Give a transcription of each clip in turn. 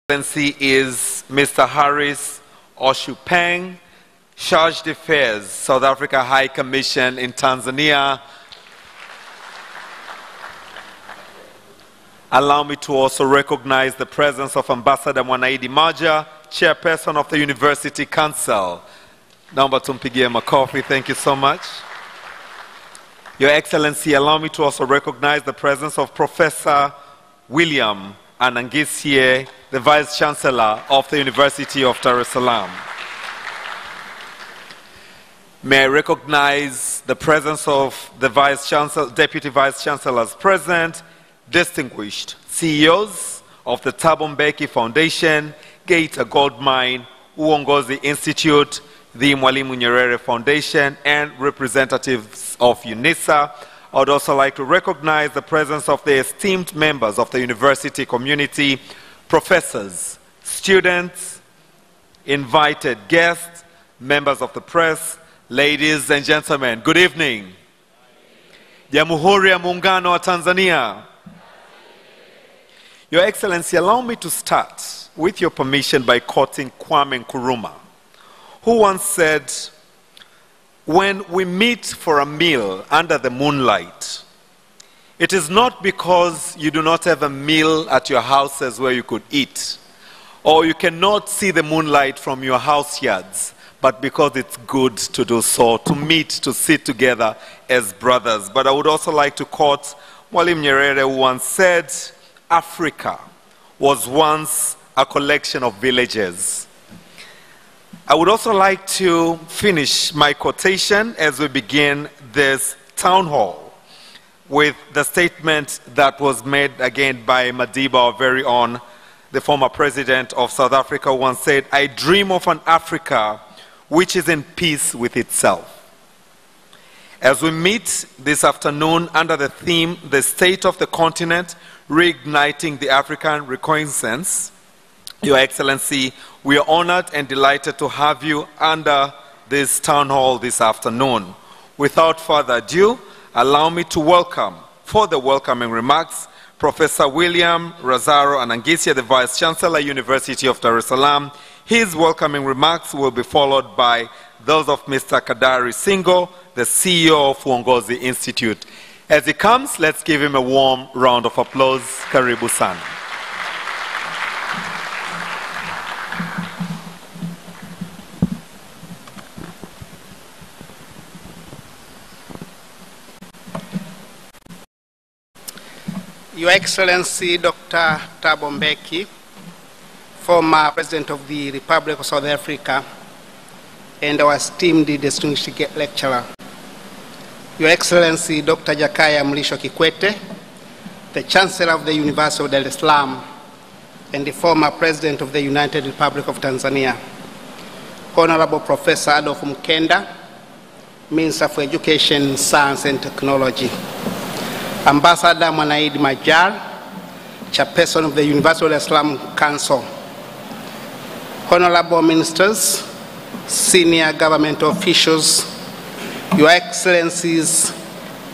Excellency is Mr. Harris Oshupeng, Charge d'Affaires, South Africa High Commission in Tanzania. Allow me to also recognize the presence of Ambassador Mwanaidi Maja, Chairperson of the University Council. Naomba tumpigie makofi. Thank you so much. Your Excellency, allow me to also recognize the presence of Professor William Anangisye, the Vice-Chancellor of the University of Dar es Salaam. May I recognize the presence of the Deputy Vice-Chancellors present, distinguished CEOs of the Thabo Mbeki Foundation, Geita Gold Mine, Uongozi Institute, the Mwalimu Nyerere Foundation, and representatives of UNISA. I would also like to recognize the presence of the esteemed members of the university community, professors, students, invited guests, members of the press, ladies and gentlemen, good evening. Jamhuri ya Muungano wa Tanzania. Your Excellency, allow me to start, with your permission, by quoting Kwame Nkrumah, who once said, "When we meet for a meal under the moonlight, it is not because you do not have a meal at your houses where you could eat, or you cannot see the moonlight from your house yards, but because it's good to do so, to meet, to sit together as brothers." But I would also like to quote Mwalimu Nyerere, who once said, "Africa was once a collection of villages." I would also like to finish my quotation as we begin this town hall with the statement that was made again by Madiba, our very own, the former president of South Africa, who once said, "I dream of an Africa which is in peace with itself." As we meet this afternoon under the theme, "The State of the Continent, Reigniting the African Reconnaissance," Your Excellency, we are honored and delighted to have you under this town hall this afternoon. Without further ado, allow me to welcome, for the welcoming remarks, Professor William Razaro Anangisye, the Vice-Chancellor, University of Dar es Salaam. His welcoming remarks will be followed by those of Mr. Kadari Singo, the CEO of Uongozi Institute. As he comes, let's give him a warm round of applause. Karibu sana. Your Excellency, Dr. Thabo Mbeki, former President of the Republic of South Africa, and our esteemed distinguished lecturer. Your Excellency, Dr. Jakaya Mrisho Kikwete, the Chancellor of the University of Dar es Salaam, and the former President of the United Republic of Tanzania. Honorable Professor Adolf Mkenda, Minister for Education, Science and Technology. Ambassador Mwanaidi Maja, Chairperson of the University of Dar es Salaam Council. Honorable Ministers, senior government officials, Your Excellencies,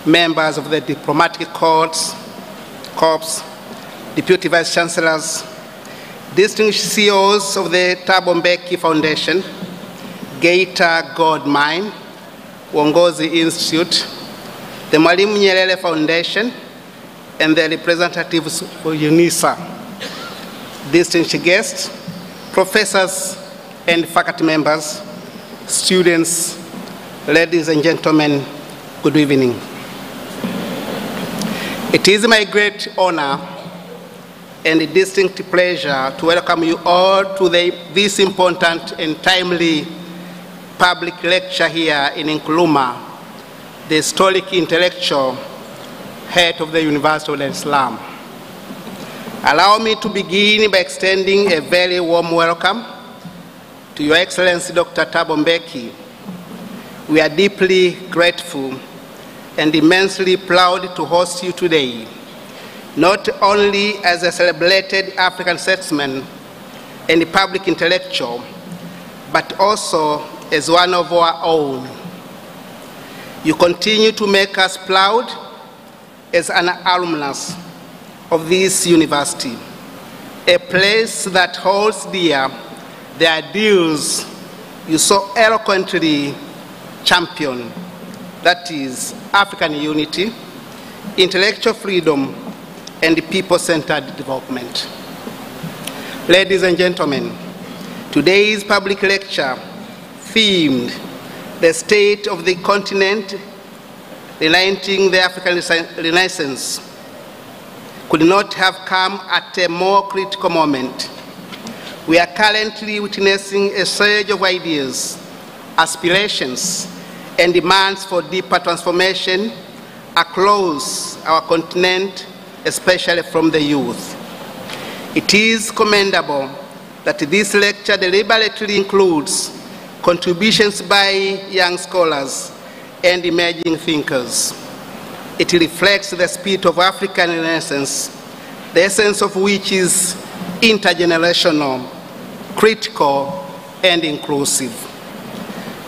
members of the diplomatic corps, Deputy Vice Chancellors, distinguished CEOs of the Thabo Mbeki Foundation, Geita Gold Mine, Uongozi Institute, the Mwalimu Nyerere Foundation, and the representatives for UNISA, distinguished guests, professors and faculty members, students, ladies and gentlemen, good evening. It is my great honor and a distinct pleasure to welcome you all to this important and timely public lecture here in Nkrumah, the historic intellectual head of the University of Dar es Salaam. Allow me to begin by extending a very warm welcome to Your Excellency, Dr. Thabo Mbeki. We are deeply grateful and immensely proud to host you today, not only as a celebrated African statesman and public intellectual, but also as one of our own. You continue to make us proud as an alumnus of this university. a place that holds dear the ideals you so eloquently champion, that is African unity, intellectual freedom, and people-centered development. Ladies and gentlemen, today's public lecture themed the state of the continent relating the African Renaissance could not have come at a more critical moment. We are currently witnessing a surge of ideas, aspirations, and demands for deeper transformation across our continent, especially from the youth. It is commendable that this lecture deliberately includes contributions by young scholars and emerging thinkers. It reflects the spirit of African Renaissance, the essence of which is intergenerational, critical, and inclusive.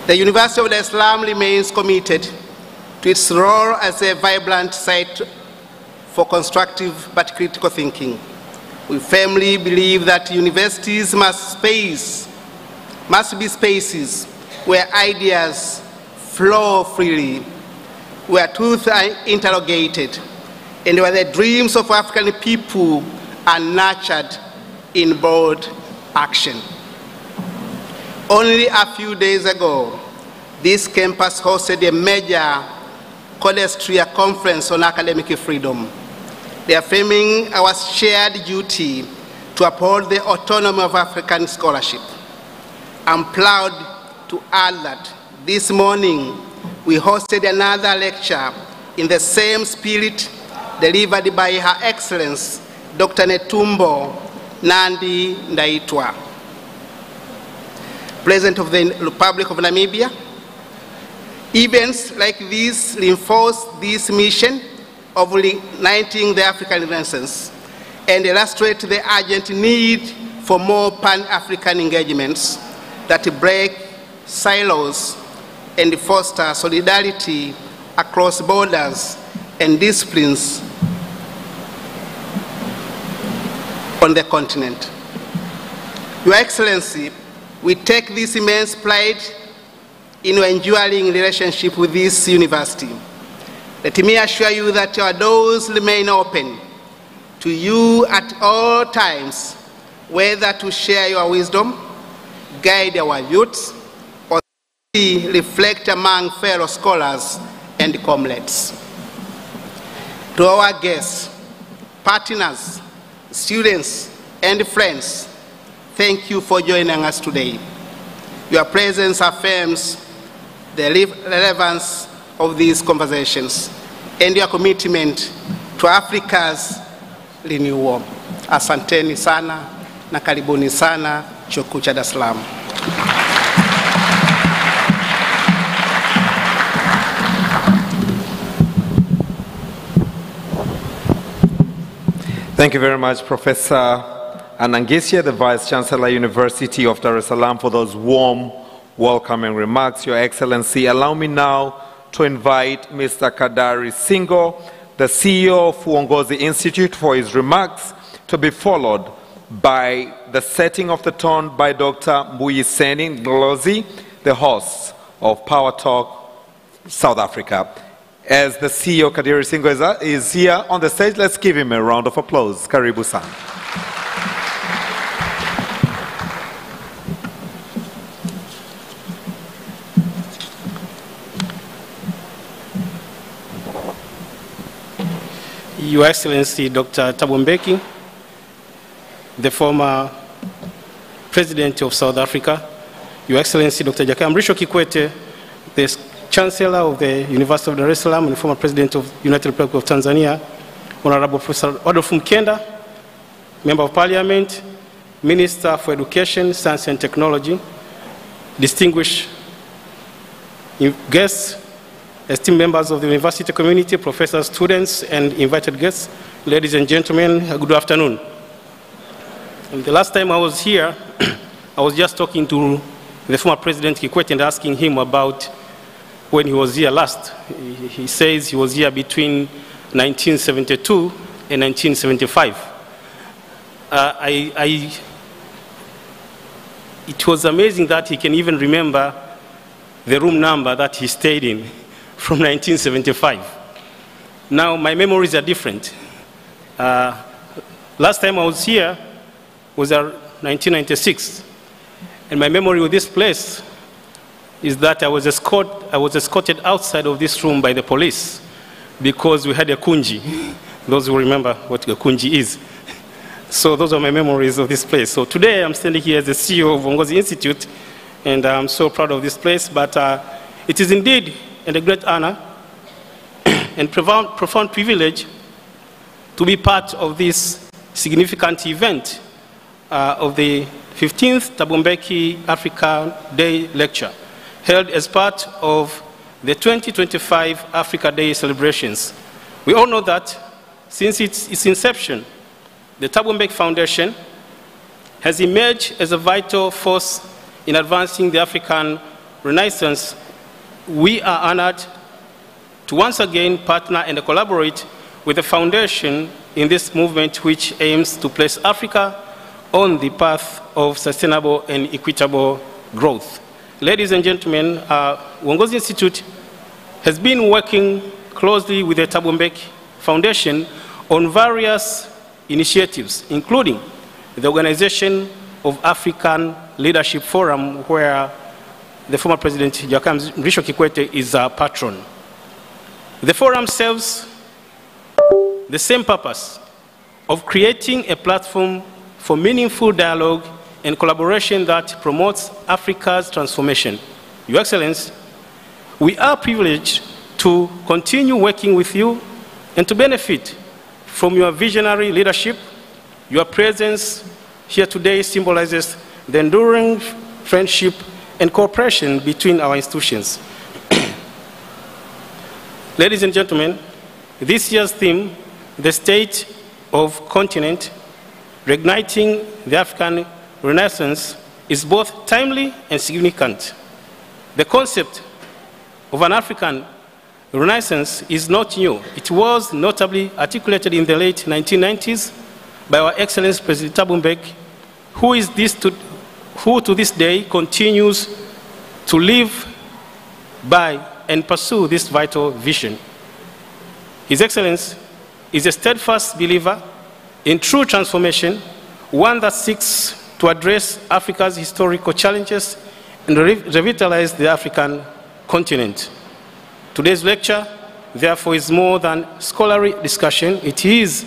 The University of Dar es Salaam remains committed to its role as a vibrant site for constructive but critical thinking. We firmly believe that universities must be spaces where ideas flow freely, where truth are interrogated, and where the dreams of African people are nurtured in bold action. Only a few days ago, this campus hosted a major Codestria conference on academic freedom, reaffirming our shared duty to uphold the autonomy of African scholarship. I'm proud to add that this morning we hosted another lecture in the same spirit delivered by Her Excellency Dr. Netumbo Nandi Ndaitwa, President of the Republic of Namibia. Events like these reinforce this mission of reuniting the African Renaissance and illustrate the urgent need for more Pan-African engagements that break silos and foster solidarity across borders and disciplines on the continent. Your Excellency, we take this immense pride in your enduring relationship with this university. Let me assure you that our doors remain open to you at all times, whether to share your wisdom, guide our youth, or reflect among fellow scholars and comrades. To our guests, partners, students, and friends, thank you for joining us today. Your presence affirms the relevance of these conversations and your commitment to Africa's renewal. Asanteni sana na karibuni sana Chuo Kikuu cha Dar es Salaam. Thank you very much, Professor Anangesia, the Vice Chancellor, University of Dar es Salaam, for those warm, welcoming remarks. Your Excellency, allow me now to invite Mr. Kadari Singo, the CEO of Uongozi Institute, for his remarks, to be followed by the setting of the tone by Dr. Mbuyiseni Nglozi, the host of Power Talk South Africa. As the CEO, Kadari Singo, is here on the stage, let's give him a round of applause. Karibu sana. Your Excellency Dr. Thabo Mbeki, the former President of South Africa, Your Excellency Dr. Jakaya Mrisho Kikwete, the Chancellor of the University of Dar es Salaam and the former President of the United Republic of Tanzania, Honorable Professor Adolphe Mkenda, Member of Parliament, Minister for Education, Science and Technology, distinguished guests, esteemed members of the university community, professors, students, and invited guests, ladies and gentlemen, good afternoon. And the last time I was here, I was just talking to the former President Kikwete and asking him about when he was here last. He says he was here between 1972 and 1975. it was amazing that he can even remember the room number that he stayed in from 1975. Now, my memories are different. Last time I was here was 1996. And my memory with this place is that I was escorted outside of this room by the police because we had a kunji. Those who remember what a kunji is. So those are my memories of this place. So today I'm standing here as the CEO of Uongozi Institute, and I'm so proud of this place. But it is indeed a great honor and profound privilege to be part of this significant event of the 15th Thabo Mbeki Africa Day Lecture, held as part of the 2025 Africa Day celebrations. We all know that since its inception, the Thabo Mbeki Foundation has emerged as a vital force in advancing the African Renaissance. We are honored to once again partner and collaborate with the foundation in this movement, which aims to place Africa on the path of sustainable and equitable growth. Ladies and gentlemen, Uongozi Institute has been working closely with the Thabo Mbeki Foundation on various initiatives, including the organization of African Leadership Forum, where the former President Jakaya Mrisho Kikwete is our patron. The forum serves the same purpose of creating a platform for meaningful dialogue and collaboration that promotes Africa's transformation. Your Excellency, we are privileged to continue working with you and to benefit from your visionary leadership. Your presence here today symbolizes the enduring friendship and cooperation between our institutions. Ladies and gentlemen, this year's theme, the state of continent, reigniting the African Renaissance, is both timely and significant. The concept of an African Renaissance is not new. It was notably articulated in the late 1990s by our Excellency President Thabo Mbeki, who to this day continues to live by and pursue this vital vision. His Excellency is a steadfast believer in true transformation, one that seeks to address Africa's historical challenges and revitalize the African continent. Today's lecture, therefore, is more than scholarly discussion. It is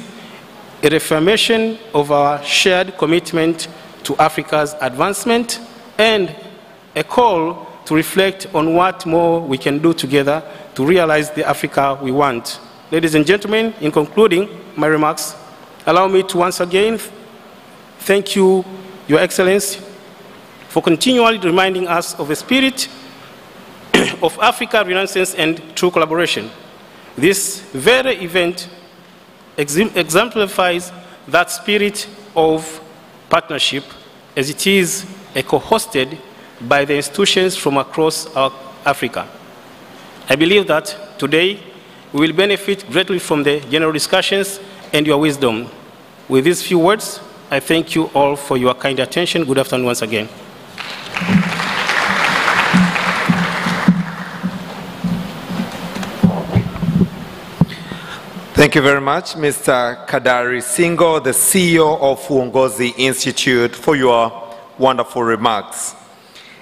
a reaffirmation of our shared commitment to Africa's advancement and a call to reflect on what more we can do together to realize the Africa we want. Ladies and gentlemen, in concluding my remarks, allow me to once again thank you, Your Excellency, for continually reminding us of the spirit of Africa Renaissance and true collaboration. This very event exemplifies that spirit of partnership, as it is co-hosted by the institutions from across Africa. I believe that today we will benefit greatly from the general discussions and your wisdom. With these few words, I thank you all for your kind attention. Good afternoon once again. Thank you very much, Mr. Kadari Singo, the CEO of Uongozi Institute, for your wonderful remarks.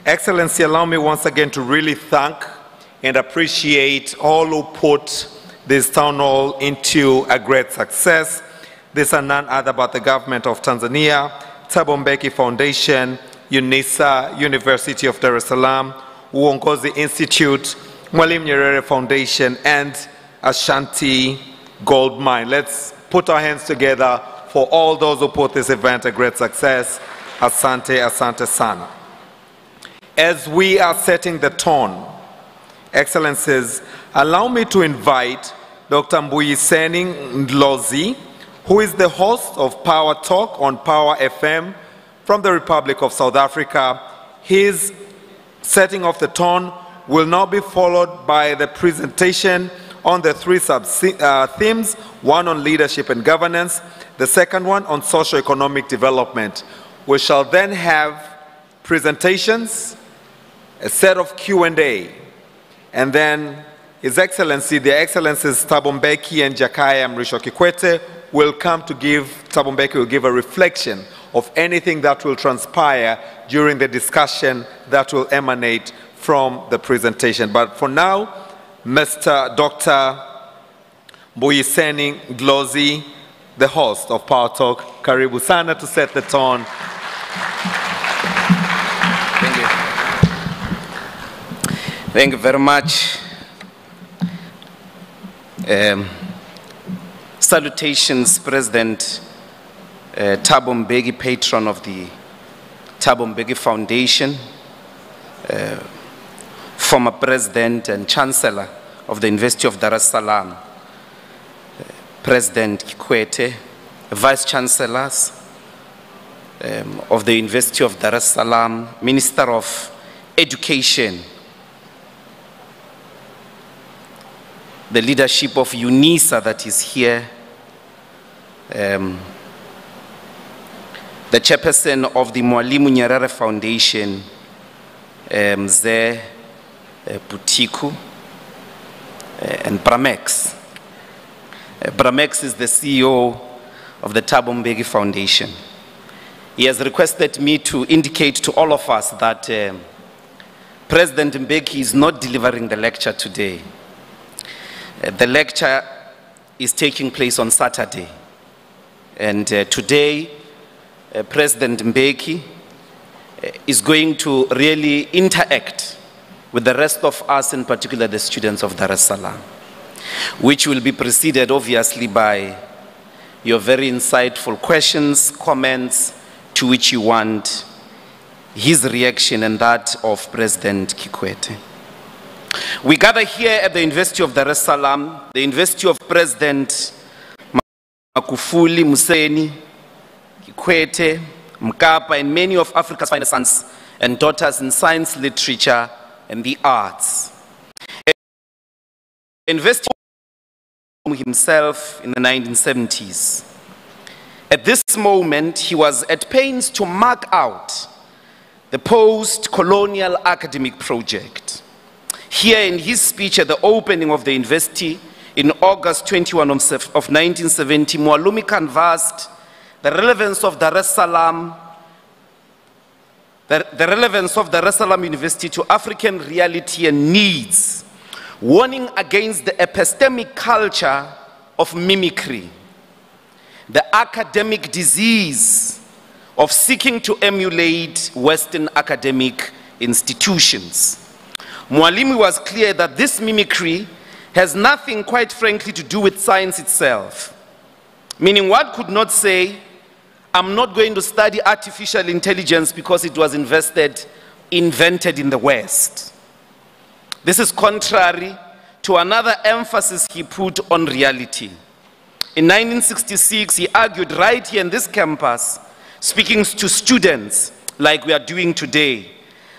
Excellency, allow me once again to really thank and appreciate all who put this town hall into a great success. These are none other but the government of Tanzania, Thabo Mbeki Foundation, UNISA, University of Dar es Salaam, Uongozi Institute, Mwalimu Nyerere Foundation, and Ashanti Gold Mine. Let's put our hands together for all those who put this event a great success. Asante, asante sana. As we are setting the tone, Excellencies, allow me to invite Dr. Mbuyiseni Ndlozi, who is the host of Power Talk on Power FM from the Republic of South Africa. His setting of the tone will now be followed by the presentation on the three sub-themes, one on leadership and governance, the second one on socio-economic development. We shall then have presentations, a set of Q&A, and then His Excellency, the Excellencies Thabo Mbeki and Jakaya Mrisho Kikwete will come to Thabo Mbeki will give a reflection of anything that will transpire during the discussion that will emanate from the presentation. But for now, Dr. Mbuyiseni Glozi, the host of Power Talk, karibu sana to set the tone. Thank you. Thank you very much. Salutations, President Thabo Mbeki, patron of the Thabo Mbeki Foundation, former President and Chancellor of the University of Dar es Salaam, President Kikwete, Vice Chancellors of the University of Dar es Salaam, Minister of Education, the leadership of UNISA that is here, the chairperson of the Mwalimu Nyerere Foundation, Mzee Butiku, and Bramex. Bramex is the CEO of the Thabo Mbeki Foundation. He has requested me to indicate to all of us that President Mbeki is not delivering the lecture today. The lecture is taking place on Saturday. And today, President Mbeki is going to really interact with the rest of us, in particular the students of Dar es Salaam, which will be preceded obviously by your very insightful questions, comments, to which you want his reaction and that of President Kikwete. We gather here at the University of Dar es Salaam, the University of President Magufuli, Museni, Kikwete, Mkapa, and many of Africa's finest sons and daughters in science, literature, and the arts. Invested himself in the 1970s. At this moment, he was at pains to mark out the post-colonial academic project. Here in his speech at the opening of the university in August 21 of 1970, Mwalimu canvassed the relevance of Dar es Salaam, the relevance of Dar es Salaam University to African reality and needs, warning against the epistemic culture of mimicry, the academic disease of seeking to emulate Western academic institutions. Mwalimu was clear that this mimicry has nothing, quite frankly, to do with science itself. Meaning one could not say, I'm not going to study artificial intelligence because it was invented in the West. This is contrary to another emphasis he put on reality. In 1966, he argued right here in this campus, speaking to students like we are doing today,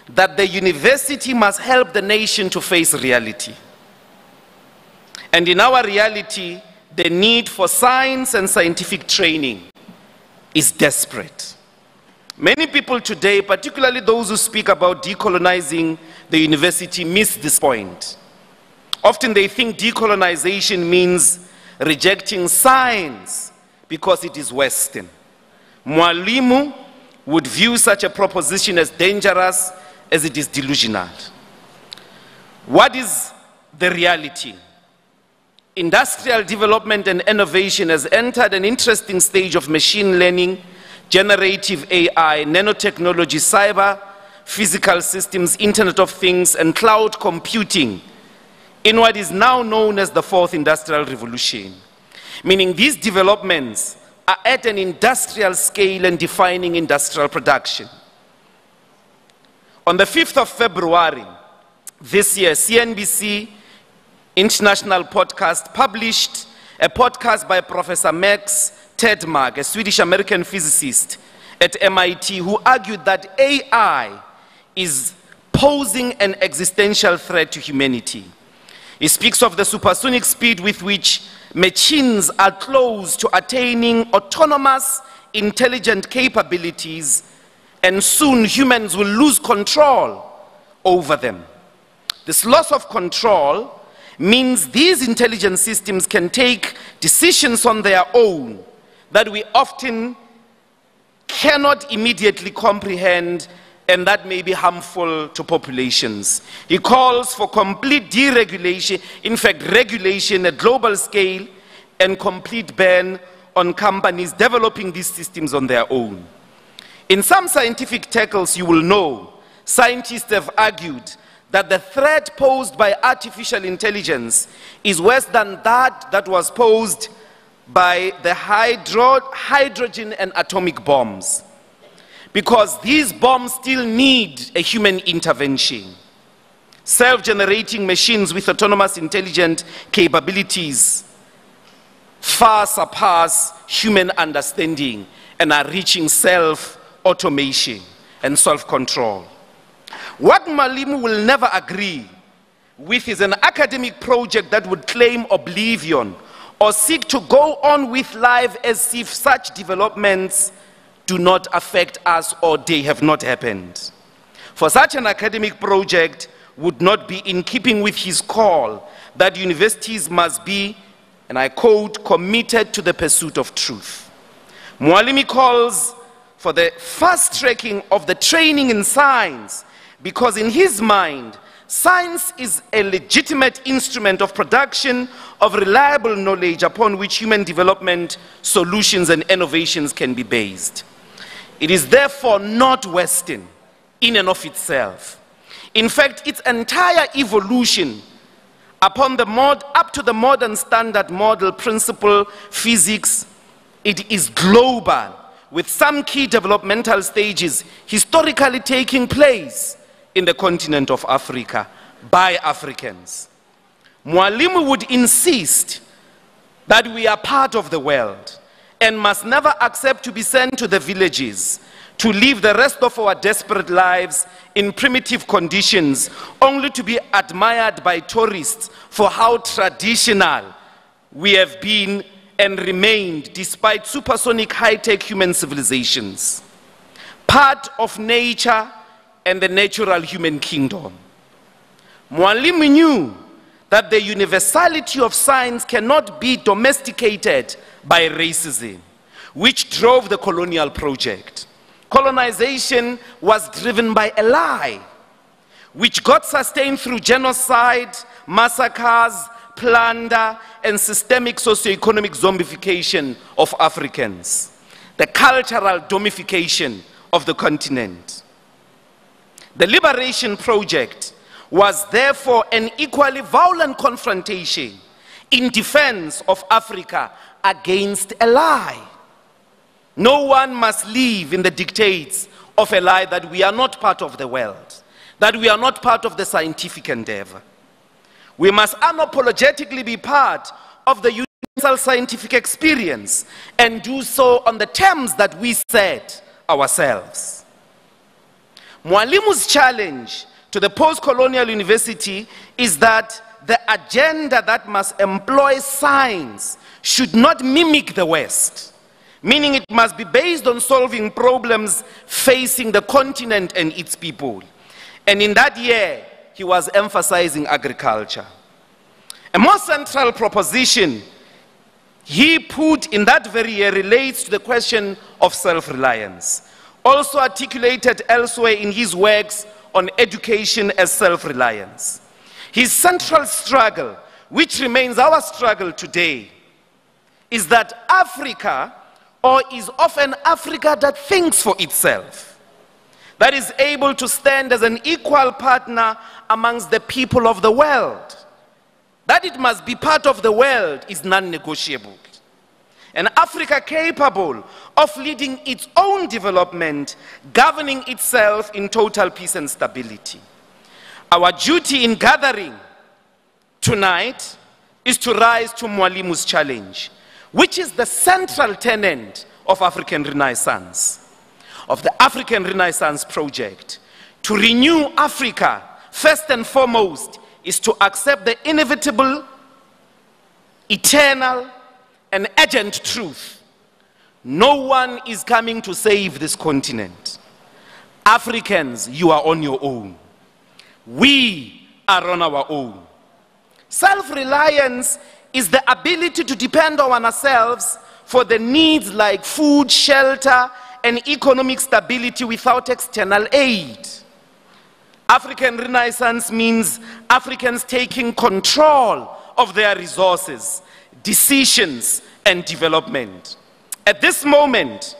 that the university must help the nation to face reality. And in our reality, the need for science and scientific training is desperate. Many people today, particularly those who speak about decolonizing the university, miss this point. Often they think decolonization means rejecting science because it is Western. Mwalimu would view such a proposition as dangerous as it is delusional. What is the reality? Industrial development and innovation has entered an interesting stage of machine learning, generative AI, nanotechnology, cyber, physical systems, Internet of Things, and cloud computing in what is now known as the Fourth Industrial Revolution. Meaning these developments are at an industrial scale and defining industrial production. On the 5th of February this year, CNBC International Podcast published a podcast by Professor Max Tegmark, a Swedish-American physicist at MIT, who argued that AI is posing an existential threat to humanity. He speaks of the supersonic speed with which machines are close to attaining autonomous, intelligent capabilities, and soon humans will lose control over them. This loss of control means these intelligent systems can take decisions on their own that we often cannot immediately comprehend, and that may be harmful to populations. He calls for complete deregulation, in fact regulation at global scale, and complete ban on companies developing these systems on their own. In some scientific tackles, you will know, scientists have argued that the threat posed by artificial intelligence is worse than that was posed by the hydrogen and atomic bombs, because these bombs still need a human intervention. Self-generating machines with autonomous intelligent capabilities far surpass human understanding and are reaching self-automation and self-control. What Mwalimu will never agree with is an academic project that would claim oblivion or seek to go on with life as if such developments do not affect us or they have not happened. For such an academic project would not be in keeping with his call that universities must be, and I quote, committed to the pursuit of truth. Mwalimu calls for the fast tracking of the training in science, because in his mind, science is a legitimate instrument of production of reliable knowledge upon which human development, solutions, and innovations can be based. It is therefore not Western in and of itself. In fact, its entire evolution up to the modern standard model principle physics, it is global, with some key developmental stages historically taking place in the continent of Africa by Africans. Mwalimu would insist that we are part of the world and must never accept to be sent to the villages to live the rest of our desperate lives in primitive conditions, only to be admired by tourists for how traditional we have been and remained despite supersonic high-tech human civilizations. Part of nature and the natural human kingdom. Mwalimu knew that the universality of science cannot be domesticated by racism, which drove the colonial project. Colonization was driven by a lie, which got sustained through genocide, massacres, plunder, and systemic socio-economic zombification of Africans, the cultural domification of the continent. The liberation project was therefore an equally violent confrontation in defense of Africa against a lie. No one must live in the dictates of a lie that we are not part of the world, that we are not part of the scientific endeavor. We must unapologetically be part of the universal scientific experience and do so on the terms that we set ourselves. Mwalimu's challenge to the post-colonial university is that the agenda that must employ science should not mimic the West, meaning it must be based on solving problems facing the continent and its people. And in that year, he was emphasizing agriculture. A more central proposition he put in that very year relates to the question of self-reliance, also articulated elsewhere in his works on education as self-reliance. His central struggle, which remains our struggle today, is that Africa, or is often Africa that thinks for itself, that is able to stand as an equal partner amongst the people of the world. That it must be part of the world is non-negotiable. An Africa capable of leading its own development, governing itself in total peace and stability. Our duty in gathering tonight is to rise to Mwalimu's challenge, which is the central tenet of African Renaissance, of the African Renaissance project, to renew Africa, first and foremost, is to accept the inevitable, eternal, and urgent truth. No one is coming to save this continent. Africans, you are on your own. We are on our own. Self-reliance is the ability to depend on ourselves for the needs like food, shelter, and economic stability without external aid. African Renaissance means Africans taking control of their resources, decisions, and development. At this moment,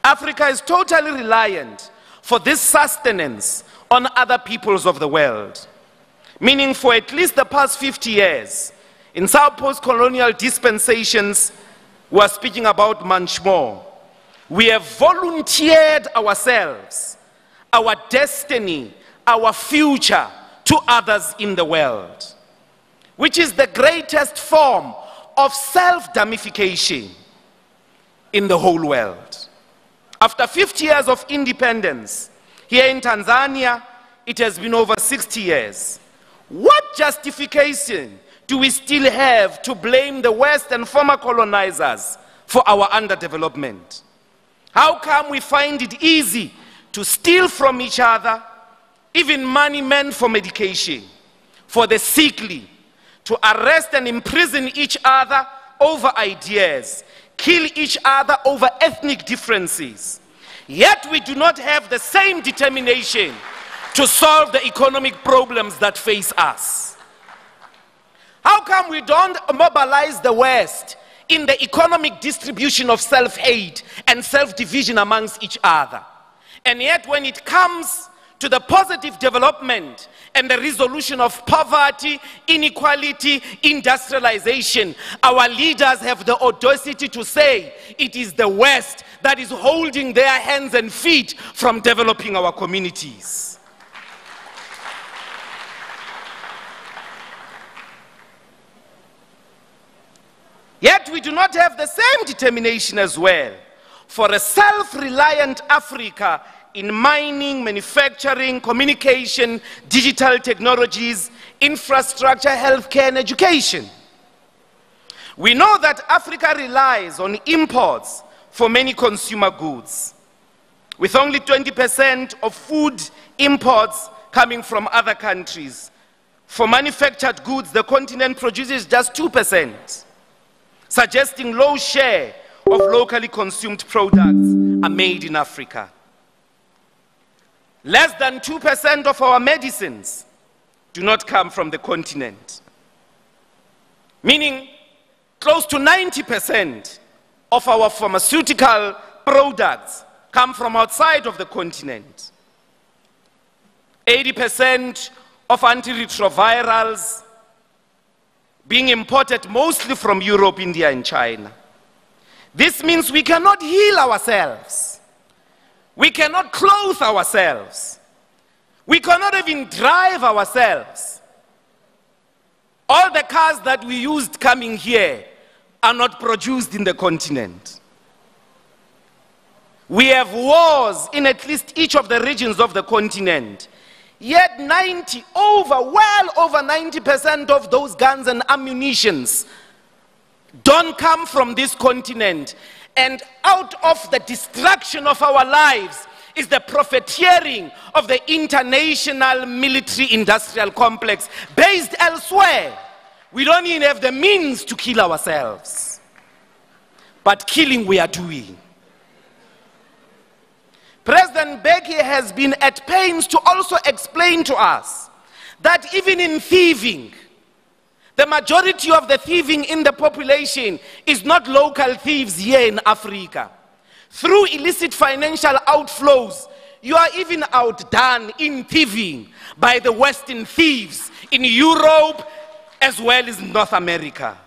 Africa is totally reliant for this sustenance on other peoples of the world. Meaning for at least the past 50 years, in some post-colonial dispensations, we are speaking about much more. We have volunteered ourselves, our destiny, our future to others in the world, which is the greatest form of self-damification in the whole world. After 50 years of independence, here in Tanzania, it has been over 60 years. What justification do we still have to blame the West and former colonizers for our underdevelopment? How come we find it easy to steal from each other, even money meant for medication, for the sickly, to arrest and imprison each other over ideas, kill each other over ethnic differences? Yet we do not have the same determination to solve the economic problems that face us. How come we don't mobilize the West in the economic distribution of self-hate and self-division amongst each other? And yet when it comes to the positive development and the resolution of poverty, inequality, industrialization, our leaders have the audacity to say it is the West that is holding their hands and feet from developing our communities. Yet we do not have the same determination as well for a self-reliant Africa in mining, manufacturing, communication, digital technologies, infrastructure, healthcare, and education. We know that Africa relies on imports for many consumer goods, with only 20% of food imports coming from other countries. For manufactured goods, the continent produces just 2%. Suggesting low share of locally consumed products are made in Africa. Less than 2% of our medicines do not come from the continent, meaning close to 90% of our pharmaceutical products come from outside of the continent. 80% of antiretrovirals being imported mostly from Europe, India, and China. This means we cannot heal ourselves. We cannot clothe ourselves. We cannot even drive ourselves. All the cars that we used coming here are not produced in the continent. We have wars in at least each of the regions of the continent. Yet well over 90% of those guns and ammunitions don't come from this continent. And out of the destruction of our lives is the profiteering of the international military-industrial complex based elsewhere. We don't even have the means to kill ourselves. But killing we are doing. President Mbeki has been at pains to also explain to us that even in thieving, the majority of the thieving in the population is not local thieves here in Africa. Through illicit financial outflows, you are even outdone in thieving by the Western thieves in Europe as well as North America.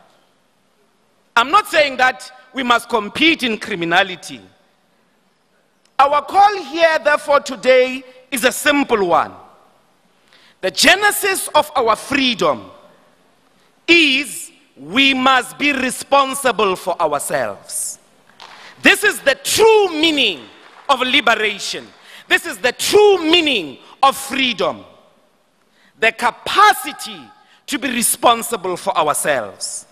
I'm not saying that we must compete in criminality. Our call here, therefore, today is a simple one. The genesis of our freedom is we must be responsible for ourselves. This is the true meaning of liberation. This is the true meaning of freedom. The capacity to be responsible for ourselves.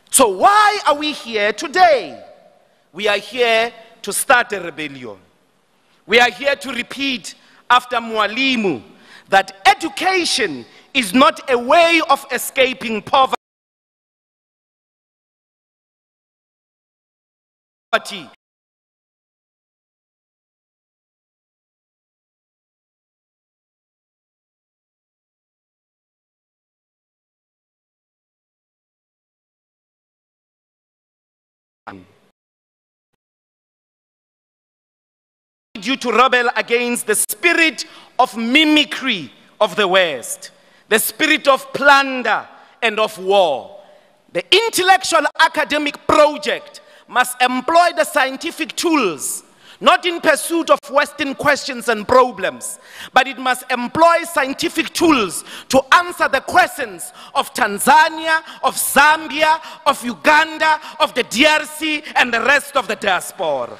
So why are we here today? We are here to start a rebellion. We are here to repeat after Mwalimu that education is not a way of escaping poverty. You to rebel against the spirit of mimicry of the West, the spirit of plunder and of war. The intellectual academic project must employ the scientific tools, not in pursuit of Western questions and problems, but it must employ scientific tools to answer the questions of Tanzania, of Zambia, of Uganda, of the DRC, and the rest of the diaspora.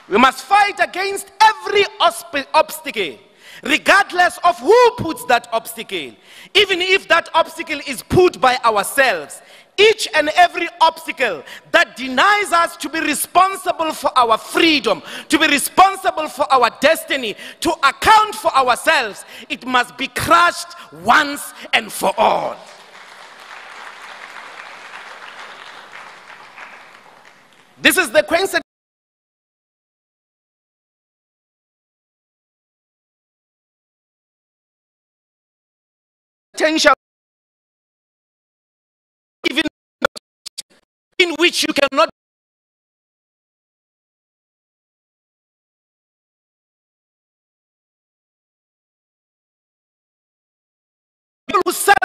We must fight against every obstacle, regardless of who puts that obstacle. Even if that obstacle is put by ourselves, each and every obstacle that denies us to be responsible for our freedom, to be responsible for our destiny, to account for ourselves, it must be crushed once and for all. This is the coincidence. Potential even in which you cannot self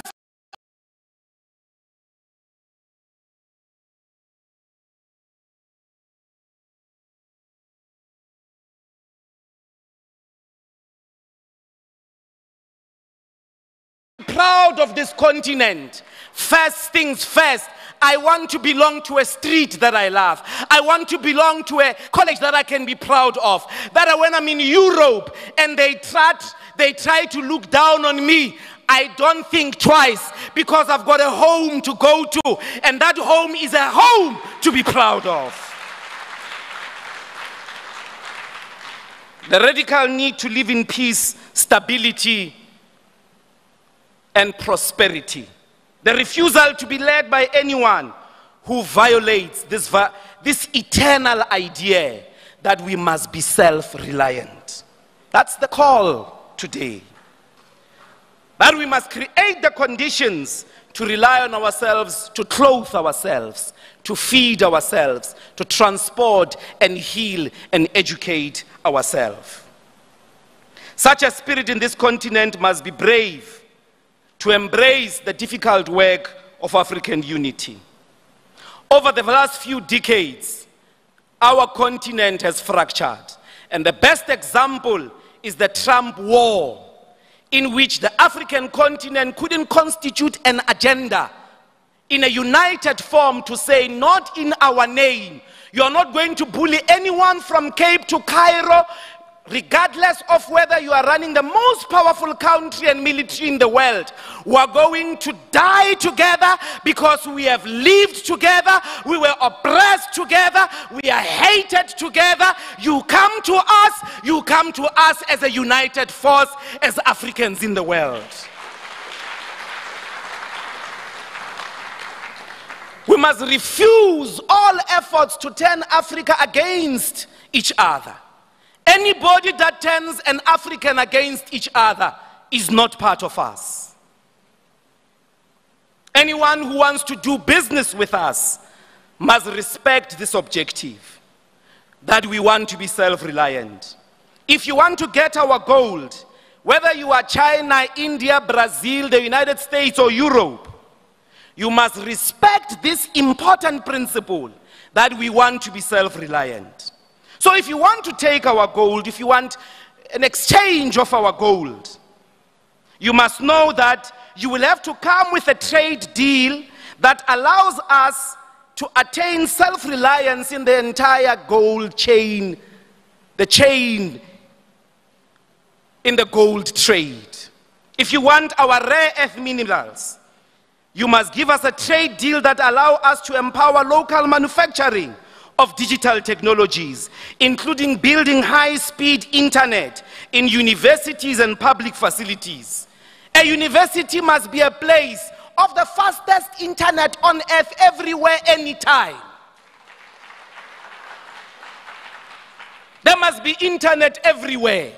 proud of this continent. First things first, I want to belong to a street that I love. I want to belong to a college that I can be proud of. That when I'm in Europe and they try to look down on me, I don't think twice, because I've got a home to go to, and that home is a home to be proud of. The radical need to live in peace, stability, and prosperity. The refusal to be led by anyone who violates this eternal idea that we must be self-reliant. That's the call today. That we must create the conditions to rely on ourselves, to clothe ourselves, to feed ourselves, to transport and heal and educate ourselves. Such a spirit in this continent must be brave to embrace the difficult work of African unity. Over the last few decades, our continent has fractured. And the best example is the Trump war, in which the African continent couldn't constitute an agenda in a united form to say, not in our name. You are not going to bully anyone from Cape to Cairo, regardless of whether you are running the most powerful country and military in the world. We are going to die together because we have lived together, we were oppressed together, we are hated together. You come to us as a united force, as Africans in the world. We must refuse all efforts to turn Africa against each other. Anybody that turns an African against each other is not part of us. Anyone who wants to do business with us must respect this objective, that we want to be self-reliant. If you want to get our gold, whether you are China, India, Brazil, the United States, or Europe, you must respect this important principle that we want to be self-reliant. So if you want to take our gold, if you want an exchange of our gold, you must know that you will have to come with a trade deal that allows us to attain self-reliance in the entire gold chain, the chain in the gold trade. If you want our rare earth minerals, you must give us a trade deal that allows us to empower local manufacturing of digital technologies, including building high-speed internet in universities and public facilities. A university must be a place of the fastest internet on earth everywhere, anytime. There must be internet everywhere.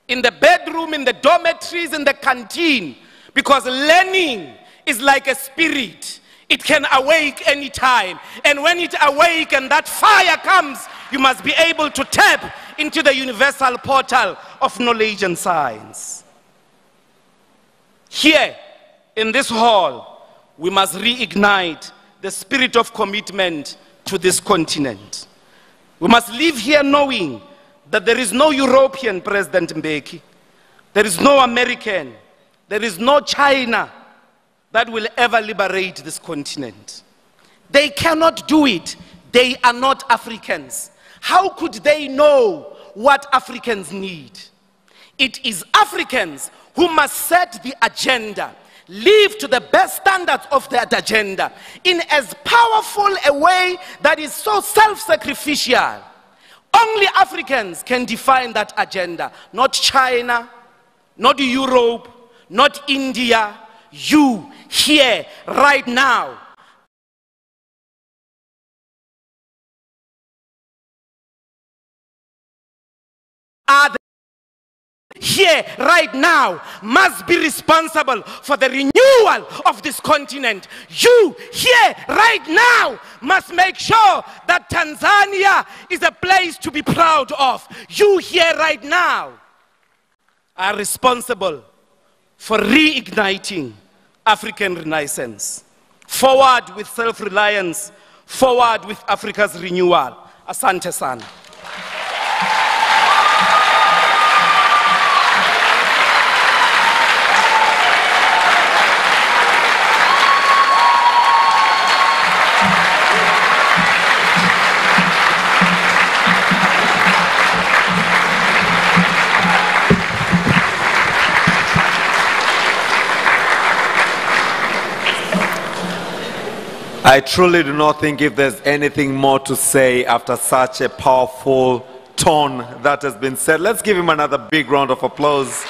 In the bedroom, in the dormitories, in the canteen, because learning is like a spirit. It can awake anytime. And when it awakes and that fire comes, you must be able to tap into the universal portal of knowledge and science. Here, in this hall, we must reignite the spirit of commitment to this continent. We must live here knowing that there is no European President Mbeki, there is no American, there is no China that will ever liberate this continent. They cannot do it. They are not Africans. How could they know what Africans need? It is Africans who must set the agenda, live to the best standards of that agenda in as powerful a way that is so self-sacrificial. Only Africans can define that agenda, not China, not Europe, not India. You, here, right now, are the here, right now, must be responsible for the renewal of this continent. You, here, right now, must make sure that Tanzania is a place to be proud of. You, here, right now, are responsible for reigniting African Renaissance. Forward with self-reliance, forward with Africa's renewal. Asante sana. I truly do not think if there's anything more to say after such a powerful tone that has been said. Let's give him another big round of applause.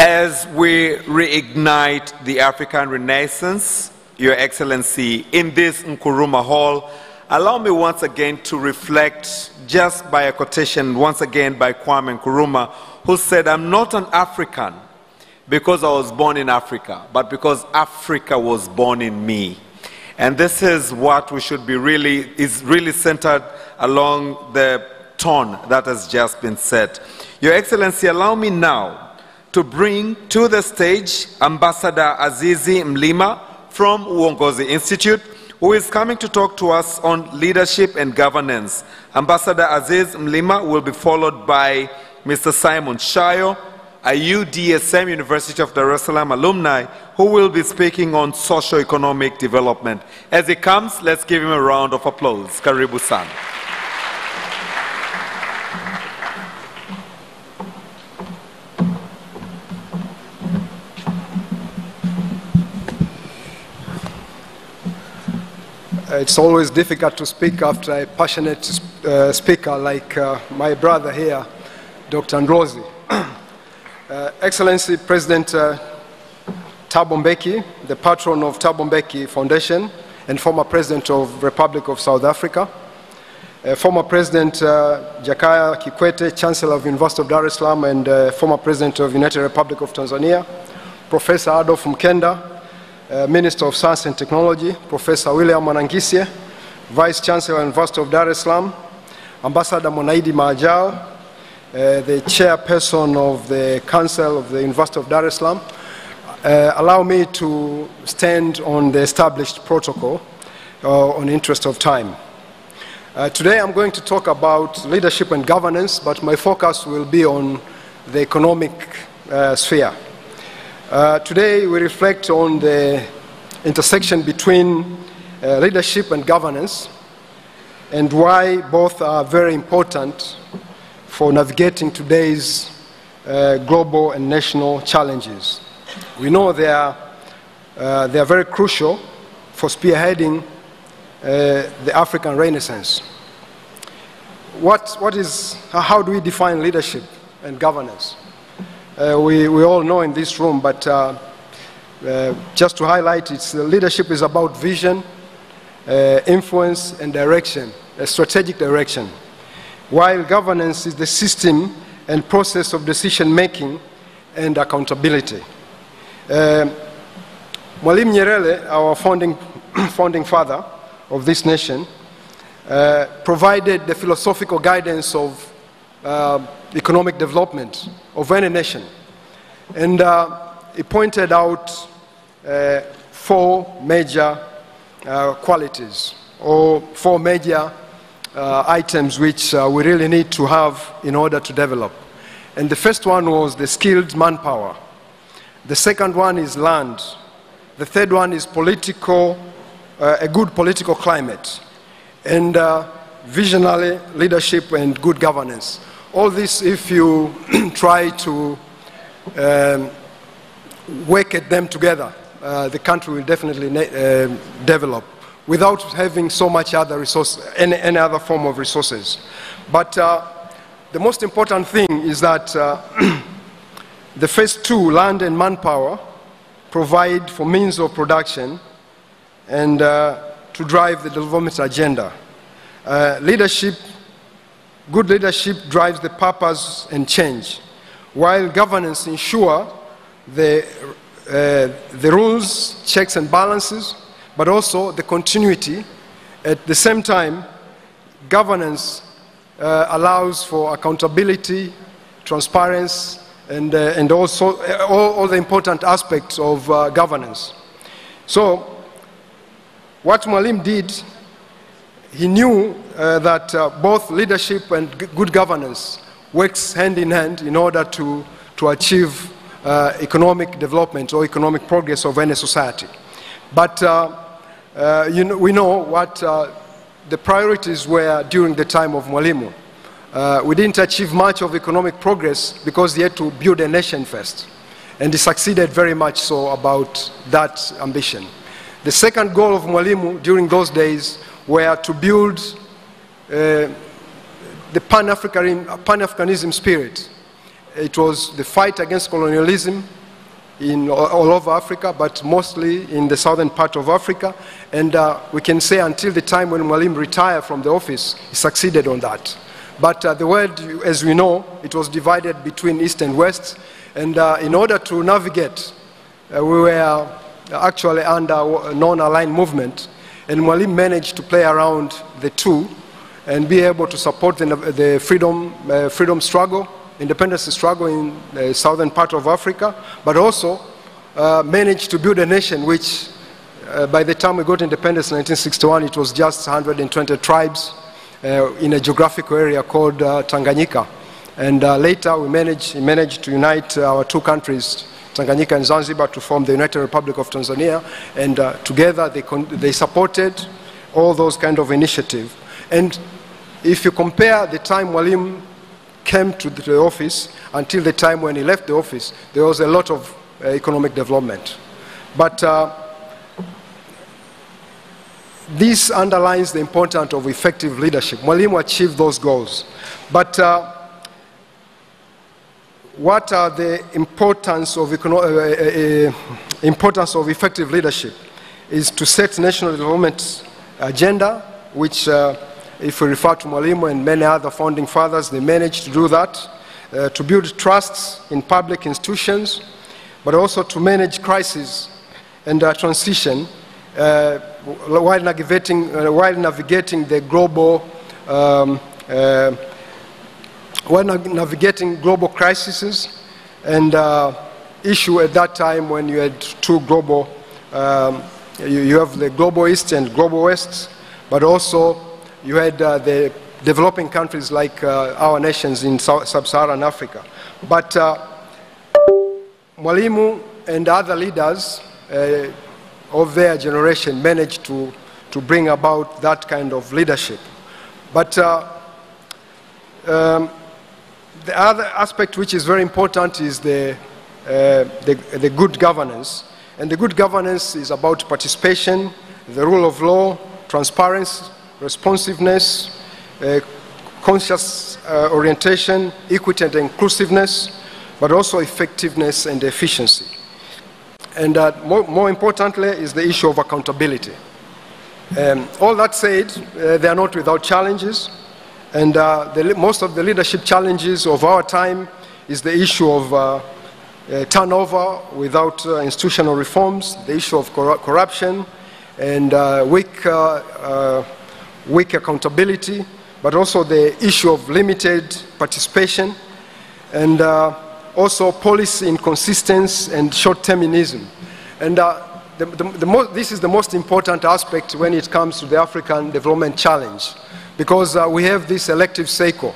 As we reignite the African Renaissance, Your Excellency, in this Nkrumah Hall, allow me once again to reflect just by a quotation once again by Kwame Nkrumah, who said, "I'm not an African because I was born in Africa, but because Africa was born in me." And this is what we should be really centered along the tone that has just been set. Your Excellency, allow me now to bring to the stage Ambassador Azizi Mlima from Uongozi Institute, who is coming to talk to us on leadership and governance. Ambassador Aziz Mlima will be followed by Mr. Simon Shayo, a UDSM, University of Dar es Salaam alumni, who will be speaking on socio-economic development. As he comes, let's give him a round of applause. Karibu sana. It's always difficult to speak after a passionate speaker like my brother here, Dr. Ndlozi. Excellency President Thabo Mbeki, the patron of Thabo Mbeki Foundation and former President of the Republic of South Africa, former President Jakaya Kikwete, Chancellor of University of Dar es Salaam and former President of United Republic of Tanzania, Professor Adolf Mkenda, Minister of Science and Technology, Professor William Manangisye, Vice Chancellor of University of Dar es Salaam, Ambassador Monaidi Mahajal, the Chairperson of the Council of the University of Dar es Salaam. Allow me to stand on the established protocol on interest of time. Today I'm going to talk about leadership and governance, but my focus will be on the economic sphere. Today we reflect on the intersection between leadership and governance, and why both are very important for navigating today's global and national challenges. We know they are very crucial for spearheading the African Renaissance. How do we define leadership and governance? We all know in this room, but just to highlight, leadership is about vision, influence, and direction, a strategic direction, while governance is the system and process of decision-making and accountability. Mwalimu Nyerere, our founding father of this nation, provided the philosophical guidance of economic development of any nation. And he pointed out 4 major qualities, or 4 major items which we really need to have in order to develop. And the first one was the skilled manpower. The second one is land. The third one is a good political climate. And visionary leadership and good governance. All this, if you try to work at them together, the country will definitely develop without having so much other resources, any other form of resources. But the most important thing is that the first 2, land and manpower, provide for means of production and to drive the development agenda. Good leadership drives the purpose and change, while governance ensures the rules, checks and balances, but also the continuity. At the same time, governance allows for accountability, transparency, and also all the important aspects of governance. So, what Mwalimu did, he knew that both leadership and good governance works hand in hand in order to achieve economic development or economic progress of any society. But we know what the priorities were during the time of Mwalimu. We didn't achieve much of economic progress because he had to build a nation first. And he succeeded very much so about that ambition. The second goal of Mwalimu during those days were to build the Pan-Africanism spirit. It was the fight against colonialism all over Africa, but mostly in the southern part of Africa. And we can say until the time when Mwalimu retired from the office, he succeeded on that. But the world, as we know, it was divided between East and West. And in order to navigate, we were actually under a non-aligned movement. And Mwalimu managed to play around the two and be able to support the freedom struggle, independence struggle in the southern part of Africa, but also managed to build a nation which, by the time we got independence in 1961, it was just 120 tribes in a geographical area called Tanganyika. And later he managed to unite our 2 countries, Tanganyika and Zanzibar, to form the United Republic of Tanzania. And together they supported all those kind of initiatives. And if you compare the time Mwalimu came to the office until the time when he left the office, there was a lot of economic development. But this underlines the importance of effective leadership. Mwalimu achieved those goals. But what are the importance of effective leadership? Is to set national development agenda, which if we refer to Mwalimu and many other founding fathers, they managed to do that, to build trusts in public institutions, but also to manage crisis and transition while navigating the global crises and issue at that time when you had 2 global, you have the global East and global West, but also you had the developing countries like our nations in sub-Saharan Africa. But Mwalimu and other leaders of their generation managed to bring about that kind of leadership. But the other aspect which is very important is the good governance. And the good governance is about participation, the rule of law, transparency, responsiveness, conscious orientation, equity and inclusiveness, but also effectiveness and efficiency. And more importantly is the issue of accountability. All that said, they are not without challenges. And most of the leadership challenges of our time is the issue of turnover without institutional reforms, the issue of corruption, and weak accountability, but also the issue of limited participation, and also policy inconsistency and short-termism. And this is the most important aspect when it comes to the African Development Challenge, because we have this elective cycle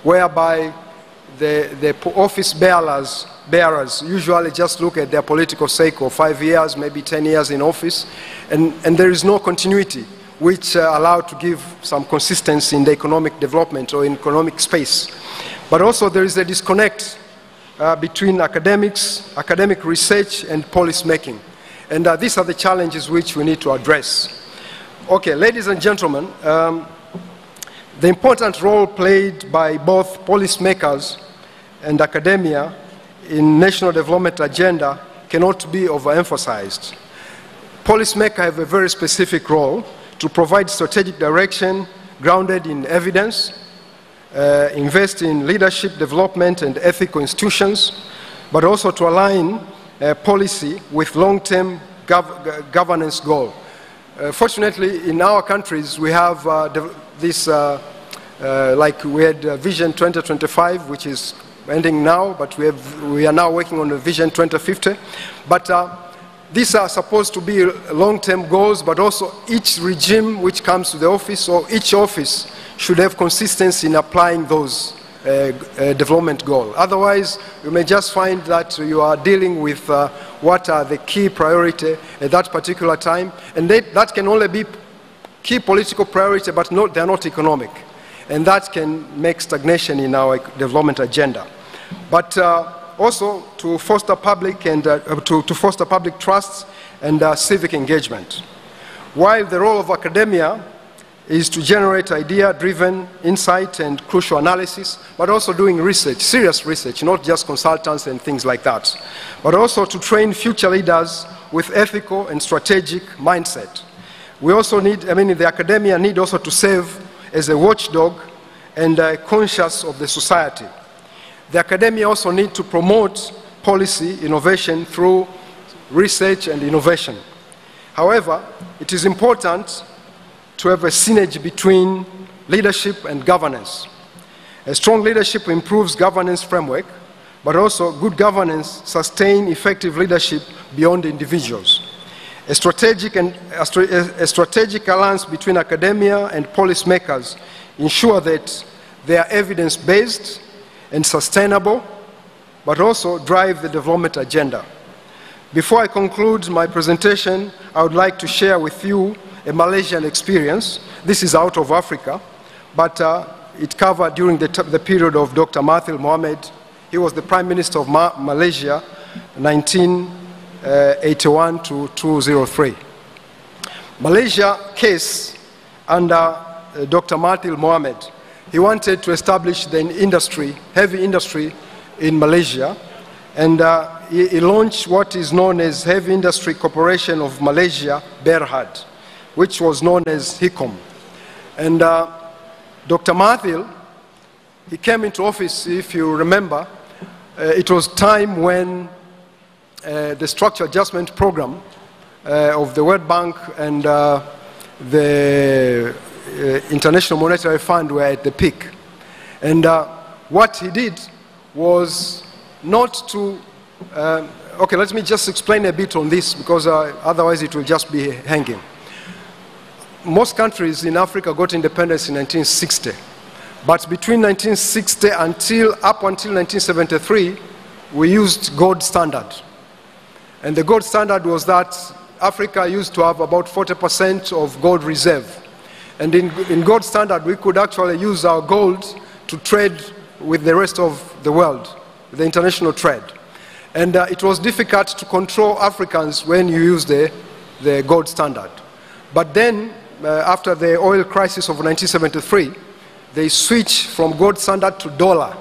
whereby the office bearers usually just look at their political cycle, 5 years, maybe 10 years in office, and there is no continuity which allow to give some consistency in the economic development or in economic space. But also there is a disconnect between academic research and policy making. And these are the challenges which we need to address. Okay, ladies and gentlemen, the important role played by both policymakers and academia in national development agenda cannot be overemphasized. Policymakers have a very specific role to provide strategic direction grounded in evidence, invest in leadership development and ethical institutions, but also to align policy with long-term governance goal. Fortunately, in our countries, we have this, like we had Vision 2025, which is ending now, but we are now working on the Vision 2050. But these are supposed to be long-term goals, but also each regime which comes to the office, or each office, should have consistency in applying those development goals. Otherwise, you may just find that you are dealing with what are the key priority at that particular time, and that can only be key political priority, but they are not economic. And that can make stagnation in our development agenda. But also to foster public and to foster public trust and civic engagement. While the role of academia is to generate idea-driven insight and crucial analysis, but also doing research, serious research, not just consultants and things like that, but also to train future leaders with ethical and strategic mindset. We also need, the academia need also to serve as a watchdog and conscious of the society. The academia also need to promote policy innovation through research and innovation. However, it is important to have a synergy between leadership and governance. A strong leadership improves governance framework, but also good governance sustains effective leadership beyond individuals. A strategic alliance between academia and policymakers ensure that they are evidence-based and sustainable, but also drive the development agenda. Before I conclude my presentation, I would like to share with you a Malaysian experience. This is out of Africa, but it covered during the period of Dr. Mahathir Mohamad. He was the Prime Minister of Malaysia, 1981 to 2003. Malaysia case under Dr. Mahathir Mohamad. He wanted to establish the industry, heavy industry in Malaysia, and he launched what is known as Heavy Industry Corporation of Malaysia, Berhad, which was known as HICOM. And Dr. Mahathir, he came into office, if you remember, it was time when the structural adjustment program of the World Bank and the International Monetary Fund were at the peak. And what he did was not to, okay, let me just explain a bit on this, because otherwise it will just be hanging. Most countries in Africa got independence in 1960. But between 1960 up until 1973, we used gold standard. And the gold standard was that Africa used to have about 40% of gold reserve. And in gold standard, we could actually use our gold to trade with the rest of the world, the international trade. And it was difficult to control Africans when you use the gold standard. But then, after the oil crisis of 1973, they switched from gold standard to dollar.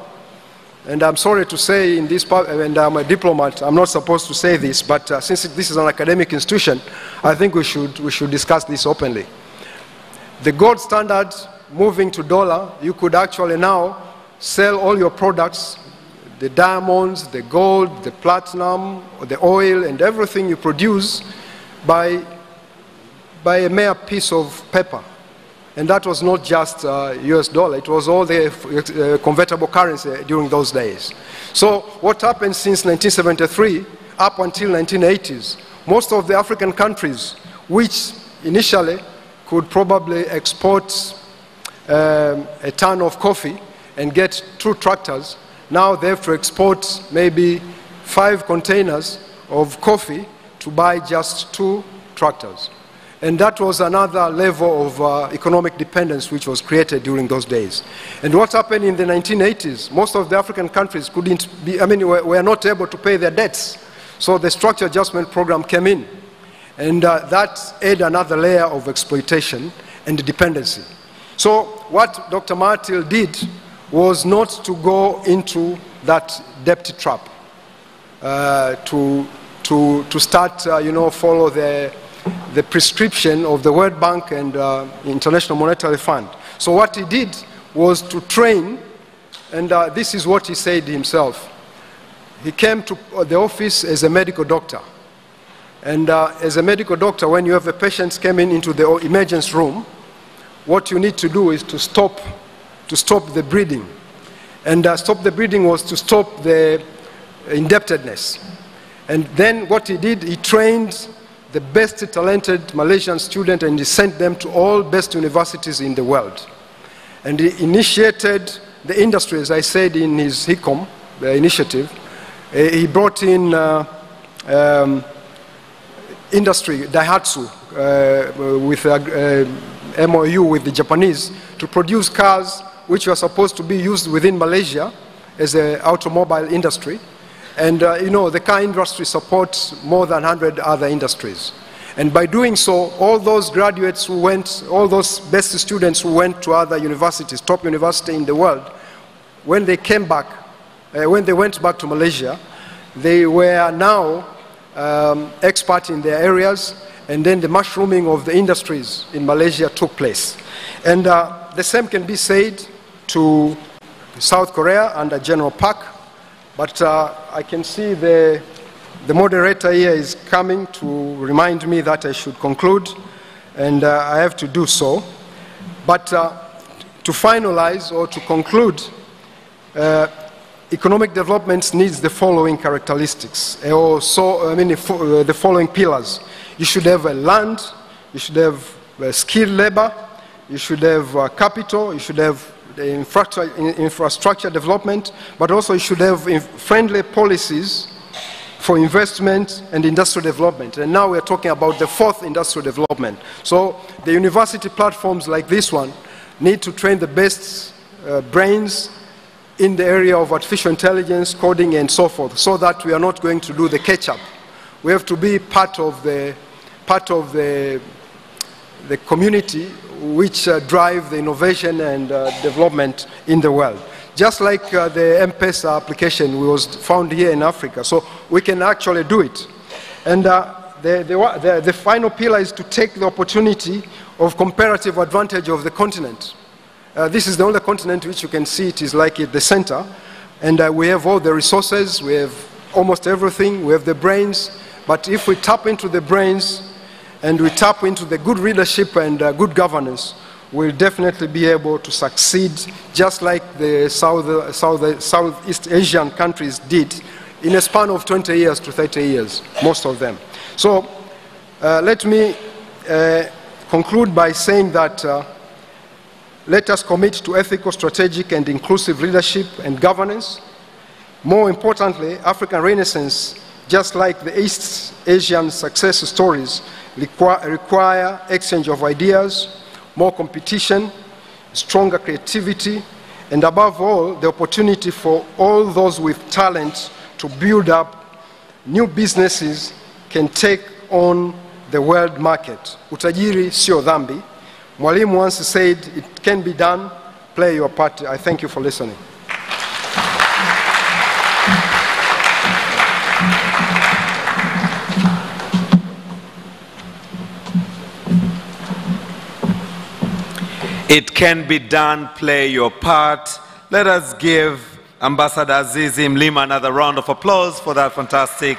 And I'm sorry to say in this part, and I'm a diplomat, I'm not supposed to say this, but since this is an academic institution, I think we should discuss this openly. The gold standard moving to dollar, you could actually now sell all your products, the diamonds, the gold, the platinum, the oil, and everything you produce by a mere piece of paper. And that was not just US dollar, it was all the convertible currency during those days. So what happened since 1973 up until 1980s, most of the African countries, which initially could probably export a ton of coffee and get 2 tractors, now they have to export maybe 5 containers of coffee to buy just 2 tractors. And that was another level of economic dependence which was created during those days. And what happened in the 1980s, most of the African countries were not able to pay their debts. So the structural adjustment program came in. And that added another layer of exploitation and dependency. So what Dr. Martil did was not to go into that debt trap, to start, follow the prescription of the World Bank and International Monetary Fund. So what he did was to train, and this is what he said himself. He came to the office as a medical doctor. And as a medical doctor, when you have a patient coming into the emergency room, what you need to do is to stop the bleeding. And stop the bleeding was to stop the indebtedness. And then what he did, he trained the best talented Malaysian students and he sent them to all best universities in the world. And he initiated the industry, as I said in his HICOM, the initiative. He brought in industry, Daihatsu, with a MOU with the Japanese to produce cars which were supposed to be used within Malaysia as an automobile industry. And the car industry supports more than 100 other industries. And by doing so, all those graduates who went, all those best students who went to other universities, top university in the world, when they came back, when they went back to Malaysia, they were now expert in their areas, and then the mushrooming of the industries in Malaysia took place. And the same can be said to South Korea under General Park, but I can see the moderator here is coming to remind me that I should conclude, and I have to do so. But to finalize or to conclude, economic development needs the following characteristics, the following pillars. You should have a land, you should have skilled labor, you should have capital, you should have the infrastructure development, but also you should have friendly policies for investment and industrial development. And now we're talking about the 4th industrial development. So the university platforms like this one need to train the best brains in the area of artificial intelligence, coding, and so forth, so that we are not going to do the catch-up. We have to be part of the community which drive the innovation and development in the world. Just like the M-Pesa application was found here in Africa, so we can actually do it. And the final pillar is to take the opportunity of comparative advantage of the continent. This is the only continent which you can see it is like at the center, and we have all the resources, we have almost everything, we have the brains, but if we tap into the brains and we tap into the good leadership and good governance, we'll definitely be able to succeed, just like the Southeast Asian countries did in a span of 20 years to 30 years, most of them. So let me conclude by saying that let us commit to ethical, strategic, and inclusive leadership and governance. More importantly, African Renaissance, just like the East Asian success stories, require exchange of ideas, more competition, stronger creativity, and above all, the opportunity for all those with talent to build up new businesses can take on the world market. Utajiri sio dhambi. Mwalimu once said, it can be done, play your part. I thank you for listening. It can be done, play your part. Let us give Ambassador Azizi Mlima another round of applause for that fantastic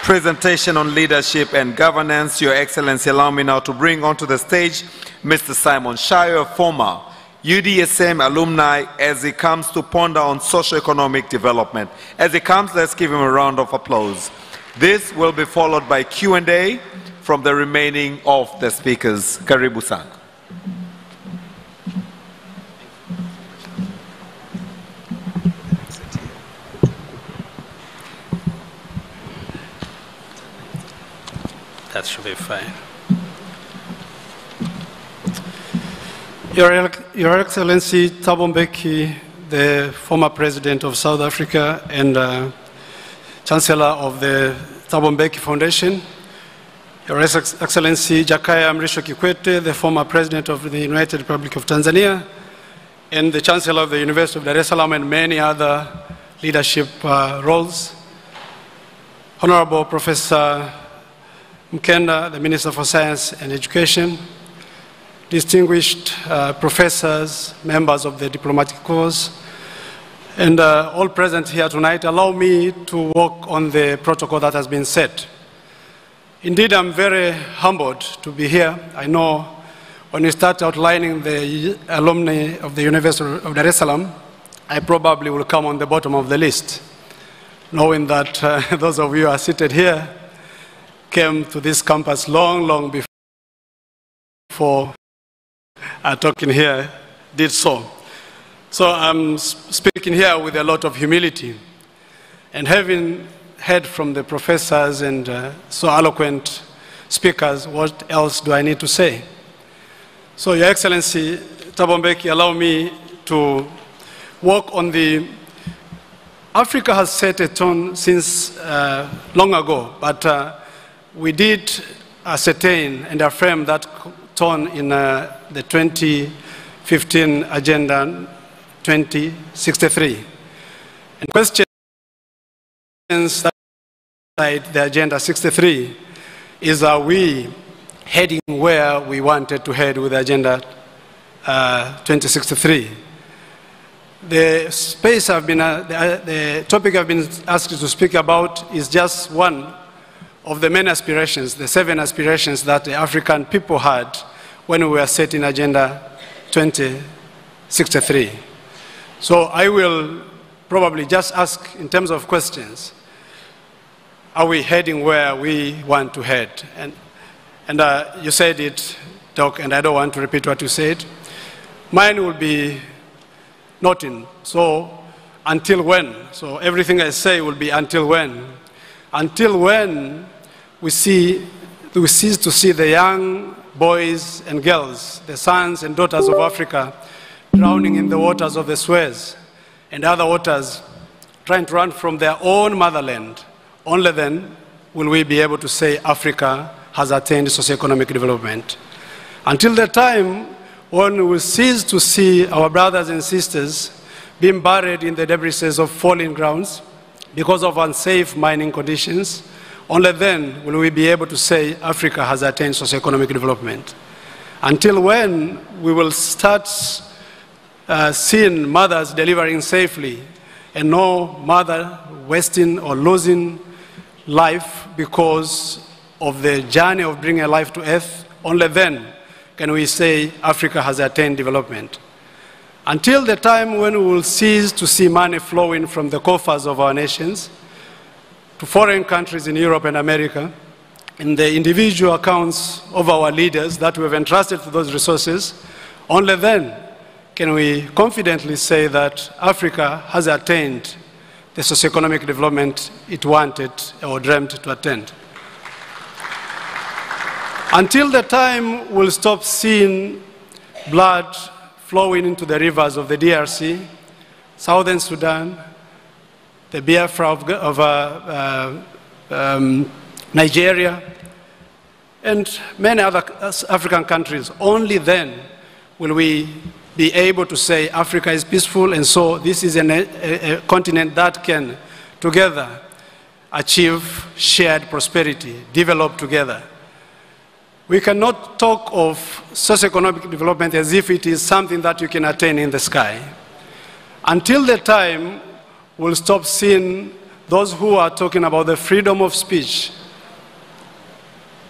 presentation on leadership and governance. Your Excellency, allow me now to bring onto the stage Mr. Simon Shayo, former UDSM alumni, as he comes to ponder on socio-economic development. As he comes, let's give him a round of applause. This will be followed by Q&A from the remaining of the speakers. Karibu sana. That should be fine. Your Excellency Thabo Mbeki, the former President of South Africa and Chancellor of the Thabo Mbeki Foundation, Your Excellency Jakaya Mrisho Kikwete, the former President of the United Republic of Tanzania, and the Chancellor of the University of Dar es Salaam and many other leadership roles, Honorable Professor Mkenda, the Minister for Science and Education, distinguished professors, members of the diplomatic corps, and all present here tonight, allow me to walk on the protocol that has been set. Indeed, I'm very humbled to be here. I know when you start outlining the alumni of the University of Dar es Salaam, I probably will come on the bottom of the list, knowing that those of you who are seated here came to this campus long before talking here did so. So I'm speaking here with a lot of humility. And having heard from the professors and so eloquent speakers, what else do I need to say? So Your Excellency Thabo Mbeki, allow me to work on the Africa has set a tone since long ago, but we did ascertain and affirm that tone in the 2015 Agenda 2063. And questions that the Agenda 63 is, are we heading where we wanted to head with Agenda 2063? The space I've been, the topic I've been asked to speak about is just one of the many aspirations, the 7 aspirations that the African people had when we were setting Agenda 2063. So I will probably just ask in terms of questions, are we heading where we want to head? And you said it, Doc, and I don't want to repeat what you said. Mine will be nothing. So until when? So everything I say will be until when? Until when we cease to see the young boys and girls, the sons and daughters of Africa, drowning in the waters of the Suez and other waters, trying to run from their own motherland. Only then will we be able to say Africa has attained socioeconomic development. Until the time when we will cease to see our brothers and sisters being buried in the debris of falling grounds because of unsafe mining conditions, only then will we be able to say Africa has attained socioeconomic development. Until when we will start seeing mothers delivering safely and no mother wasting or losing life because of the journey of bringing a life to earth, only then can we say Africa has attained development. Until the time when we will cease to see money flowing from the coffers of our nations to foreign countries in Europe and America, in the individual accounts of our leaders that we have entrusted to those resources, only then can we confidently say that Africa has attained the socioeconomic development it wanted or dreamt to attain. Until the time we'll stop seeing blood flowing into the rivers of the DRC, Southern Sudan, the Biafra of Nigeria, and many other African countries, only then will we be able to say Africa is peaceful, and so this is a continent that can together achieve shared prosperity, develop together. We cannot talk of socioeconomic development as if it is something that you can attain in the sky. Until the time we'll stop seeing those who are talking about the freedom of speech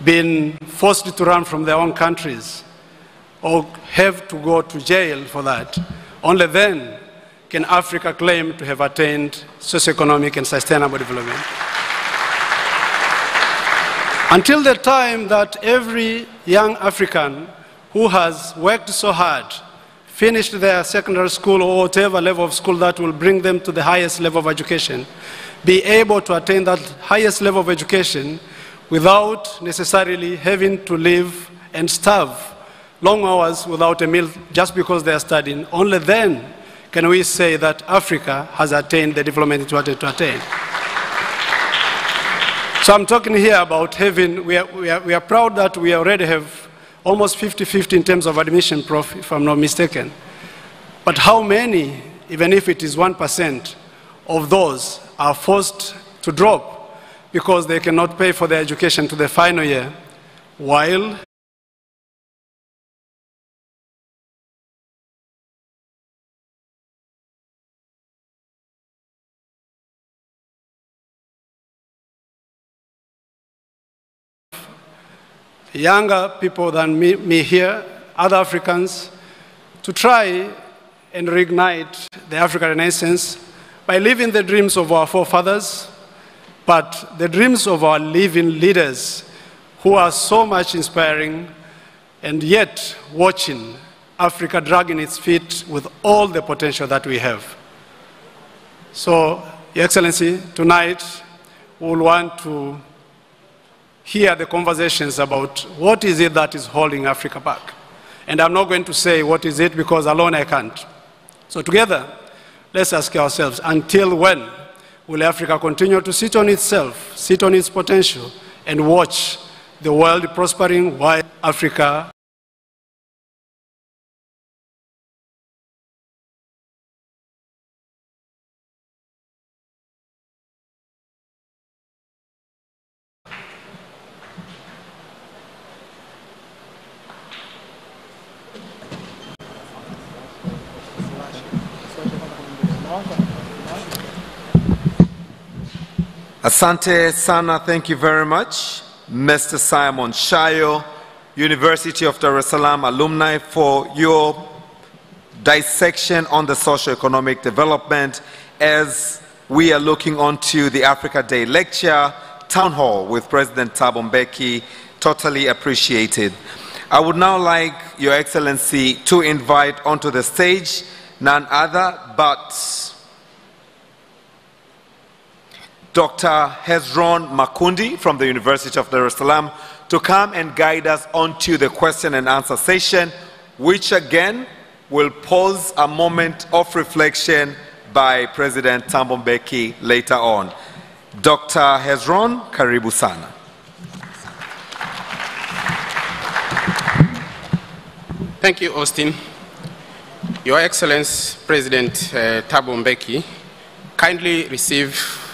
being forced to run from their own countries or have to go to jail for that, only then can Africa claim to have attained socioeconomic and sustainable development. Until the time that every young African who has worked so hard, finished their secondary school or whatever level of school that will bring them to the highest level of education, be able to attain that highest level of education without necessarily having to live and starve long hours without a meal just because they are studying, only then can we say that Africa has attained the development it wanted to attain. So I'm talking here about having, we are proud that we already have almost 50-50 in terms of admission, Prof, if I'm not mistaken. But how many, even if it is 1%, of those are forced to drop because they cannot pay for their education to the final year, while younger people than me here, other Africans, to try and reignite the African Renaissance by living the dreams of our forefathers, but the dreams of our living leaders who are so much inspiring and yet watching Africa dragging its feet with all the potential that we have. So, Your Excellency, tonight we'll want to hear the conversations about what is it that is holding Africa back. And I'm not going to say what is it because alone I can't. So together, let's ask ourselves, until when will Africa continue to sit on itself, sit on its potential, and watch the world prospering while Africa Asante sana, thank you very much, Mr. Simon Shayo, University of Dar es Salaam alumni, for your dissection on the socio-economic development as we are looking on to the Africa Day lecture, Town Hall with President Thabo Mbeki. Totally appreciated. I would now like Your Excellency to invite onto the stage none other but Dr. Hezron Makundi from the University of Dar es Salaam to come and guide us onto the question and answer session, which again will pause a moment of reflection by President Thabo Mbeki later on. Dr. Hezron, karibu sana. Thank you, Austin. Your Excellency, President Thabo Mbeki, kindly receive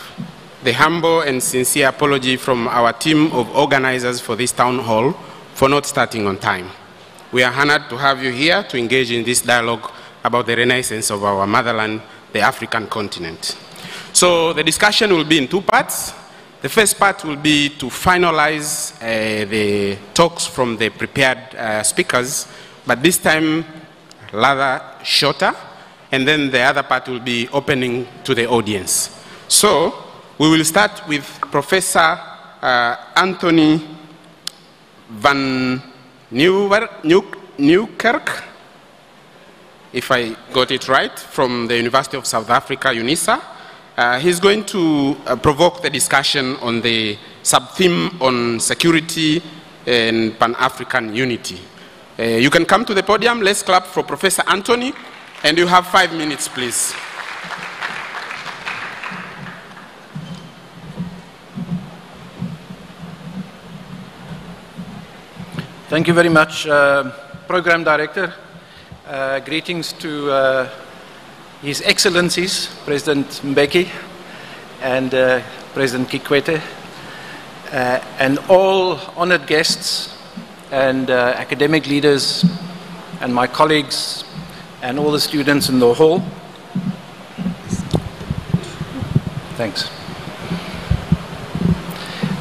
the humble and sincere apology from our team of organizers for this town hall for not starting on time. We are honored to have you here to engage in this dialogue about the renaissance of our motherland, the African continent. So the discussion will be in two parts. The first part will be to finalize the talks from the prepared speakers, but this time rather shorter, and then the other part will be opening to the audience. So we will start with Professor Anthony van Nieuwkerk, if I got it right, from the University of South Africa, UNISA. He's going to provoke the discussion on the sub-theme on security and Pan-African unity. You can come to the podium. Let's clap for Professor Anthony, and you have 5 minutes, please. Thank you very much, Program Director. Greetings to His Excellencies, President Mbeki and President Kikwete, and all honored guests and academic leaders and my colleagues and all the students in the hall. Thanks.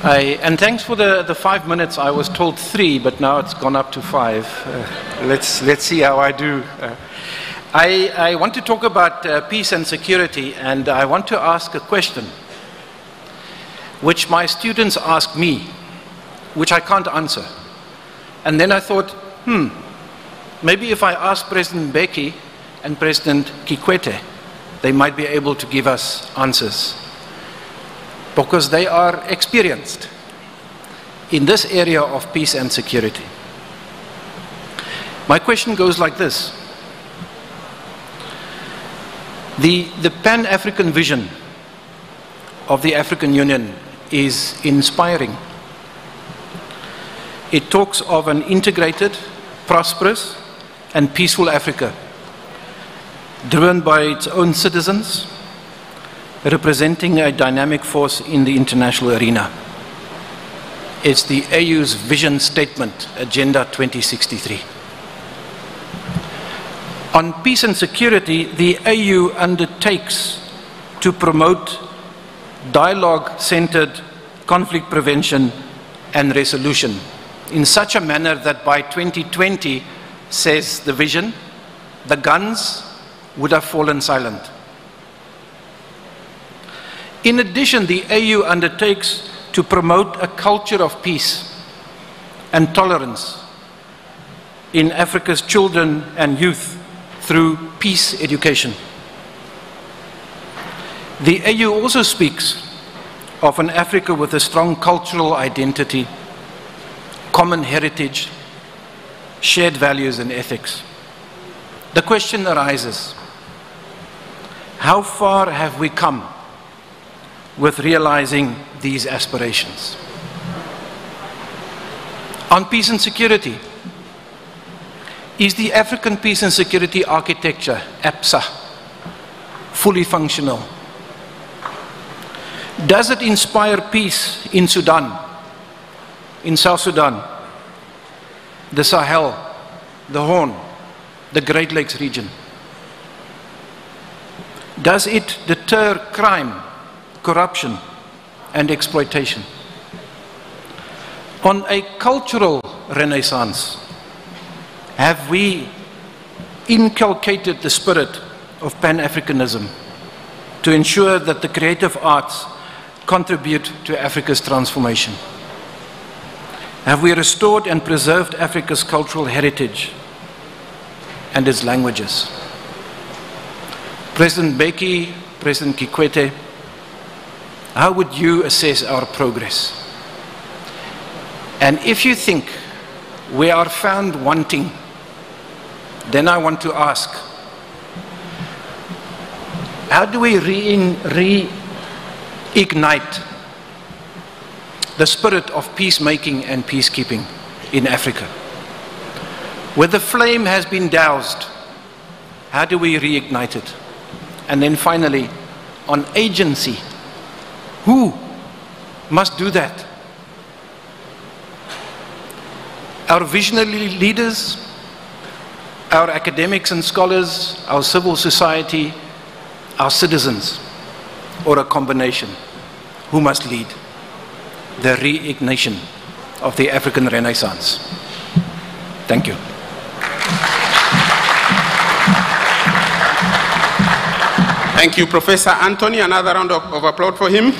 And thanks for the 5 minutes. I was told 3, but now it's gone up to 5. Let's see how I do. I want to talk about peace and security, and I want to ask a question which my students ask me, which I can't answer. And then I thought, maybe if I ask President Mbeki and President Kikwete, they might be able to give us answers, because they are experienced in this area of peace and security. My question goes like this. The Pan-African vision of the African Union is inspiring. It talks of an integrated, prosperous, and peaceful Africa, driven by its own citizens, representing a dynamic force in the international arena. It's the AU's vision statement, Agenda 2063. On peace and security, the AU undertakes to promote dialogue-centered conflict prevention and resolution in such a manner that by 2020, says the vision, the guns would have fallen silent. In addition, the AU undertakes to promote a culture of peace and tolerance in Africa's children and youth through peace education. The AU also speaks of an Africa with a strong cultural identity, common heritage, shared values and ethics. The question arises, how far have we come with realizing these aspirations? On peace and security, is the African peace and security architecture, APSA, fully functional? Does it inspire peace in Sudan, in South Sudan, the Sahel, the Horn, the Great Lakes region? Does it deter crime, corruption, and exploitation? On a cultural renaissance, have we inculcated the spirit of Pan-Africanism to ensure that the creative arts contribute to Africa's transformation? Have we restored and preserved Africa's cultural heritage and its languages? President Mbeki, President Kikwete, how would you assess our progress? And if you think we are found wanting, then I want to ask, how do we reignite the spirit of peacemaking and peacekeeping in Africa? Where the flame has been doused, how do we reignite it? And then finally, on agency, who must do that? Our visionary leaders, our academics and scholars, our civil society, our citizens, or a combination? Who must lead the reignition of the African Renaissance? Thank you. Thank you, Professor Anthony. Another round of applause for him.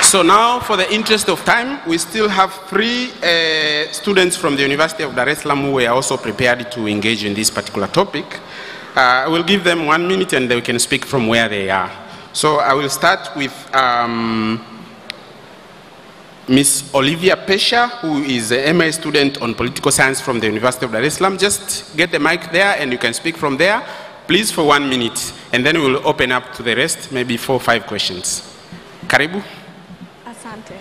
So now, for the interest of time, we still have 3 students from the University of Dar es Salaam who are also prepared to engage in this particular topic. I will give them 1 minute and they can speak from where they are. So I will start with Ms. Olivia Pesha, who is a MA student on political science from the University of Dar es Salaam. Just get the mic there and you can speak from there, please, for 1 minute. And then we'll open up to the rest, maybe 4 or 5 questions. Karibu. Asante.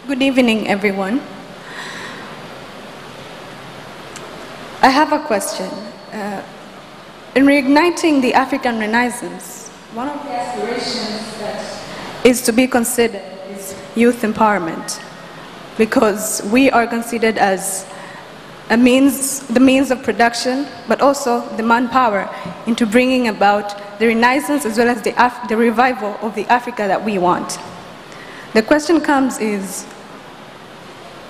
Good evening, everyone. I have a question. In reigniting the African Renaissance, one of the aspirations that is to be considered is youth empowerment, because we are considered as the means of production, but also the manpower into bringing about the Renaissance as well as the revival of the Africa that we want. The question comes is,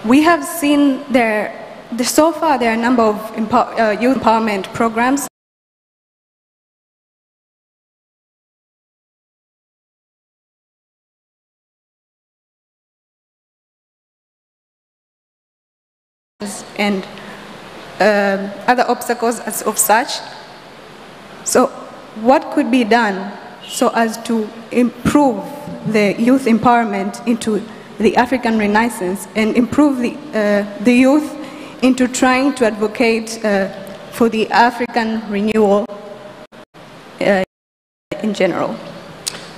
we have seen so far there are a number of youth empowerment programs and other obstacles of such. So what could be done so as to improve the youth empowerment into the African Renaissance and improve the youth into trying to advocate for the African renewal in general?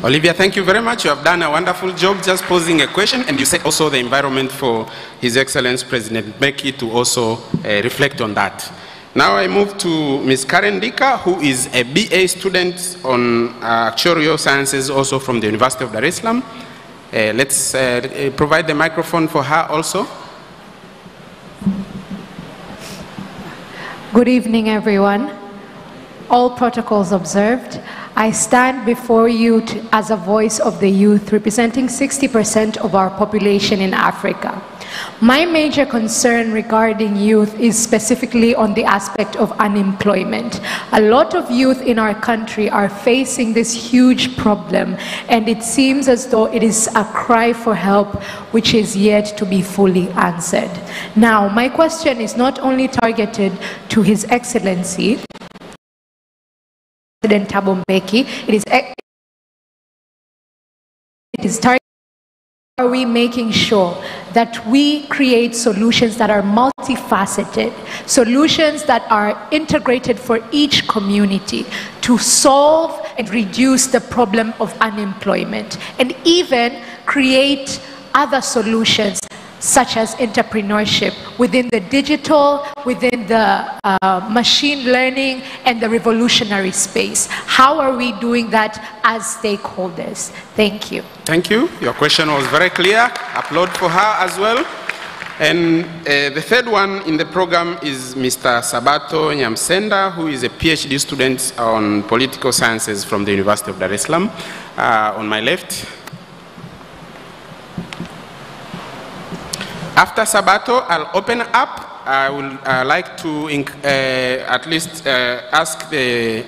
Olivia, thank you very much. You have done a wonderful job just posing a question, and you set also the environment for His Excellency President Mbeki to also reflect on that. Now I move to Ms. Karen Dika, who is a BA student on actuarial sciences also from the University of Dar es Salaam. Let's provide the microphone for her also. Good evening, everyone. All protocols observed. I stand before you as a voice of the youth, representing 60% of our population in Africa. My major concern regarding youth is specifically on the aspect of unemployment. A lot of youth in our country are facing this huge problem, and it seems as though it is a cry for help which is yet to be fully answered. Now, my question is not only targeted to His Excellency, President Thabo Mbeki, it is targeted. Are we making sure that we create solutions that are multifaceted, solutions that are integrated for each community to solve and reduce the problem of unemployment, and even create other solutions such as entrepreneurship within the digital, within the machine learning, and the revolutionary space? How are we doing that as stakeholders? Thank you. Thank you. Your question was very clear. Applaud for her as well. And the third one in the program is Mr. Sabato Nyamsenda, who is a PhD student on political sciences from the University of Dar es Salaam. On my left. After Sabato, I'll open up. I would like to at least ask the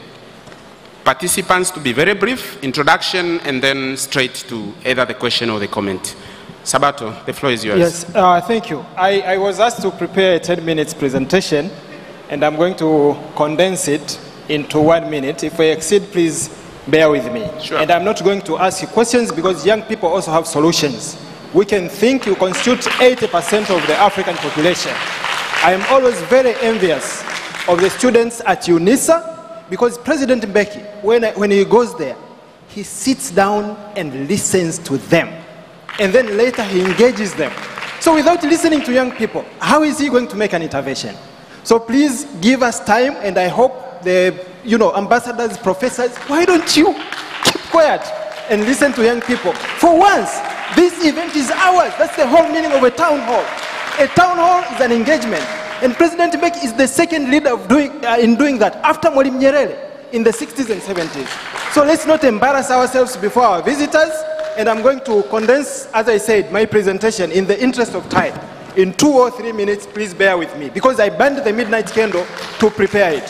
participants to be very brief, introduction, and then straight to either the question or the comment. Sabato, the floor is yours. Yes, thank you. I was asked to prepare a 10-minute presentation, and I'm going to condense it into 1 minute. If I exceed, please bear with me. Sure. And I'm not going to ask you questions because young people also have solutions. We can think you constitute 80% of the African population. I am always very envious of the students at UNISA because President Mbeki, when he goes there, he sits down and listens to them. And then later he engages them. So without listening to young people, how is he going to make an intervention? So please give us time, and I hope the ambassadors, professors, why don't you keep quiet and listen to young people? For once, this event is ours. That's the whole meaning of a town hall. A town hall is an engagement. And President Mbeki is the second leader in doing that after Mwalimu Nyerere in the 60s and 70s. So let's not embarrass ourselves before our visitors. And I'm going to condense, as I said, my presentation in the interest of time. In 2 or 3 minutes, please bear with me, because I burned the midnight candle to prepare it.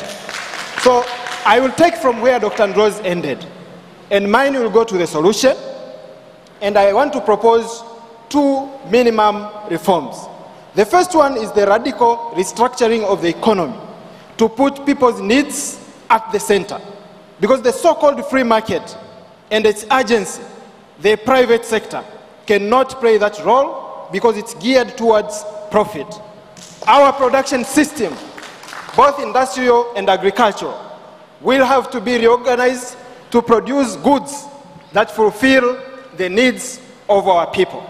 So I will take from where Dr. Ndroz ended. And mine will go to the solution. And I want to propose 2 minimum reforms. The first one is the radical restructuring of the economy to put people's needs at the center. Because the so-called free market and its agency, the private sector, cannot play that role because it's geared towards profit. Our production system, both industrial and agricultural, will have to be reorganized to produce goods that fulfill the needs of our people.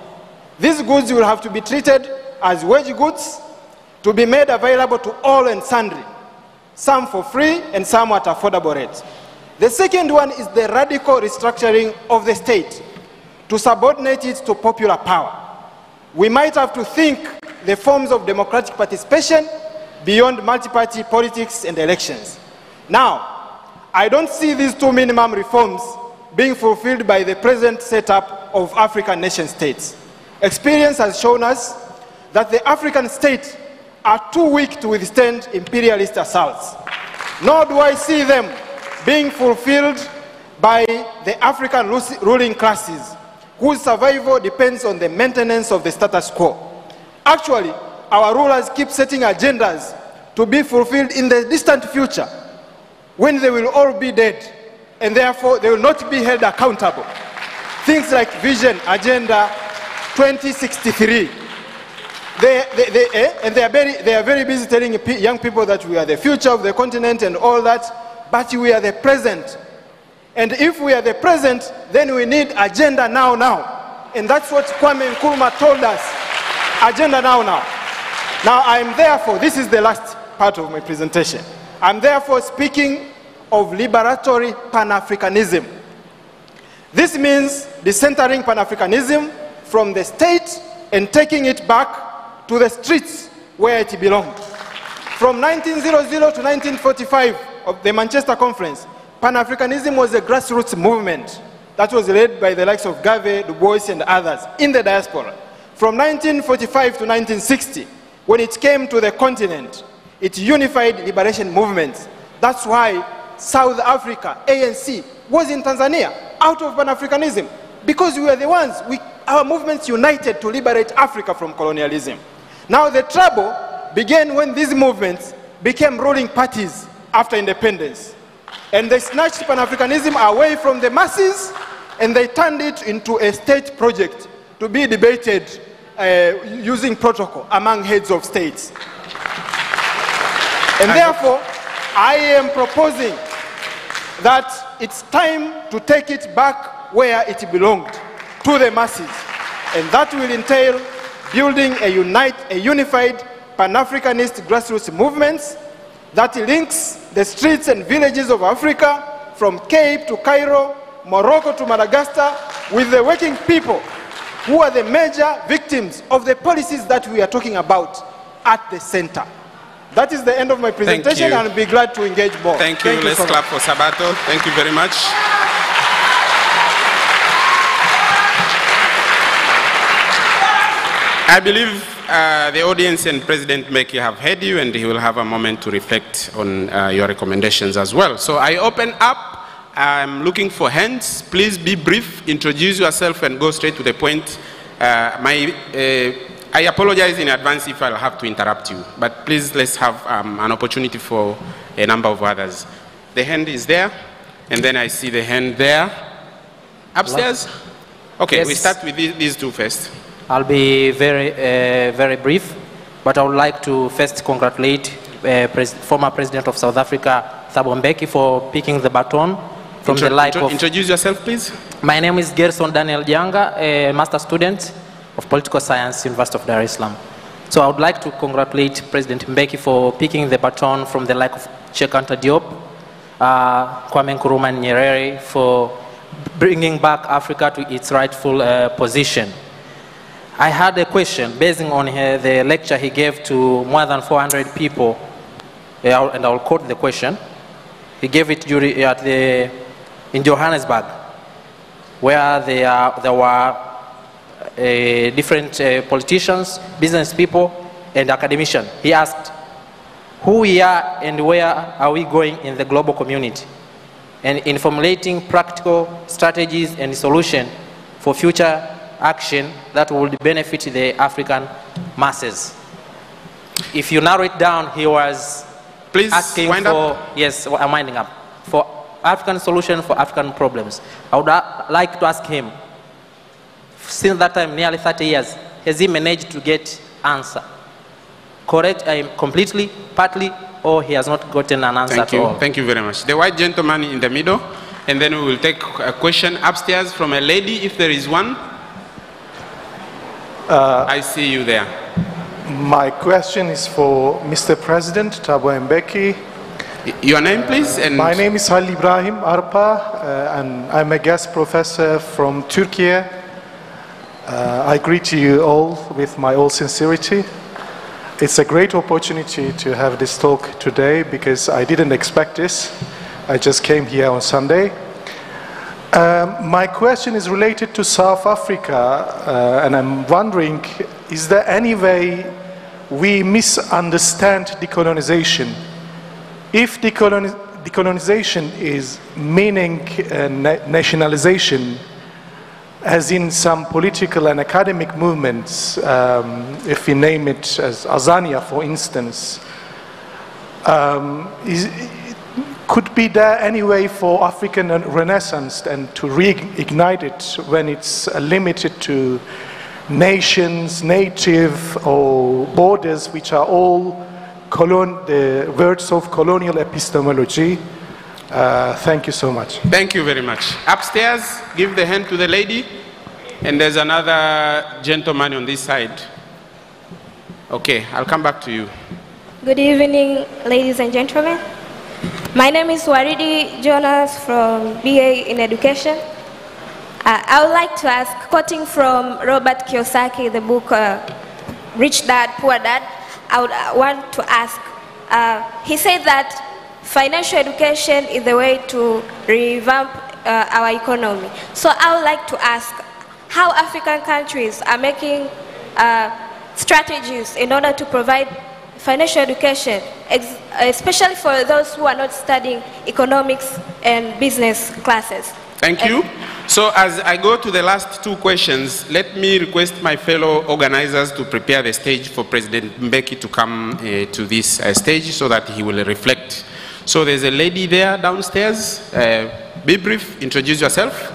These goods will have to be treated as wage goods to be made available to all and sundry, some for free and some at affordable rates. The second one is the radical restructuring of the state to subordinate it to popular power. We might have to think the forms of democratic participation beyond multi-party politics and elections. Now, I don't see these two minimum reforms being fulfilled by the present setup of African nation states. Experience has shown us that the African states are too weak to withstand imperialist assaults. Nor do I see them being fulfilled by the African ruling classes, whose survival depends on the maintenance of the status quo. Actually, our rulers keep setting agendas to be fulfilled in the distant future, when they will all be dead, and therefore they will not be held accountable. Things like Vision Agenda 2063. They are very busy telling young people that we are the future of the continent and all that, but we are the present. And if we are the present, then we need agenda now. And that's what Kwame Nkrumah told us, agenda now. Now I'm therefore, this is the last part of my presentation, I'm therefore speaking of liberatory Pan-Africanism. This means decentering Pan-Africanism from the state and taking it back to the streets where it belonged. From 1900 to 1945 of the Manchester Conference, Pan-Africanism was a grassroots movement that was led by the likes of Garvey, Du Bois, and others in the diaspora. From 1945 to 1960, when it came to the continent, it unified liberation movements. That's why South Africa, ANC, was in Tanzania, out of Pan-Africanism, because we were the ones, our movements united to liberate Africa from colonialism. Now the trouble began when these movements became ruling parties after independence. And they snatched Pan-Africanism away from the masses, and they turned it into a state project to be debated using protocol among heads of states. And therefore, I am proposing that it's time to take it back where it belonged, to the masses. And that will entail building a unified Pan-Africanist grassroots movements that links the streets and villages of Africa from Cape to Cairo, Morocco to Madagascar, with the working people who are the major victims of the policies that we are talking about at the center. That is the end of my presentation, and I'll be glad to engage more. Thank you. Let's clap for Sabato. Thank you very much. I believe the audience and President Mbeki have heard you, and he will have a moment to reflect on your recommendations as well. So I open up. I'm looking for hands. Please be brief. Introduce yourself and go straight to the point. I apologize in advance if I'll have to interrupt you, but please let's have an opportunity for a number of others. The hand is there, and then I see the hand there. Upstairs? Okay, yes. We start with these two first. I'll be very brief, but I would like to first congratulate former President of South Africa, Thabo Mbeki, for picking the baton from the life of... Introduce yourself, please. My name is Gerson Daniel Janga, a master student of Political Science, University of Dar es Salaam. So I would like to congratulate President Mbeki for picking the baton from the like of Cheikh Anta Diop, Kwame Nkrumah and Nyerere for bringing back Africa to its rightful position. I had a question based on the lecture he gave to more than 400 people, and I'll quote the question. He gave it in Johannesburg, where there were different politicians, business people, and academicians. He asked, who we are and where are we going in the global community? And in formulating practical strategies and solutions for future action that would benefit the African masses. If you narrow it down, he was asking for, yes, I'm winding up, for African solution for African problems. I would like to ask him, since that time, nearly 30 years, has he managed to get answer? Correct, completely, partly, or he has not gotten an answer at all? Thank you very much. The white gentleman in the middle, and then we will take a question upstairs from a lady, if there is one. I see you there. My question is for Mr. President, Thabo Mbeki. Your name, please? And my name is Halil Ibrahim Arpa, and I'm a guest professor from Turkey. I greet you all with my all sincerity. It's a great opportunity to have this talk today because I didn't expect this. I just came here on Sunday. My question is related to South Africa, and I'm wondering, is there any way we misunderstand decolonization? If decolonization is meaning nationalization, as in some political and academic movements, if we name it as Azania, for instance, could be there any way for African Renaissance and to reignite it when it's limited to nations, native or borders, which are all the words of colonial epistemology? Thank you so much. Thank you very much. Upstairs, give the hand to the lady. And there's another gentleman on this side. Okay, I'll come back to you. Good evening, ladies and gentlemen. My name is Waridi Jonas from BA in Education. I would like to ask, quoting from Robert Kiyosaki, the book Rich Dad, Poor Dad, I would want to ask, he said that financial education is the way to revamp our economy. So I would like to ask how African countries are making strategies in order to provide financial education, especially for those who are not studying economics and business classes. Thank you. So as I go to the last two questions, let me request my fellow organizers to prepare the stage for President Mbeki to come to this stage so that he will reflect. So there's a lady there downstairs. Be brief, introduce yourself.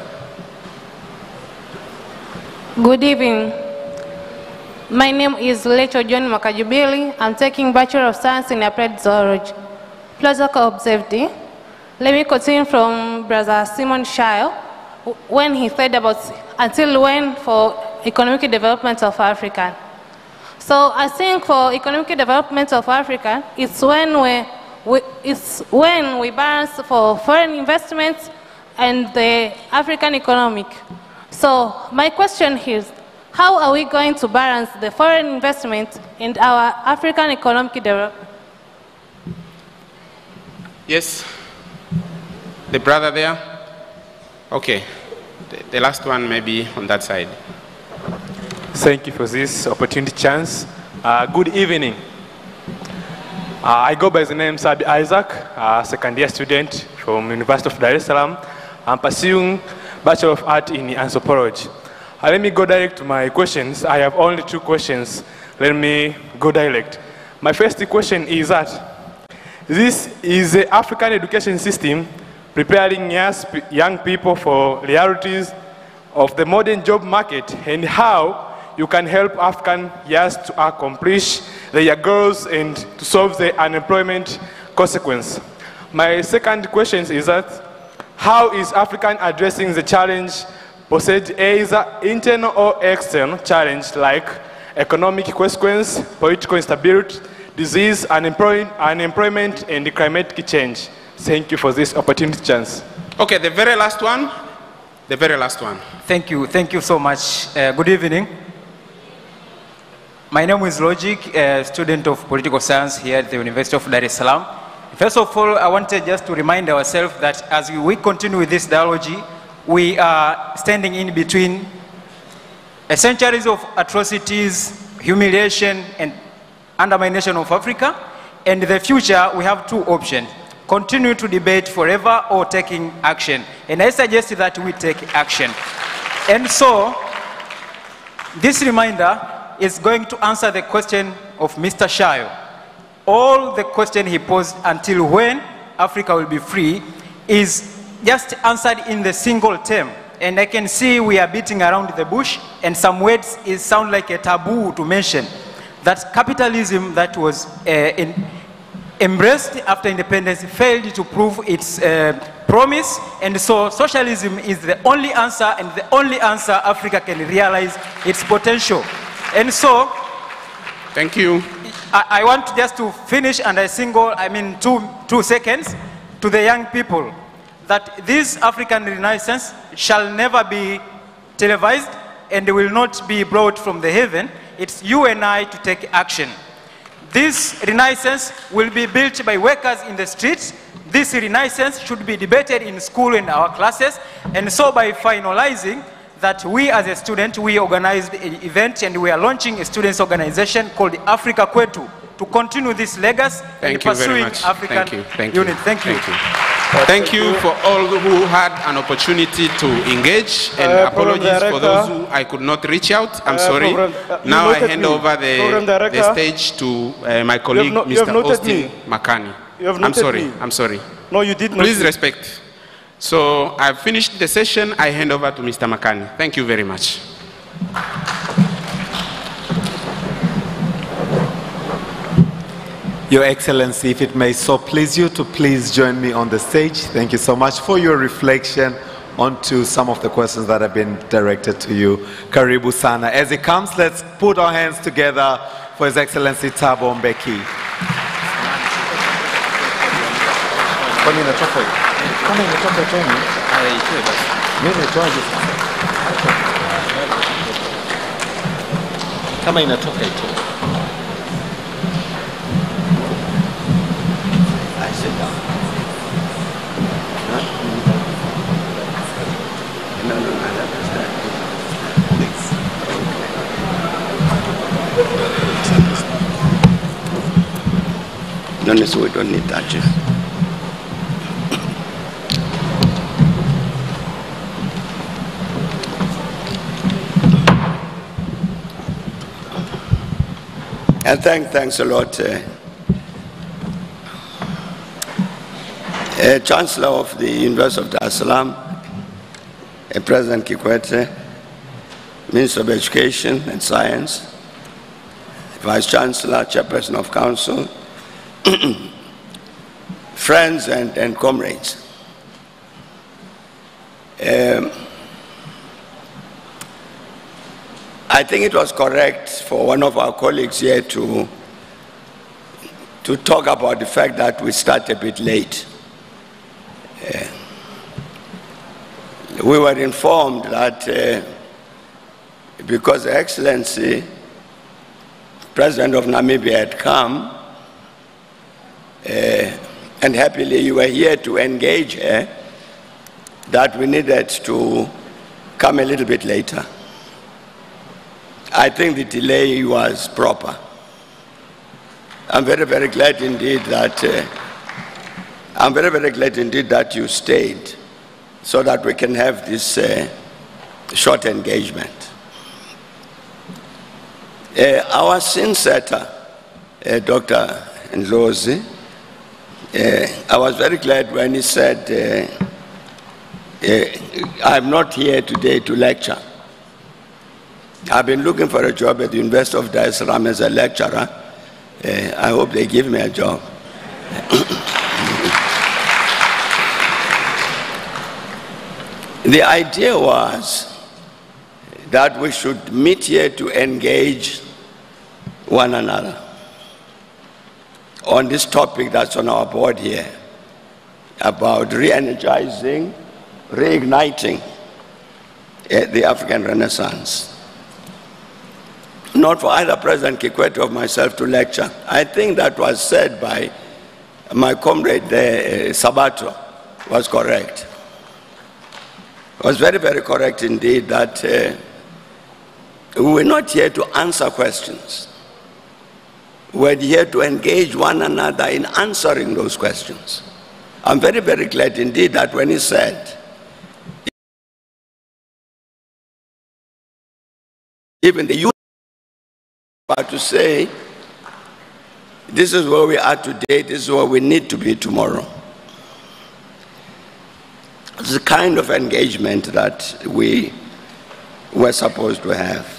Good evening. My name is Lecho John Makajubili. I'm taking Bachelor of Science in Applied Zoology. Plausible observed. Let me continue from Brother Simon Shire when he said about until when for economic development of Africa. So I think for economic development of Africa, it's when we balance for foreign investments and the African economic. So my question is, how are we going to balance the foreign investment and our African economic development? Yes. The brother there? Okay. The last one maybe on that side. Thank you for this opportunity chance. Good evening. I go by the name Sabi Isaac, second year student from University of Dar es Salaam. I'm pursuing Bachelor of Art in Anthropology. Let me go direct to my questions. I have only two questions. Let me go direct. My first question is that this is the African education system preparing young people for realities of the modern job market and how you can help African youth to accomplish their goals and to solve the unemployment consequence. My second question is that how is African addressing the challenge posed either internal or external challenge like economic consequence, political instability, disease, unemployment, and climatic change? Thank you for this opportunity chance. Okay, the very last one. The very last one. Thank you so much. Good evening. My name is Logic, a student of political science here at the University of Dar es Salaam. First of all, I wanted just to remind ourselves that as we continue with this dialogue, we are standing in between centuries of atrocities, humiliation, and undermination of Africa. And in the future, we have two options: continue to debate forever or taking action. And I suggest that we take action. And so, this reminder is going to answer the question of Mr. Shayo. All the question he posed until when Africa will be free is just answered in the single term. and I can see we are beating around the bush, and some words sound like a taboo to mention. That capitalism that was embraced after independence failed to prove its promise, and so socialism is the only answer, and the only answer Africa can realize its potential. And so, thank you. I want just to finish, and two seconds, to the young people, that this African Renaissance shall never be televised and will not be brought from the heaven. It's you and I to take action. This Renaissance will be built by workers in the streets. This Renaissance should be debated in school in our classes. And so by finalizing that, we as a student, we organized an event and we are launching a students organization called Africa Kwetu to continue this legacy in pursuing African unity. Thank you. Thank you for all who had an opportunity to engage, and apologies for those who I could not reach out. I'm sorry. Now I hand over the stage to my colleague, Mr. Austin Makani. I'm sorry. No, you did not. Please respect. So I've finished the session. I hand over to Mr. Makani. Thank you very much. Your Excellency, if it may so please you to please join me on the stage. Thank you so much for your reflection onto some of the questions that have been directed to you. Karibu sana. As he comes, let's put our hands together for His Excellency Thabo Mbeki. Kama inatoka itoke. No, so we don't need that. And thanks a lot, Chancellor of the University of Dar es Salaam, President Kikwete, Minister of Education and Science, Vice Chancellor, Chairperson of Council, friends and comrades. I think it was correct for one of our colleagues here to talk about the fact that we start a bit late. We were informed that because Her Excellency, President of Namibia, had come, and happily you were here to engage her, that we needed to come a little bit later. I think the delay was proper. I'm very, very glad indeed that you stayed so that we can have this short engagement. Our scene setter, Dr. Ndlozi, I was very glad when he said, I'm not here today to lecture. I've been looking for a job at the University of Dar es Salaam as a lecturer. I hope they give me a job. The idea was that we should meet here to engage one another on this topic that's on our board here, about re-energizing, reigniting the African Renaissance. Not for either President Kikwete or myself to lecture. I think that was said by my comrade Sabato was correct. It was very, very correct indeed that we're not here to answer questions. We're here to engage one another in answering those questions. I'm very, very glad indeed that when he said, even the youth about to say, this is where we are today, this is where we need to be tomorrow. the kind of engagement that we were supposed to have.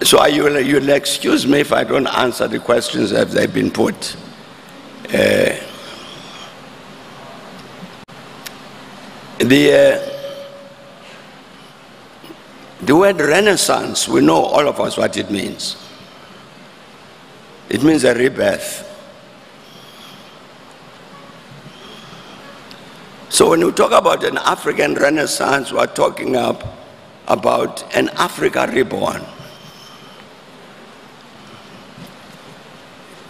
So you'll excuse me if I don't answer the questions as they've been put. The word Renaissance, we know all of us what it means. It means a rebirth. So when we talk about an African Renaissance, we're talking about an Africa reborn.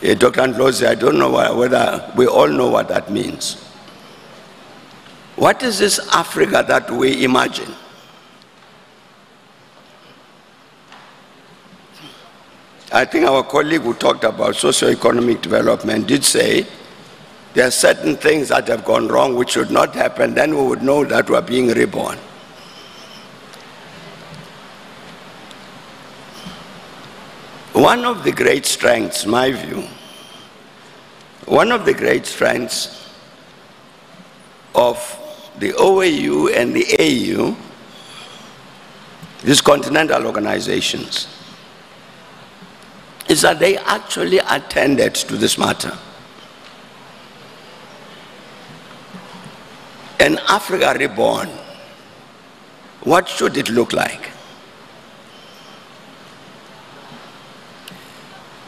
Dr. Ndlozi, I don't know whether we all know what that means. What is this Africa that we imagine? I think our colleague who talked about socio-economic development did say there are certain things that have gone wrong which should not happen, then we would know that we are being reborn. One of the great strengths, my view, one of the great strengths of the OAU and the AU, these continental organizations, is that they actually attended to this matter. An Africa reborn, what should it look like?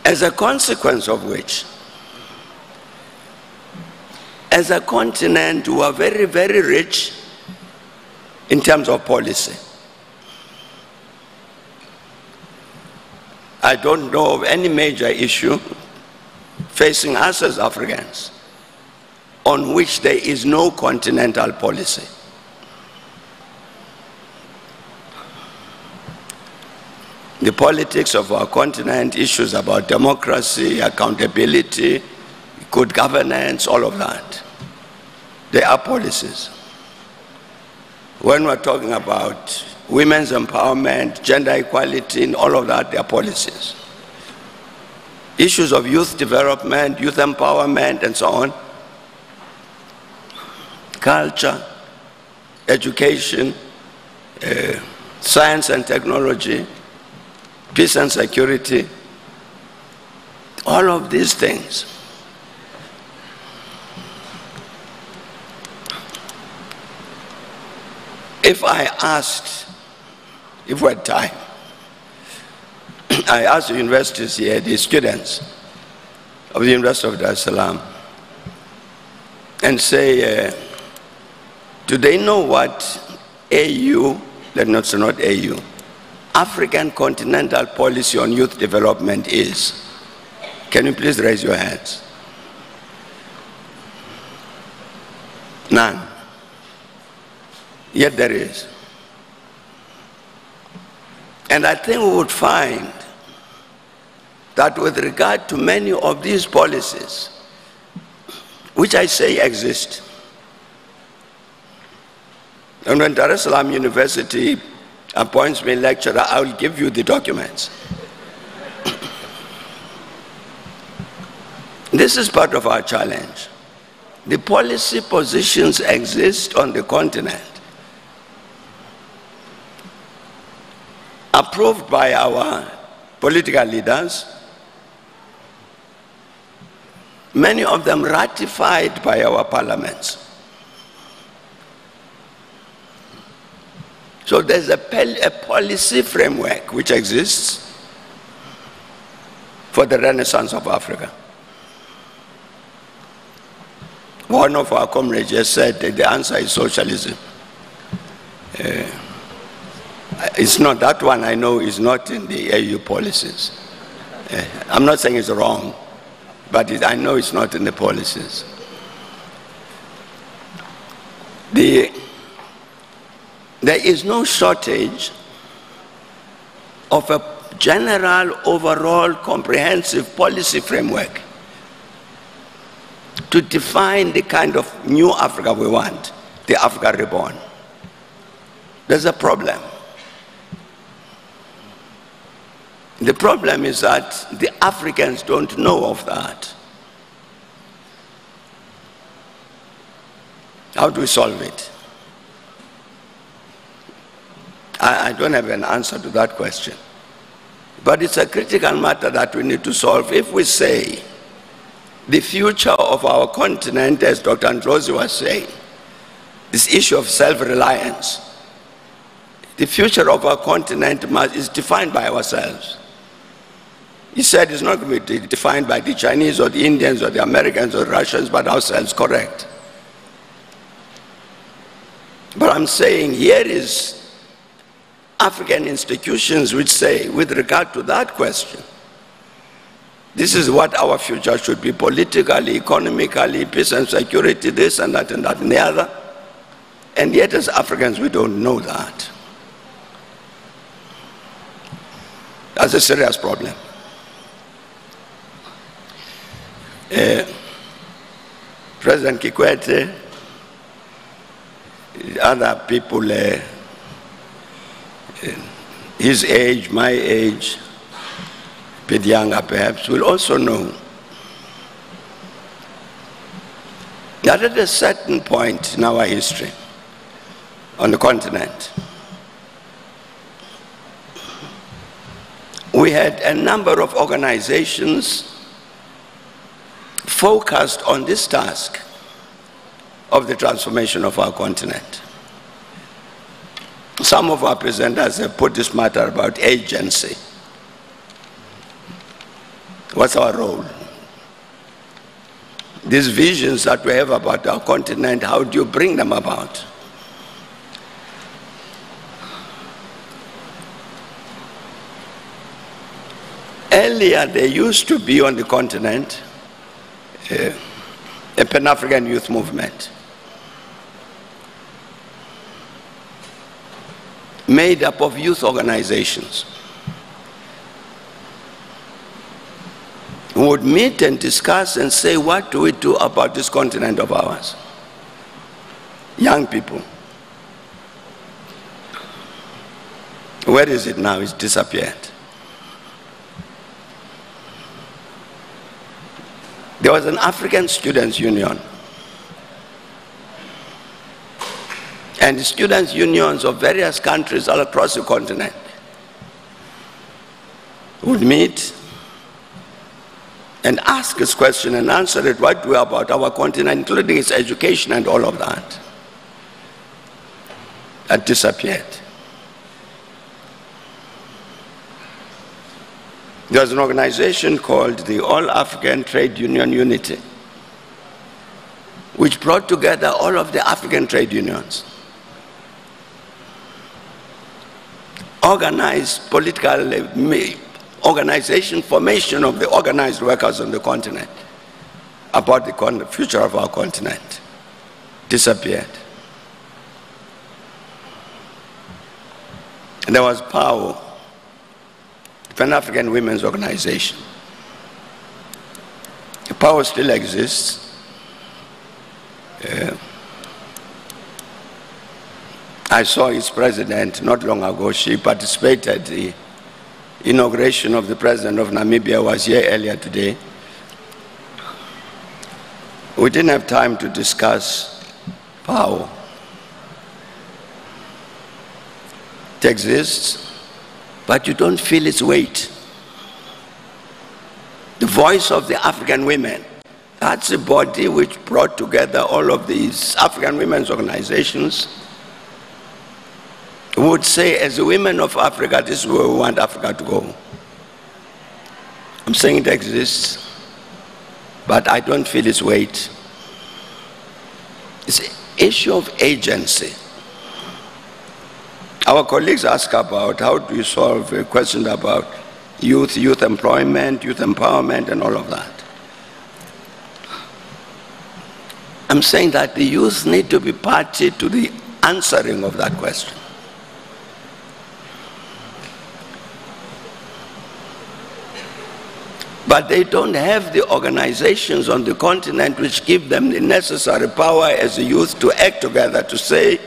As a consequence of which, as a continent, we are very, very rich in terms of policy. I don't know of any major issue facing us as Africans on which there is no continental policy. The politics of our continent, issues about democracy, accountability, good governance, all of that. They are policies. When we're talking about women's empowerment, gender equality, and all of that, they are policies. Issues of youth development, youth empowerment, and so on, culture, education, science and technology, peace and security, all of these things. If I asked, if we had time, I asked the universities here, the students of the University of Dar es Salaam, and say, do they know what AU, not AU, African Continental Policy on Youth Development is? Can you please raise your hands? None. Yet there is. And I think we would find that with regard to many of these policies, which I say exist, and when Dar es Salaam University appoints me lecturer, I will give you the documents. This is part of our challenge. The policy positions exist on the continent, approved by our political leaders, many of them ratified by our parliaments. So there's a policy framework which exists for the Renaissance of Africa. One of our comrades just said that the answer is socialism. It's not, that one I know is not in the AU policies. I'm not saying it's wrong, but I know it's not in the policies. There is no shortage of a general, overall, comprehensive policy framework to define the kind of new Africa we want, the Africa reborn. There's a problem. The problem is that the Africans don't know of that. How do we solve it? I don't have an answer to that question. But it's a critical matter that we need to solve. If we say the future of our continent, as Dr. Ndlozi was saying, this issue of self-reliance, the future of our continent is defined by ourselves. He said it's not going to be defined by the Chinese or the Indians or the Americans or the Russians, but ourselves, correct. But I'm saying here is African institutions which say, with regard to that question, this is what our future should be politically, economically, peace and security, this and that and that and the other. And yet as Africans, we don't know that. That's a serious problem. President Kikwete, other people, his age, my age, a bit younger perhaps, will also know that at a certain point in our history on the continent, we had a number of organizations focused on this task of the transformation of our continent. Some of our presenters have put this matter about agency. What's our role? These visions that we have about our continent, how do you bring them about? Earlier, there used to be on the continent a Pan-African youth movement made up of youth organizations who would meet and discuss and say, what do we do about this continent of ours? Young people. Where is it now? It's disappeared. There was an African Students' Union. And the students' unions of various countries all across the continent would meet and ask this question and answer it, what do we about our continent, including its education and all of that. That disappeared. There was an organization called the All African Trade Union Unity, which brought together all of the African trade unions, organized political organization, formation of the organized workers on the continent about the future of our continent. Disappeared. And there was PAO, Pan-African Women's Organization. The PAO still exists. I saw its president not long ago. She participated in the inauguration of the president of Namibia, was here earlier today. We didn't have time to discuss PAO. It exists, but you don't feel its weight. The voice of the African women, that's the body which brought together all of these African women's organizations who would say, as the women of Africa, this is where we want Africa to go. I'm saying it exists, but I don't feel its weight. It's an issue of agency. Our colleagues ask about how do you solve a question about youth employment, youth empowerment, and all of that. I'm saying that the youth need to be party to the answering of that question. But they don't have the organizations on the continent which give them the necessary power as a youth to act together, to say,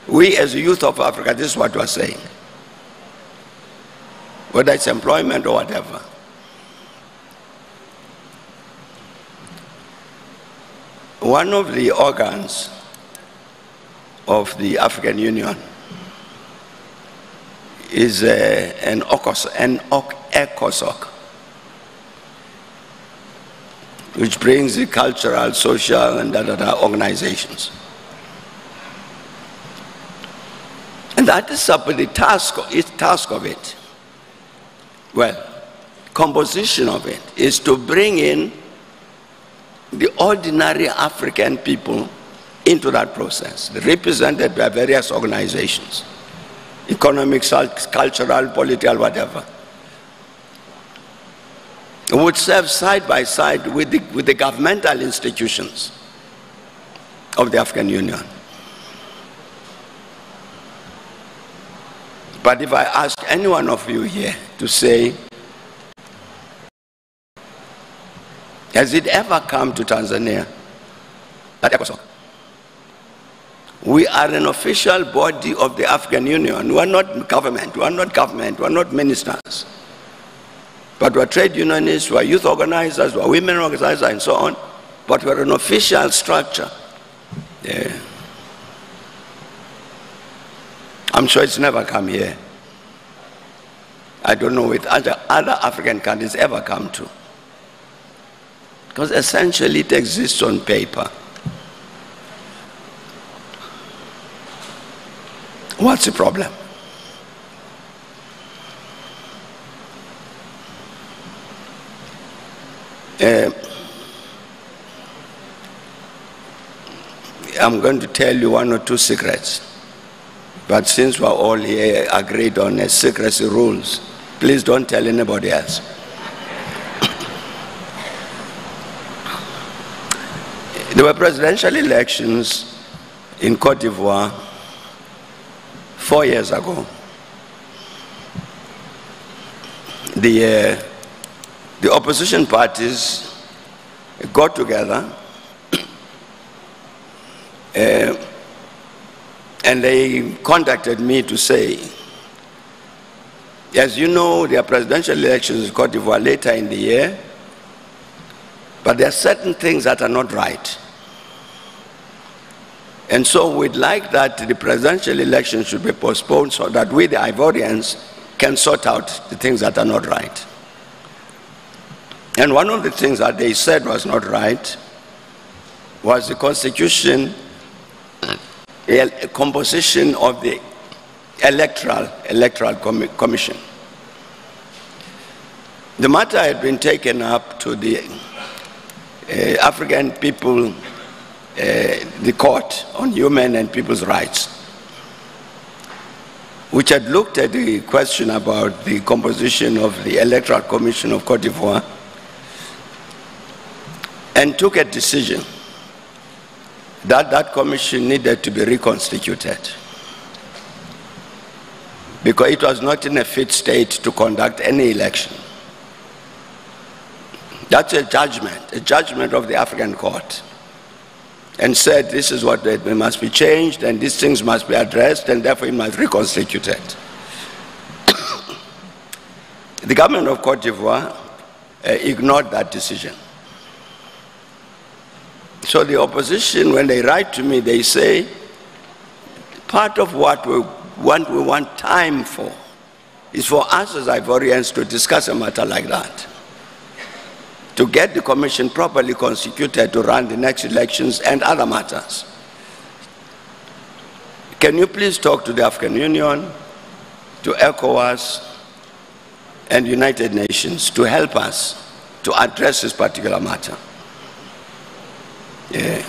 we as the youth of Africa, this is what we're saying. Whether it's employment or whatever. One of the organs of the African Union is an ECOSOC, which brings the cultural, social, and organizations. And that is the task of it. Well, composition of it is to bring in the ordinary African people into that process, represented by various organizations, economic, cultural, political, whatever. It would serve side by side with the governmental institutions of the African Union. But if I ask any one of you here to say, has it ever come to Tanzania that ECOSOC? We are an official body of the African Union. We are not government. We are not ministers. But we are trade unionists, we are youth organizers, we are women organizers, and so on. But we are an official structure. Yeah. I'm sure it's never come here. I don't know if other African countries ever come to. Because essentially it exists on paper. What's the problem? I'm going to tell you one or two secrets. But since we're all here agreed on secrecy rules, please don't tell anybody else. There were presidential elections in Cote d'Ivoire 4 years ago. The opposition parties got together and they contacted me to say, as you know, there are presidential elections in Cote d'Ivoire later in the year, but there are certain things that are not right. And so we'd like that the presidential election should be postponed so that we, the Ivorians, can sort out the things that are not right. And one of the things that they said was not right was the constitution, composition of the electoral commission. The matter had been taken up to the African people, the Court on Human and People's Rights, which had looked at the question about the composition of the Electoral Commission of Cote d'Ivoire and took a decision that that commission needed to be reconstituted because it was not in a fit state to conduct any election. That's a judgment of the African Court, and said this is what it must be changed and these things must be addressed and therefore it must be reconstituted. The government of Cote d'Ivoire ignored that decision. So the opposition, when they write to me, they say, part of what we want time for is for us as Ivorians to discuss a matter like that, to get the commission properly constituted to run the next elections and other matters. Can you please talk to the African Union, to ECOWAS, and United Nations to help us to address this particular matter? Yeah.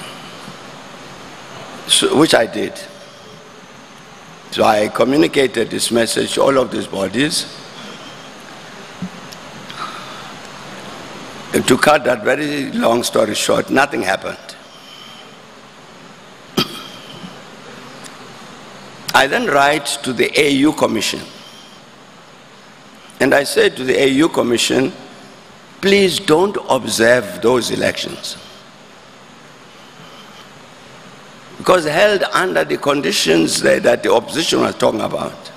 So, which I did. So I communicated this message to all of these bodies. And to cut that very long story short, nothing happened. I then write to the AU Commission. And I said to the AU Commission, please don't observe those elections, because held under the conditions that the opposition was talking about.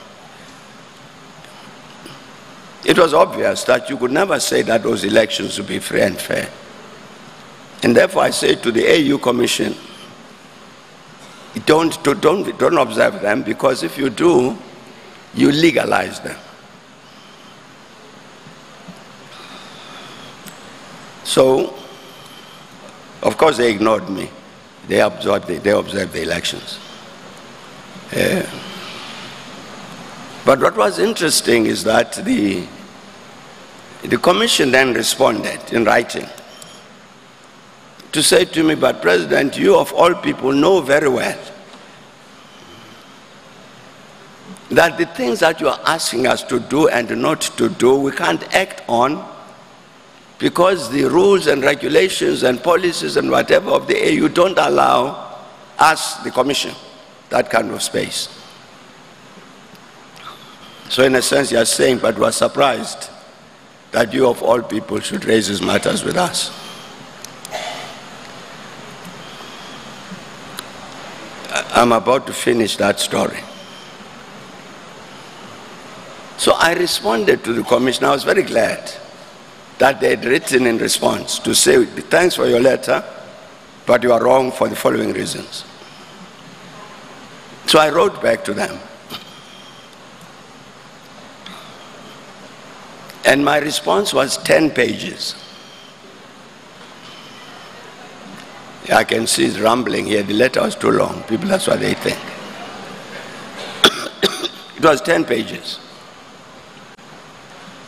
It was obvious that you could never say that those elections would be free and fair. And therefore I said to the AU Commission, don't observe them, because if you do, you legalize them. So, of course, they ignored me. They observed the elections. But what was interesting is that the commission then responded in writing to say to me, but President, you of all people know very well that the things that you are asking us to do and not to do, we can't act on, because the rules and regulations and policies and whatever of the AU don't allow us, the Commission, that kind of space. So in a sense, you are saying, but we are surprised that you of all people should raise these matters with us. I'm about to finish that story. So I responded to the Commission. I was very glad that they had written in response to say, thanks for your letter, but you are wrong for the following reasons. So I wrote back to them. And my response was 10 pages. I can see it's rumbling here. The letter was too long. People, that's what they think. It was 10 pages.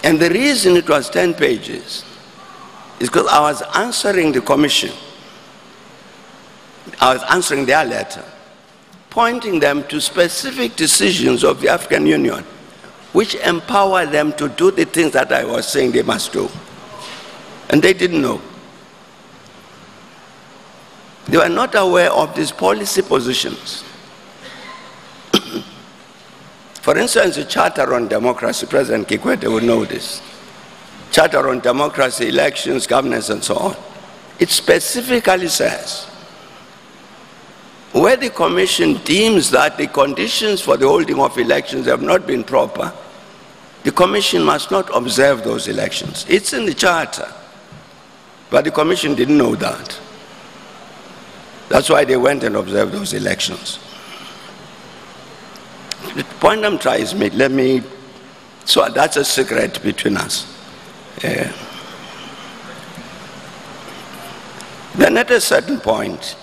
And the reason it was 10 pages is because I was answering the Commission. I was answering their letter, pointing them to specific decisions of the African Union, which empower them to do the things that I was saying they must do. And they didn't know. They were not aware of these policy positions. For instance, the Charter on Democracy, President Kikwete would know this. Charter on Democracy, Elections, Governance, and so on. It specifically says, where the Commission deems that the conditions for the holding of elections have not been proper, the Commission must not observe those elections. It's in the Charter. But the Commission didn't know that. That's why they went and observed those elections. The point I'm trying to make, so that's a secret between us. Then at a certain point,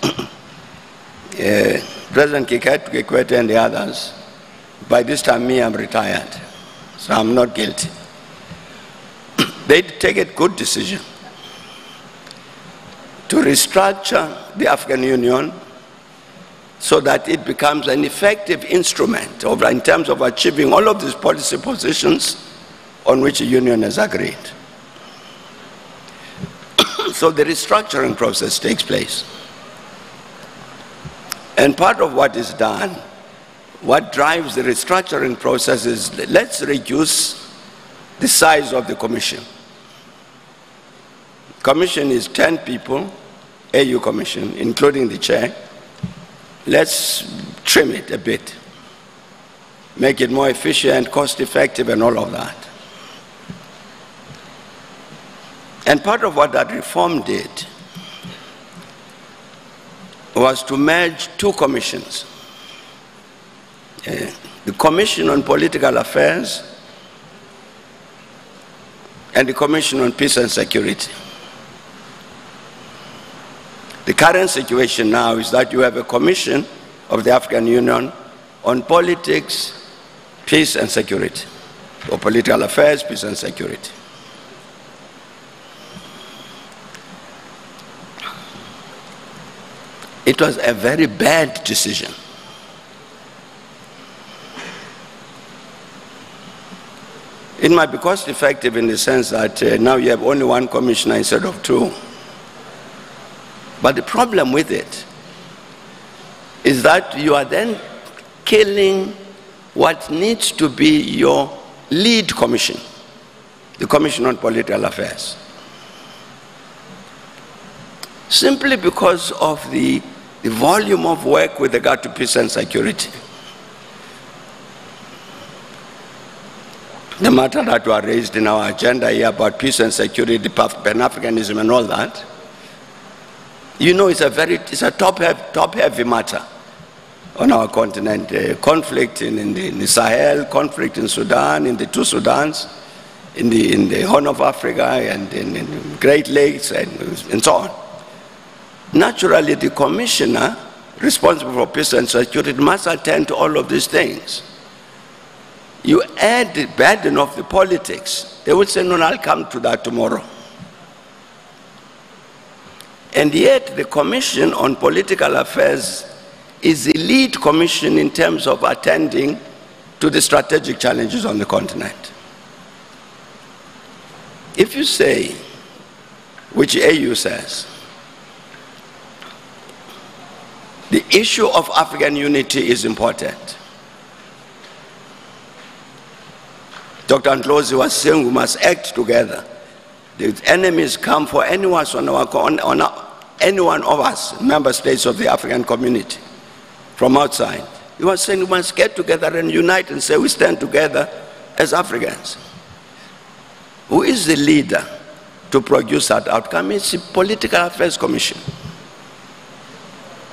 President Kikwete and the others, by this time I'm retired, so I'm not guilty. They take a good decision to restructure the African Union so that it becomes an effective instrument in terms of achieving all of these policy positions on which the Union has agreed. So the restructuring process takes place. And part of what is done, what drives the restructuring process is, let's reduce the size of the Commission. Commission is 10 people, AU Commission, including the chair. Let's trim it a bit, make it more efficient, cost-effective, and all of that. And part of what that reform did was to merge two commissions. The Commission on Political Affairs and the Commission on Peace and Security. The current situation now is that you have a commission of the African Union on politics, peace and security, or political affairs, peace and security. It was a very bad decision. It might be cost effective in the sense that now you have only one commissioner instead of two. But the problem with it is that you are then killing what needs to be your lead commission, the Commission on Political Affairs. Simply because of the volume of work with regard to peace and security. The matter that were raised in our agenda here about peace and security, Pan-Africanism and all that, you know, it's a top-heavy matter on our continent, conflict in the Sahel, conflict in Sudan, in the two Sudans, in the Horn of Africa, and in Great Lakes, and so on. Naturally, the commissioner responsible for peace and security must attend to all of these things. You add the burden of the politics, they will say, no, I'll come to that tomorrow. And yet, the Commission on Political Affairs is the lead commission in terms of attending to the strategic challenges on the continent. If you say, which AU says, the issue of African unity is important. Dr. Ndlozi was saying we must act together. The enemies come for any one of us, member states of the African community, from outside. He was saying we must get together and unite and say we stand together as Africans. Who is the leader to produce that outcome? It's the Political Affairs Commission.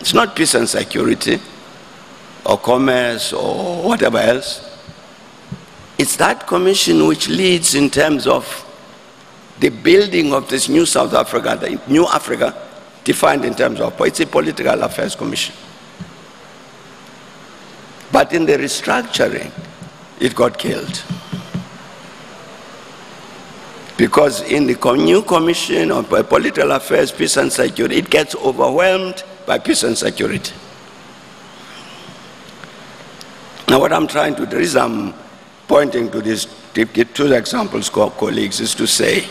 It's not peace and security or commerce or whatever else. It's that commission which leads in terms of the building of this new South Africa, the new Africa defined in terms of, it's a Political Affairs Commission. But in the restructuring, it got killed. Because in the new Commission on Political Affairs, Peace and Security, it gets overwhelmed by peace and security. Now what I'm trying to do is I'm pointing to this, to give two examples, colleagues, is to say,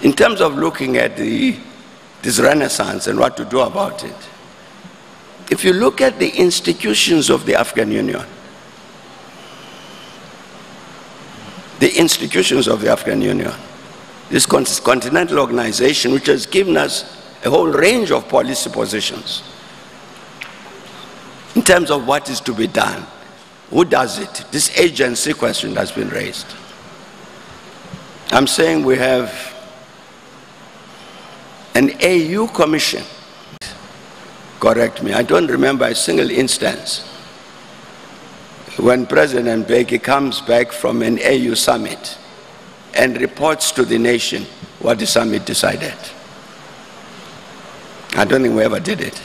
in terms of looking at this renaissance and what to do about it, if you look at the institutions of the African Union, the institutions of the African Union, this continental organization which has given us a whole range of policy positions in terms of what is to be done. Who does it? This agency question has been raised. I'm saying we have an AU commission. Correct me, I don't remember a single instance when President Mbeki comes back from an AU summit and reports to the nation what the summit decided. I don't think we ever did it.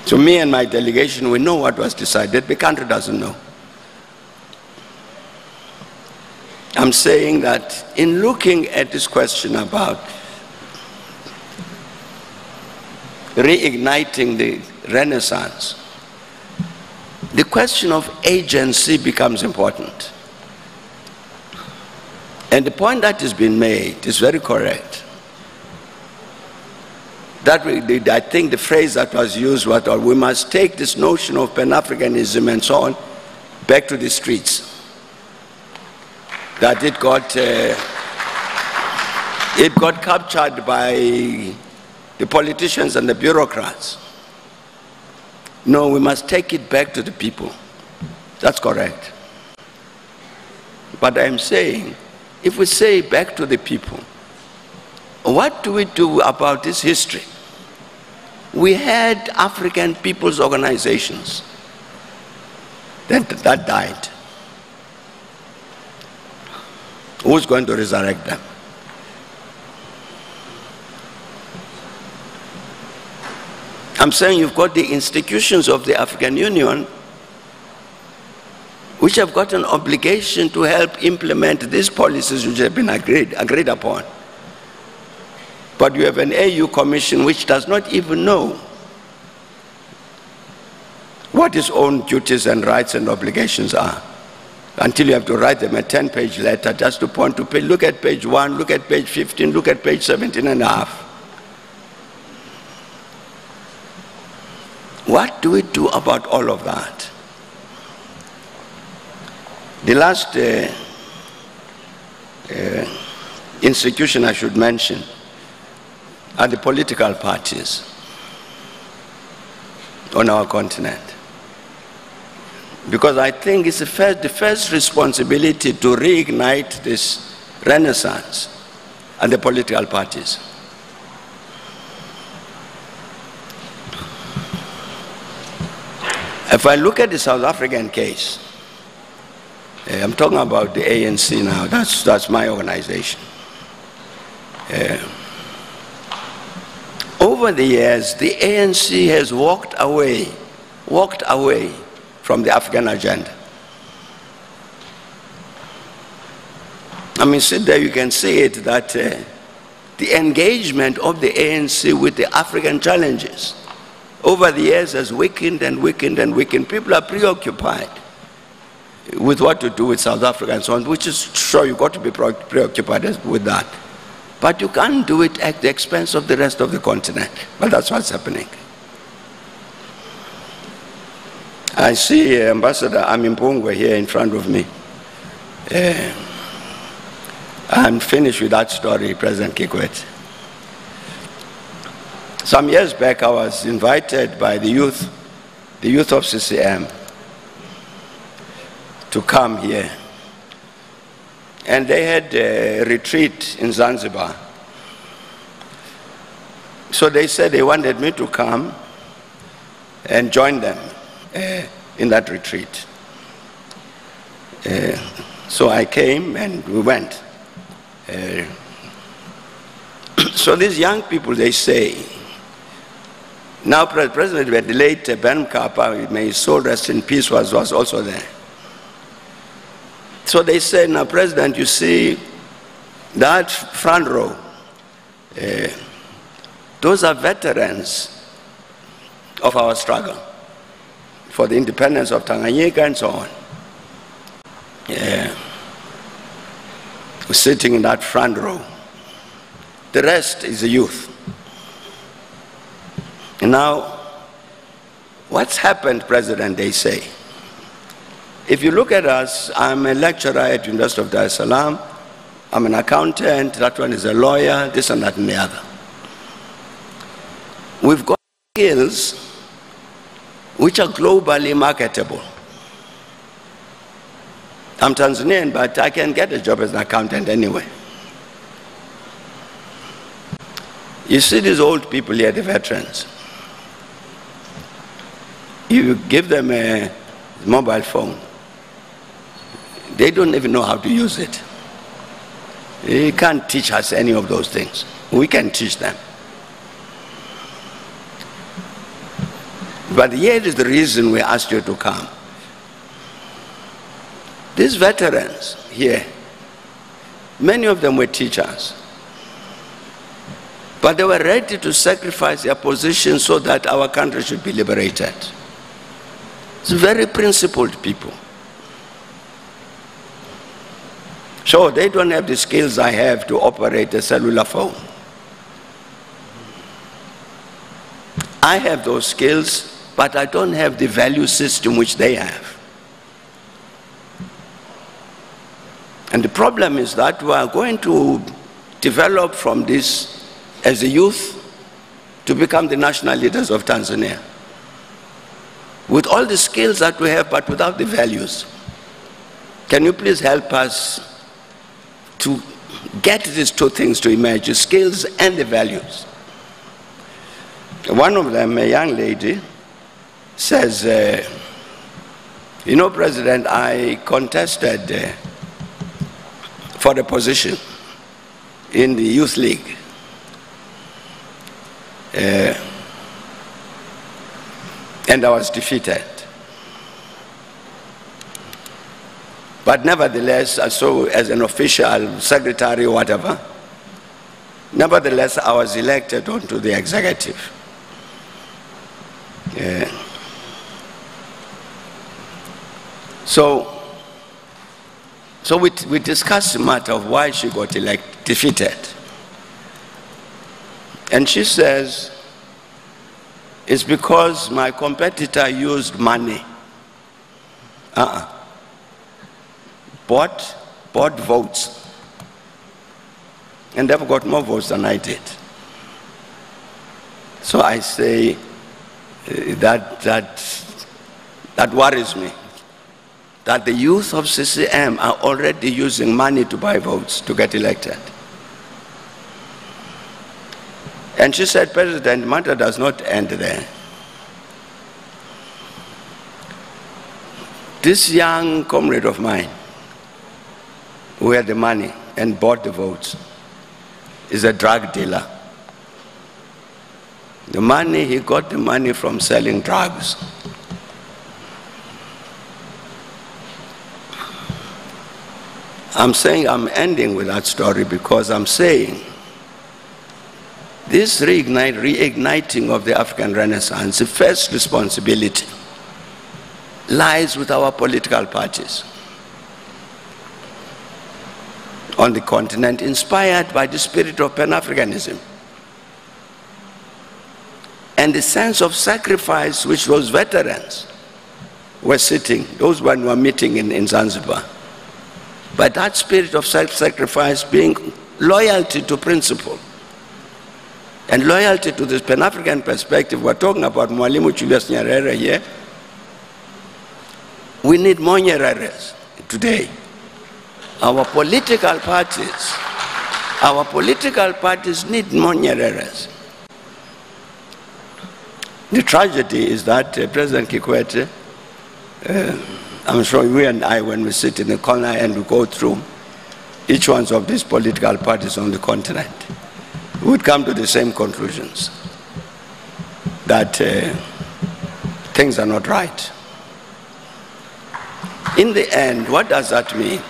So me and my delegation, we know what was decided, the country doesn't know. I'm saying that in looking at this question about reigniting the Renaissance, the question of agency becomes important. And the point that has been made is very correct. That I think the phrase that was used was, we must take this notion of Pan-Africanism and so on back to the streets. That it got captured by the politicians and the bureaucrats. No, we must take it back to the people. That's correct. But I'm saying, if we say back to the people, what do we do about this history? We had African people's organizations that died. Who's going to resurrect them? I'm saying you've got the institutions of the African Union which have got an obligation to help implement these policies which have been agreed upon. But you have an AU commission which does not even know what its own duties and rights and obligations are, until you have to write them a 10-page letter just to point to page, look at page 1, look at page 15, look at page 17 and a half. What do we do about all of that? The last institution I should mention are the political parties on our continent. Because I think it's the first responsibility to reignite this renaissance and the political parties. If I look at the South African case, I'm talking about the ANC now, that's my organization. Over the years, the ANC has walked away from the African agenda. I mean, sit there, you can see it, that the engagement of the ANC with the African challenges over the years has weakened and weakened and weakened. People are preoccupied with what to do with South Africa and so on, which is sure you've got to be preoccupied with that. But you can't do it at the expense of the rest of the continent. But that's what's happening. I see Ambassador Amimpungwe here in front of me. I'm finished with that story, President Kikwete. Some years back, I was invited by the youth of CCM, to come here. And they had a retreat in Zanzibar. So they said they wanted me to come and join them in that retreat. So I came and we went. So these young people, they say, now President, the late Ben Mkapa, may his soul rest in peace, was also there. So they said, now President, you see, that front row, those are veterans of our struggle for the independence of Tanganyika and so on. Sitting in that front row. The rest is the youth. And now, what's happened, President, they say? If you look at us, I'm a lecturer at University of Dar es Salaam, I'm an accountant, that one is a lawyer, this and that and the other. We've got skills which are globally marketable. I'm Tanzanian, but I can get a job as an accountant anyway. You see these old people here, the veterans. You give them a mobile phone, they don't even know how to use it. They can't teach us any of those things. We can teach them. But here is the reason we asked you to come. These veterans here, many of them were teachers. But they were ready to sacrifice their position so that our country should be liberated. It's very principled people. So they don't have the skills I have to operate a cellular phone. I have those skills, but I don't have the value system which they have. And the problem is that we are going to develop from this as a youth to become the national leaders of Tanzania. With all the skills that we have, but without the values. Can you please help us to get these two things to emerge, the skills and the values? One of them, a young lady, says, you know, President, I contested for the position in the Youth League. And I was defeated. But nevertheless, so as an official, secretary, or whatever, nevertheless, I was elected onto the executive. So we discussed the matter of why she got defeated. And she says, it's because my competitor used money. Bought votes. And they've got more votes than I did. So I say that worries me. That the youth of CCM are already using money to buy votes to get elected. And she said, President, the matter does not end there. This young comrade of mine, who had the money and bought the votes, is a drug dealer. The money, he got the money from selling drugs. I'm saying, I'm ending with that story because I'm saying this reigniting of the African Renaissance, the first responsibility lies with our political parties on the continent, inspired by the spirit of Pan-Africanism and the sense of sacrifice which those veterans were sitting, those one were meeting in Zanzibar. But that spirit of self-sacrifice being loyalty to principle and loyalty to this Pan-African perspective. We're talking about Mwalimu Julius Nyerere here. We need more Nyereres today. Our political parties need more Nyereres. The tragedy is that President Kikwete, I'm sure you and I, when we sit in the corner and we go through each one of these political parties on the continent, we would come to the same conclusions, that things are not right. In the end, what does that mean?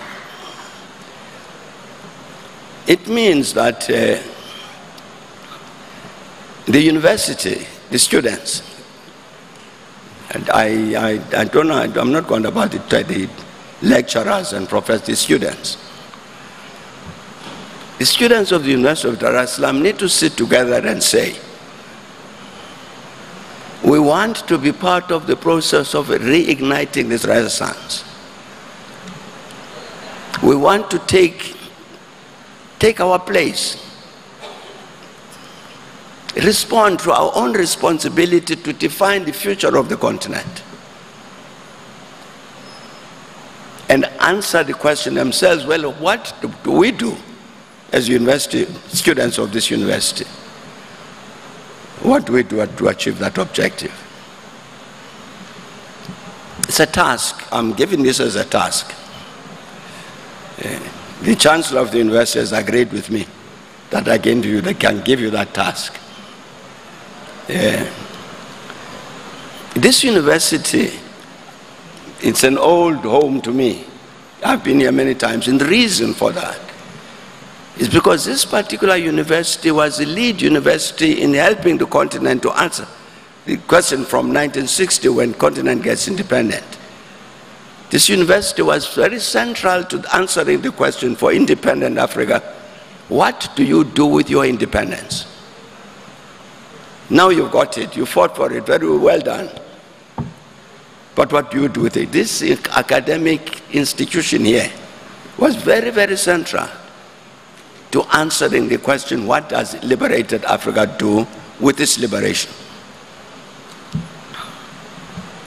It means that the university, the students, and I don't know, I'm not going about it, the lecturers and professors, the students. The students of the University of Dar es Salaam need to sit together and say, we want to be part of the process of reigniting this Renaissance. We want to take our place, respond to our own responsibility to define the future of the continent, and answer the question themselves, well, what do we do as university students of this university? What do we do to achieve that objective? It's a task. I'm giving this as a task. The Chancellor of the university has agreed with me that I can give you that task. This university, it's an old home to me. I've been here many times, and the reason for that is because this particular university was the lead university in helping the continent to answer the question from 1960 when the continent gets independent. This university was very central to answering the question for independent Africa. What do you do with your independence? Now you've got it, you fought for it, very well done. But what do you do with it? This academic institution here was very, very central to answering the question, what does liberated Africa do with its liberation?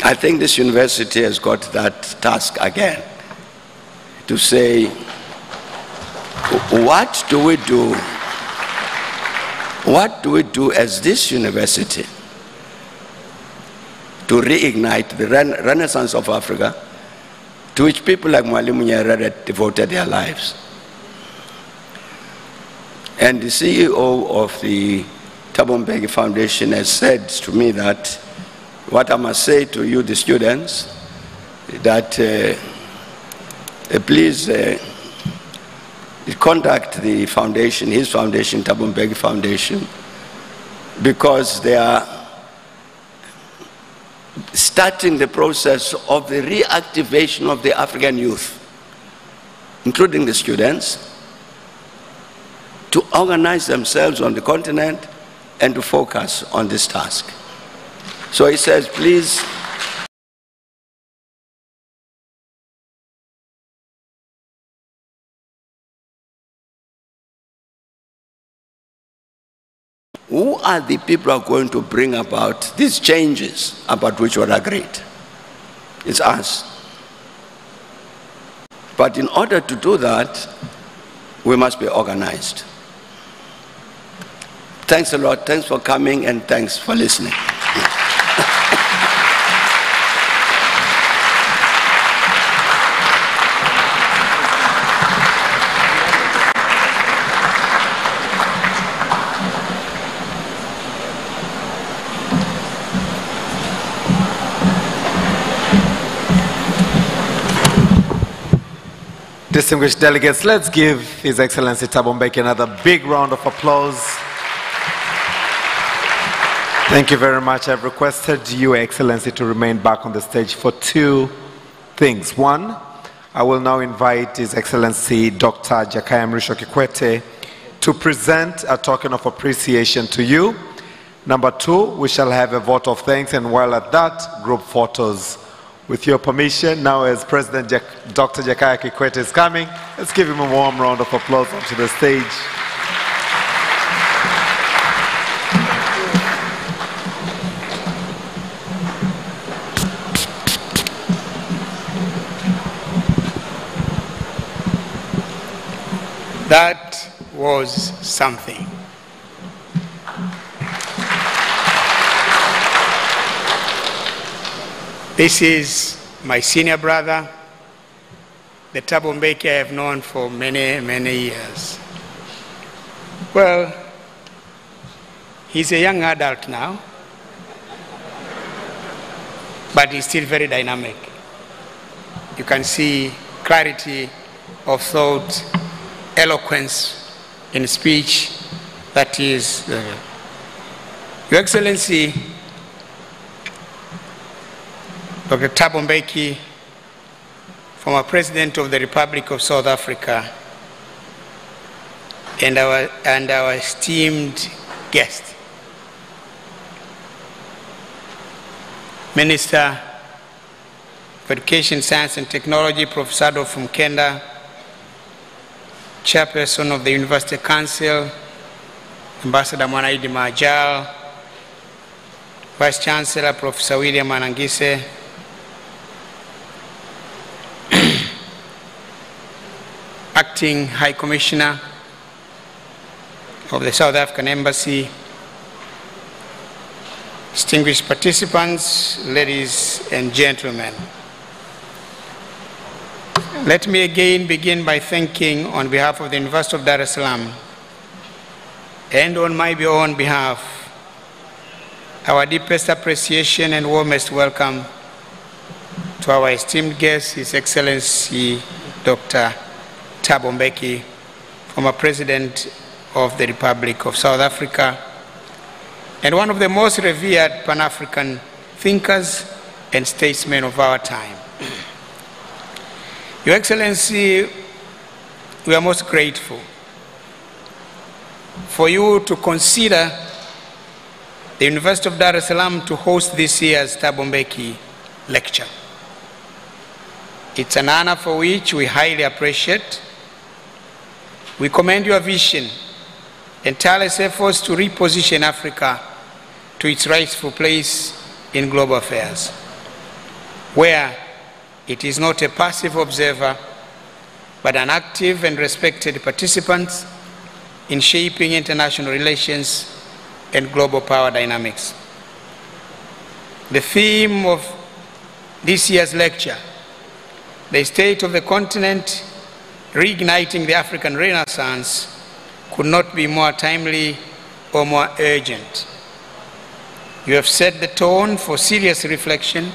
I think this university has got that task again, to say, what do we do? What do we do as this university to reignite the renaissance of Africa, to which people like Mwalimu Nyerere devoted their lives? And the CEO of the Thabo Mbeki Foundation has said to me that what I must say to you, the students, that please contact the foundation, his foundation, Thabo Mbeki Foundation, because they are starting the process of the reactivation of the African youth, including the students, to organize themselves on the continent and to focus on this task. So he says, please, who are the people who are going to bring about these changes about which were agreed? It's us. But in order to do that, we must be organized. Thanks a lot. Thanks for coming, and thanks for listening. Distinguished delegates, let's give His Excellency Thabo Mbeki another big round of applause. Thank you very much. I've requested Your Excellency to remain back on the stage for two things. One, I will now invite His Excellency Dr. Jakaya Mrisho Kikwete to present a token of appreciation to you. Number two, we shall have a vote of thanks, and while at that, group photos. With your permission, now as President Dr. Jakaya Kikwete is coming, let's give him a warm round of applause onto the stage. That was something. This is my senior brother, the Thabo Mbeki I have known for many, many years. Well, he's a young adult now, but he's still very dynamic. You can see clarity of thought, eloquence in speech. That is, Your Excellency, Dr. Thabo Mbeki, former President of the Republic of South Africa, and our esteemed guest, Minister of Education, Science and Technology, Professor Thabo from Kenda, Chairperson of the University Council, Ambassador Mwanaidi Majal, Vice Chancellor Professor William Anangise, Acting High Commissioner of the South African Embassy, distinguished participants, ladies and gentlemen. Let me again begin by thanking, on behalf of the University of Dar es Salaam and on my own behalf, our deepest appreciation and warmest welcome to our esteemed guest, His Excellency Dr. Thabo Mbeki, former President of the Republic of South Africa, and one of the most revered Pan-African thinkers and statesmen of our time. Your Excellency, we are most grateful for you to consider the University of Dar es Salaam to host this year's Thabo Mbeki lecture. It's an honor for which we highly appreciate. We commend your vision and tireless efforts to reposition Africa to its rightful place in global affairs, where it is not a passive observer, but an active and respected participant in shaping international relations and global power dynamics. The theme of this year's lecture, the state of the continent, reigniting the African Renaissance, could not be more timely or more urgent. You have set the tone for serious reflection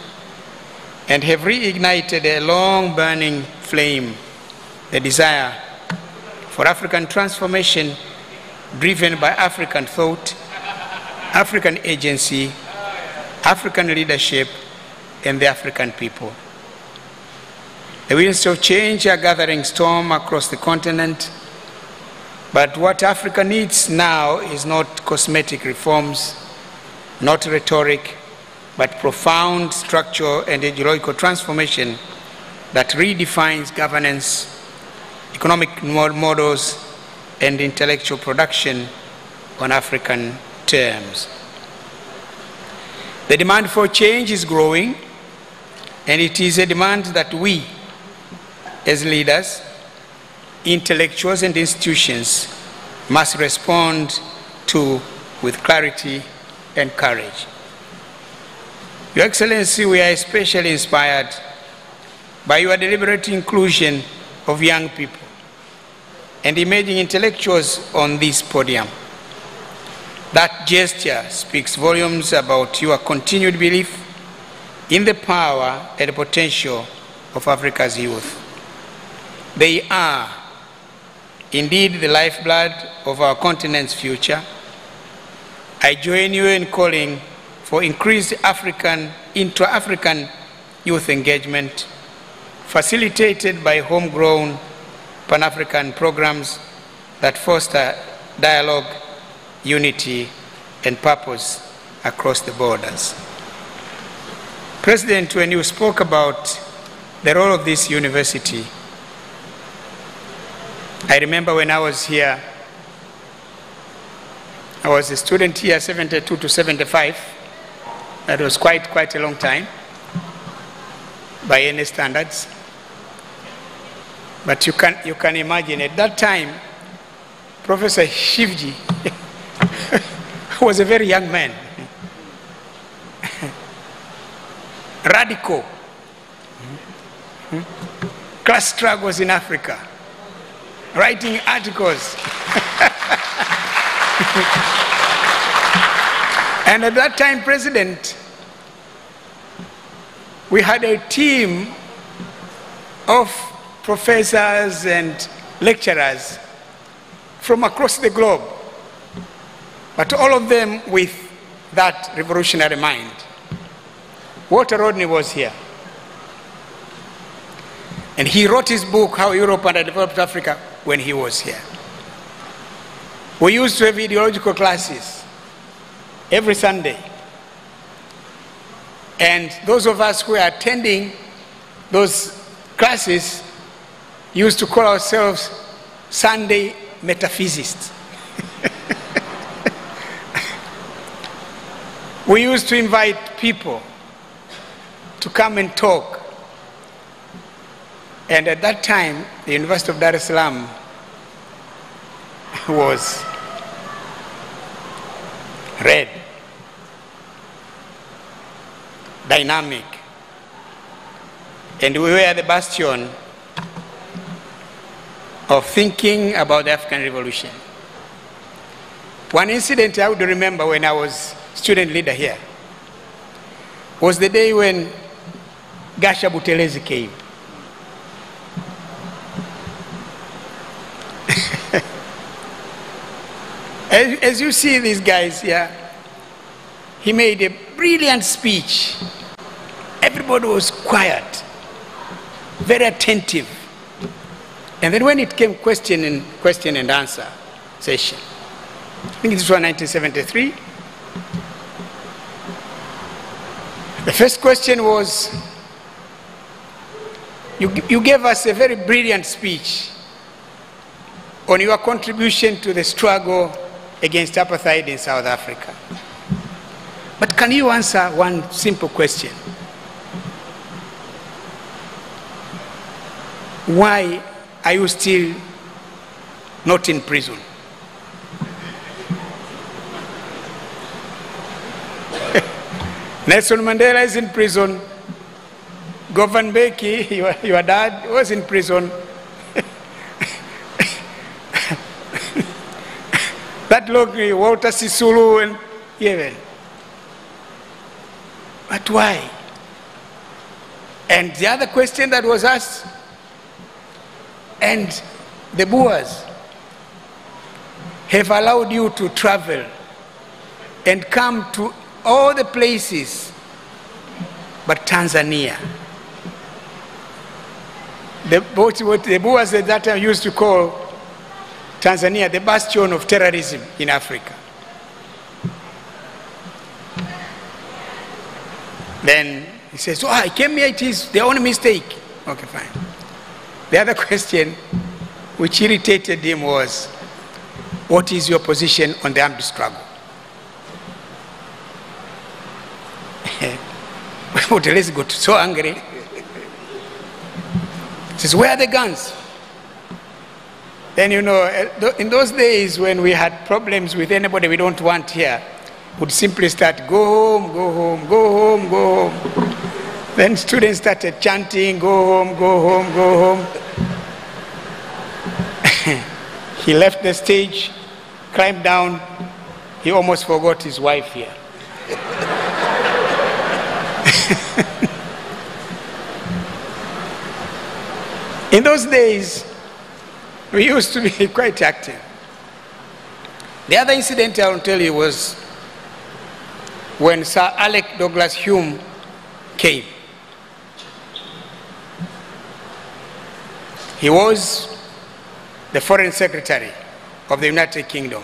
and have reignited a long-burning flame, the desire for African transformation driven by African thought, African agency, African leadership, and the African people. The winds of change are gathering storm across the continent, but what Africa needs now is not cosmetic reforms, not rhetoric, but profound structural and ideological transformation that redefines governance, economic models, and intellectual production on African terms. The demand for change is growing, and it is a demand that we, as leaders, intellectuals, and institutions, must respond to with clarity and courage. Your Excellency, we are especially inspired by your deliberate inclusion of young people and emerging intellectuals on this podium. That gesture speaks volumes about your continued belief in the power and potential of Africa's youth. They are indeed the lifeblood of our continent's future. I join you in calling for increased intra-African youth engagement, facilitated by homegrown Pan-African programs that foster dialogue, unity, and purpose across the borders. President, when you spoke about the role of this university, I remember when I was here, I was a student here, 72 to 75. That was quite a long time by any standards. But you can imagine at that time, Professor Shivji was a very young man, radical, class struggles in Africa, writing articles. And at that time, President, we had a team of professors and lecturers from across the globe, but all of them with that revolutionary mind. Walter Rodney was here. And he wrote his book, How Europe Underdeveloped Africa, when he was here. We used to have ideological classes every Sunday. And those of us who were attending those classes used to call ourselves Sunday metaphysicists. We used to invite people to come and talk. And at that time, the University of Dar es Salaam was red, dynamic, and we were the bastion of thinking about the African Revolution. One incident I would remember when I was student leader here was the day when Gasha Butelezi came. As you see these guys here, he made a brilliant speech. Everybody was quiet, very attentive. And then when it came question and answer session, I think this was 1973, the first question was, you gave us a very brilliant speech on your contribution to the struggle against apartheid in South Africa. But can you answer one simple question? Why are you still not in prison? Nelson Mandela is in prison. Govan Mbeki, your dad, was in prison. That Logri, Walter Sisulu, and even. But why? And the other question that was asked, and the Boers have allowed you to travel and come to all the places but Tanzania. What the Boers at that time used to call Tanzania the bastion of terrorism in Africa. Then he says, oh, I came here, it is their own mistake. Okay, fine. The other question which irritated him was, what is your position on the armed struggle? Butelezi got so angry. He says, where are the guns? Then, you know, in those days when we had problems with anybody we don't want here, would simply start, go home, go home, go home, go home. Then students started chanting, go home, go home, go home. He left the stage, climbed down. He almost forgot his wife here. In those days, We used to be quite active. The other incident I will tell you was when Sir Alec Douglas Hume came. He was the Foreign Secretary of the United Kingdom.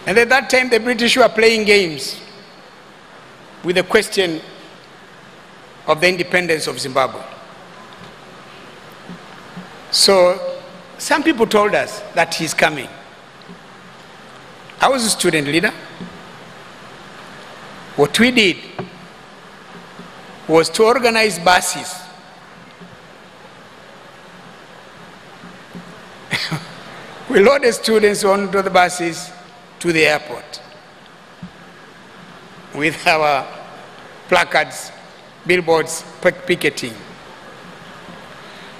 And at that time, the British were playing games with the question of the independence of Zimbabwe. So some people told us that he's coming. I was a student leader. What we did was to organize buses. We loaded students onto the buses to the airport with our placards, billboards, picketing.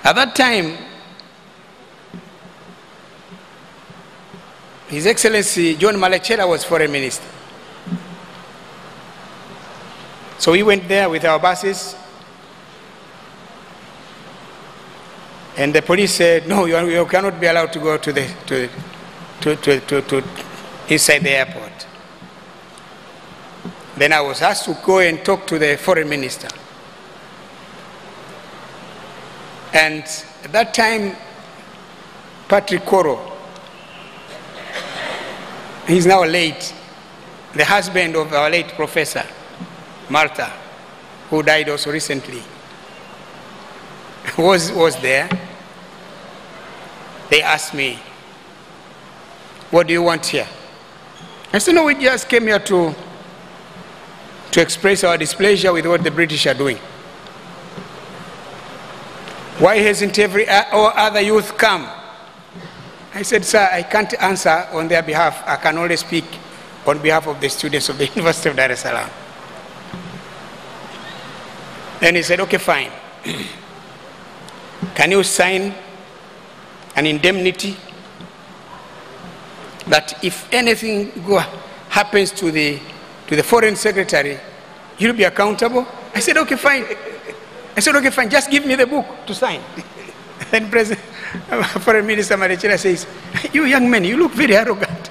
At that time, His Excellency John Malechela was Foreign Minister. So we went there with our buses, and the police said, no, you cannot be allowed to go to inside the airport. Then I was asked to go and talk to the Foreign Minister. And at that time, Patrick Koro, he's now late, the husband of our late Professor Martha, who died also recently, was there. They asked me, what do you want here? I said, no, we just came here to express our displeasure with what the British are doing. Why hasn't every other youth come? I said, sir, I can't answer on their behalf. I can only speak on behalf of the students of the University of Dar es Salaam. Then he said, okay, fine. Can you sign an indemnity that if anything happens to the Foreign Secretary, you'll be accountable? I said, okay, fine. I said, okay, fine, just give me the book to sign. And Foreign Minister Malechela says, you young men, you look very arrogant.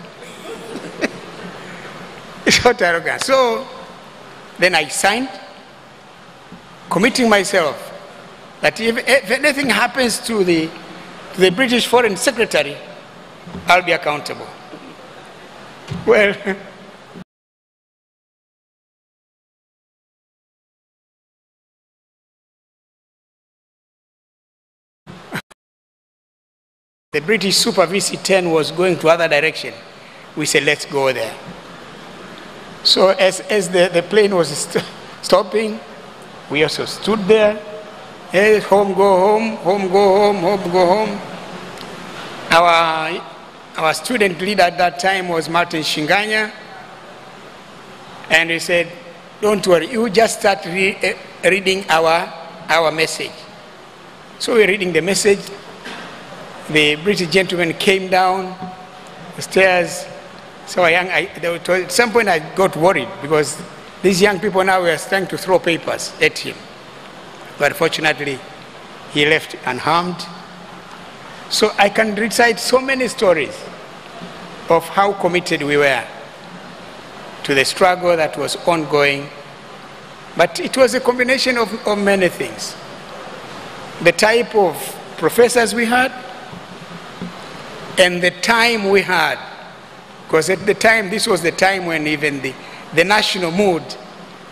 It's not arrogant. So then I signed, committing myself that if anything happens to the British Foreign Secretary, I'll be accountable. Well, the British Super VC-10 was going to other direction. We said, let's go there. So as the plane was stopping, we also stood there. Hey, home, go home, home, go home, home, go home. Our student leader at that time was Martin Shinganya. And he said, don't worry, you just start reading our message. So we're reading the message. The British gentleman came down the stairs. So at some point I got worried because these young people now were trying to throw papers at him. But fortunately, he left unharmed. So I can recite so many stories of how committed we were to the struggle that was ongoing. But it was a combination of many things. The type of professors we had, and the time we had, because at the time, this was the time when even the national mood,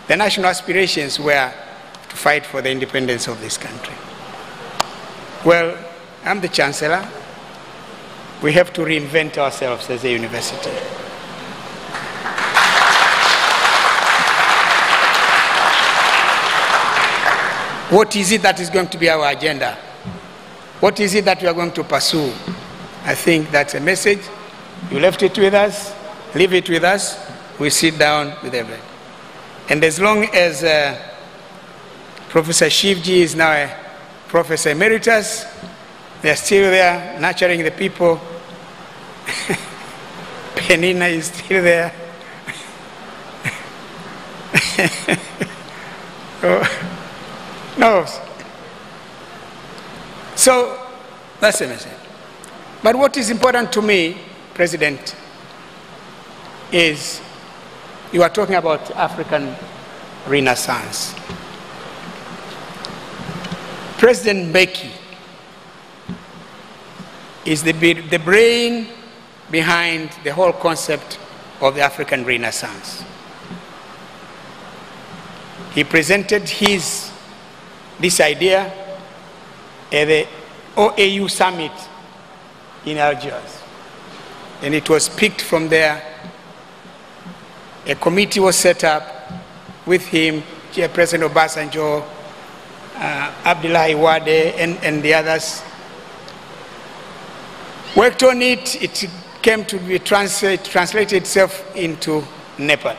the national aspirations were to fight for the independence of this country. Well, I'm the Chancellor. We have to reinvent ourselves as a university. What is it that is going to be our agenda? What is it that we are going to pursue? I think that's a message. You left it with us, leave it with us, we sit down with everybody. And as long as Professor Shivji is now a Professor Emeritus, they're still there nurturing the people. Penina is still there. No. So that's the message. But what is important to me, President, is you are talking about African Renaissance. President Mbeki is the brain behind the whole concept of the African Renaissance. He presented this idea at the OAU summit in Algiers, and it was picked from there. A committee was set up with him, Chairperson Obasanjo, Abdullahi Wade, and the others. Worked on it. It came to be translated itself into NEPAD,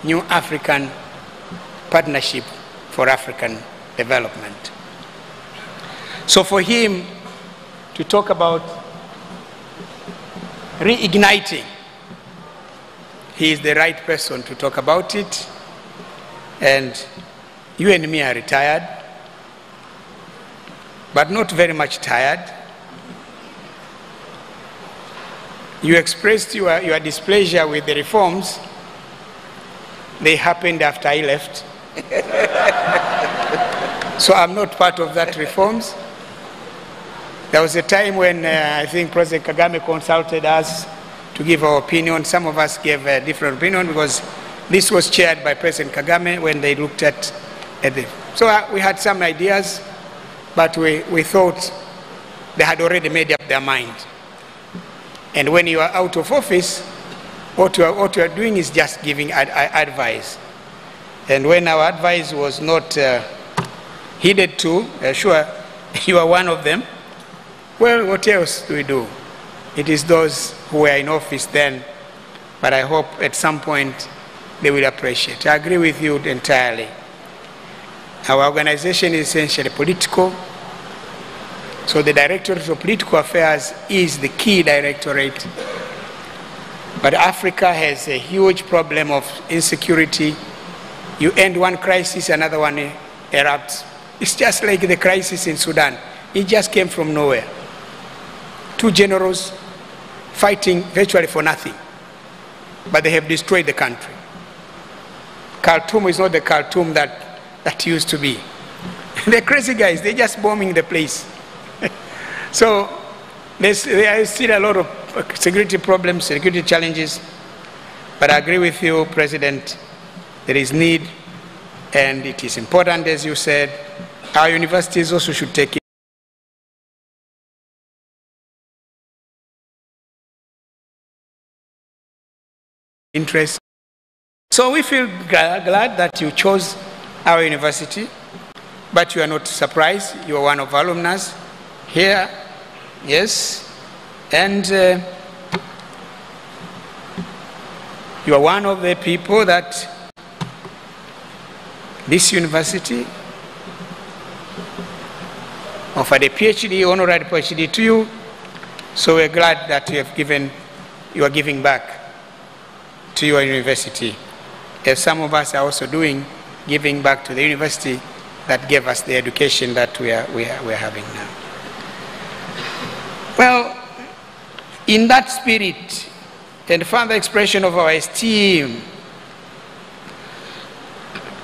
New African Partnership for African Development. So for him to talk about reigniting, he is the right person to talk about it. And you and me are retired, but not very much tired. You expressed your displeasure with the reforms. They happened after I left. So I'm not part of that reforms. There was a time when I think President Kagame consulted us to give our opinion. Some of us gave a different opinion because this was chaired by President Kagame when they looked at it. So we had some ideas, but we thought they had already made up their mind. And when you are out of office, what you are doing is just giving advice. And when our advice was not heeded to, sure, you are one of them, well, what else do we do? It is those who were in office then, but I hope at some point they will appreciate. I agree with you entirely. Our organization is essentially political, so the Directorate of Political Affairs is the key directorate. But Africa has a huge problem of insecurity. You end one crisis, another one erupts. It's just like the crisis in Sudan. It just came from nowhere. Two generals fighting virtually for nothing, but they have destroyed the country. Khartoum is not the Khartoum that used to be. They're crazy guys, they're just bombing the place. So there is still a lot of security problems, security challenges, but I agree with you, President, there is need, and it is important, as you said. Our universities also should take interest. So we feel glad that you chose our university, but you are not surprised. You are one of our alumni here, yes, and you are one of the people that this university offered a PhD, honorary PhD to you, so we're glad that you are giving back to your university, as some of us are also doing, giving back to the university that gave us the education that we are having now. Well, in that spirit and further expression of our esteem,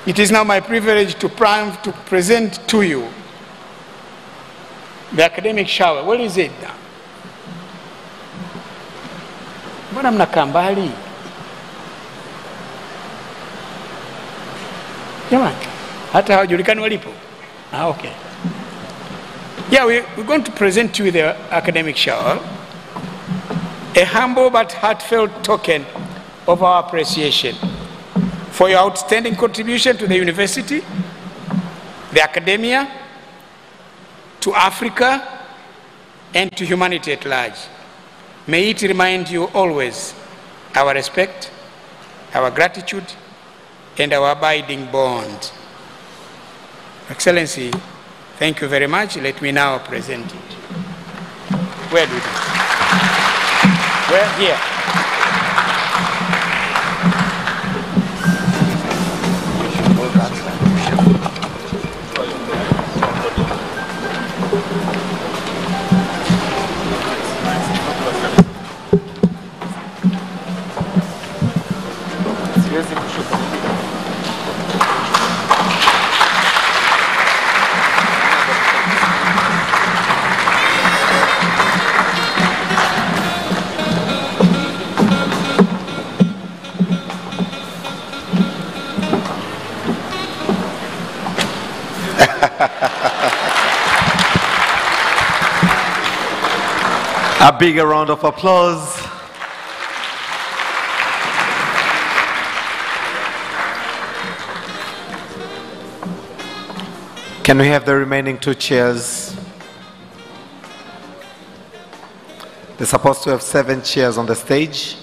it is now my privilege to present to you the academic shower. Where is it now? Mbona mnakaa mbali? Jamani, hata hawajulikani walipo. Okay. Yeah, we're going to present to you the academic shower, a humble but heartfelt token of our appreciation for your outstanding contribution to the university, the academia, to Africa, and to humanity at large. May it remind you always our respect, our gratitude, and our abiding bond. Excellency, thank you very much. Let me now present it. Where do we do? Where? Here. A bigger round of applause. Can we have the remaining 2 chairs? They're supposed to have 7 chairs on the stage.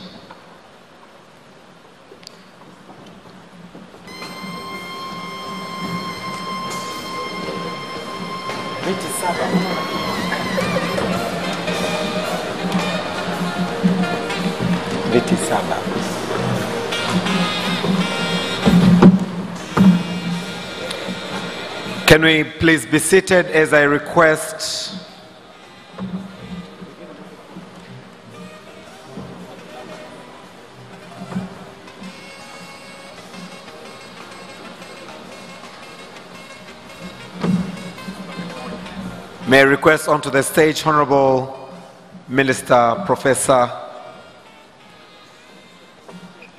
Can we please be seated as I request may I request onto the stage Honorable Minister Professor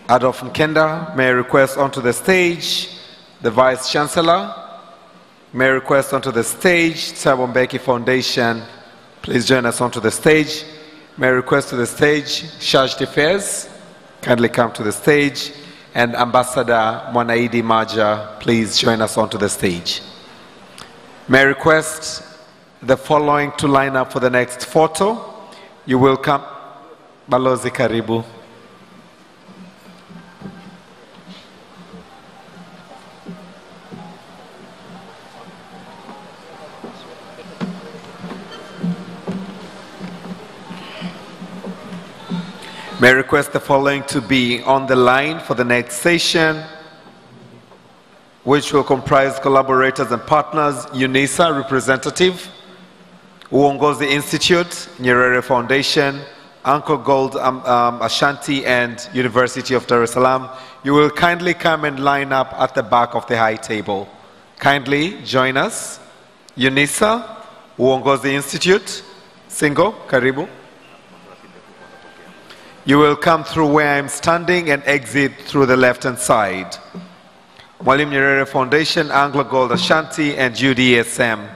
Adolf Nkenda. May I request onto the stage the Vice Chancellor. May I request onto the stage Thabo Mbeki Foundation. Please join us onto the stage. May I request to the stage Charge d'Affaires. Kindly come to the stage. And Ambassador Mwanaidi Maja, please join us onto the stage. May I request the following to line up for the next photo. You will come. Balozi Karibu. May I request the following to be on the line for the next session, which will comprise collaborators and partners, UNISA representative, Uongozi Institute, Nyerere Foundation, Uncle Gold Ashanti, and University of Dar es Salaam. You will kindly come and line up at the back of the high table. Kindly join us. UNISA, Uongozi Institute, Singo, Karibu. You will come through where I'm standing and exit through the left-hand side. Mwalimu Nyerere Foundation, Anglo Gold Ashanti, and UDSM.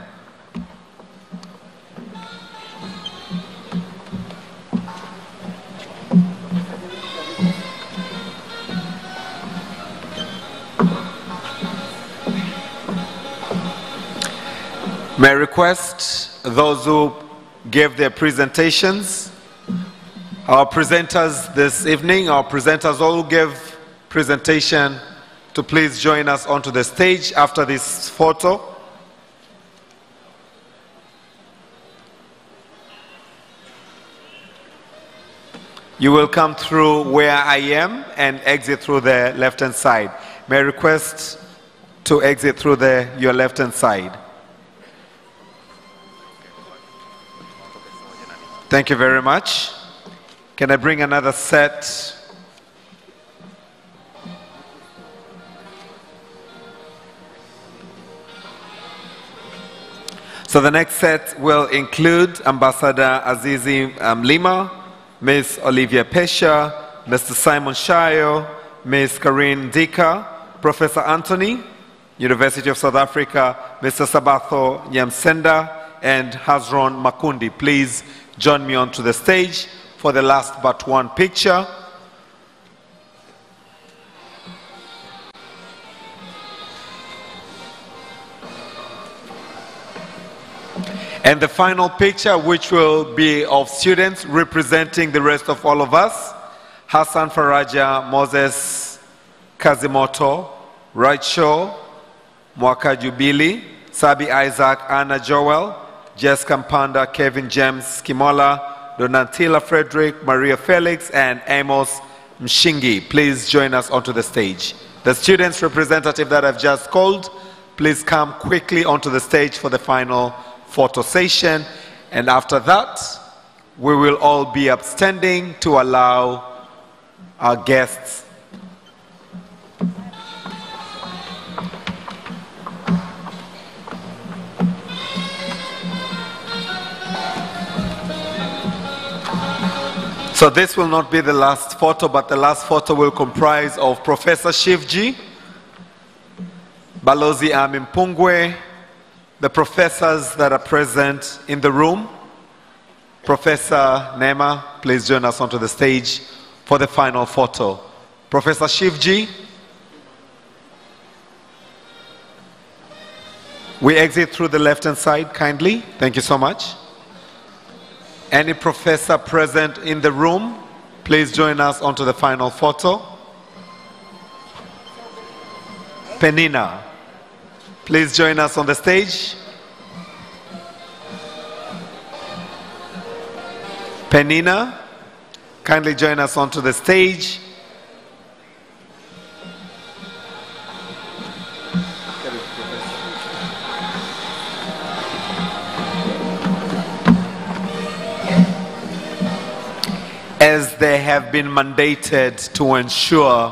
May I request those who gave their presentations, our presenters this evening, our presenters all who gave presentation, to please join us onto the stage after this photo. You will come through where I am and exit through the left-hand side. May I request to exit through your left-hand side. Thank you very much. Can I bring another set? So the next set will include Ambassador Azizi Lima, Ms. Olivia Pesha, Mr. Simon Shayo, Ms. Karine Dika, Professor Anthony, University of South Africa, Mr. Sabatho Nyamsenda, and Hazron Makundi. Please join me onto the stage for the last but one picture. And the final picture, which will be of students representing the rest of all of us: Hassan Faraja, Moses Kazimoto, Raicho, Mwaka Jubili, Sabi Isaac, Anna Joel, Jess Kampanda, Kevin James Kimola, Donatilla Frederick, Maria Felix, and Amos Mshingi. Please join us onto the stage. The students representative that I've just called, please come quickly onto the stage for the final photo session. And after that, we will all be upstanding to allow our guests So this will not be the last photo, but the last photo will comprise of Professor Shivji, Balozi Mpungwe, the professors that are present in the room, Professor Nema, please join us onto the stage for the final photo. Professor Shivji, we exit through the left-hand side, kindly. Thank you so much. Any professor present in the room, please join us onto the final photo. Penina, please join us on the stage. Penina, kindly join us onto the stage. As they have been mandated to ensure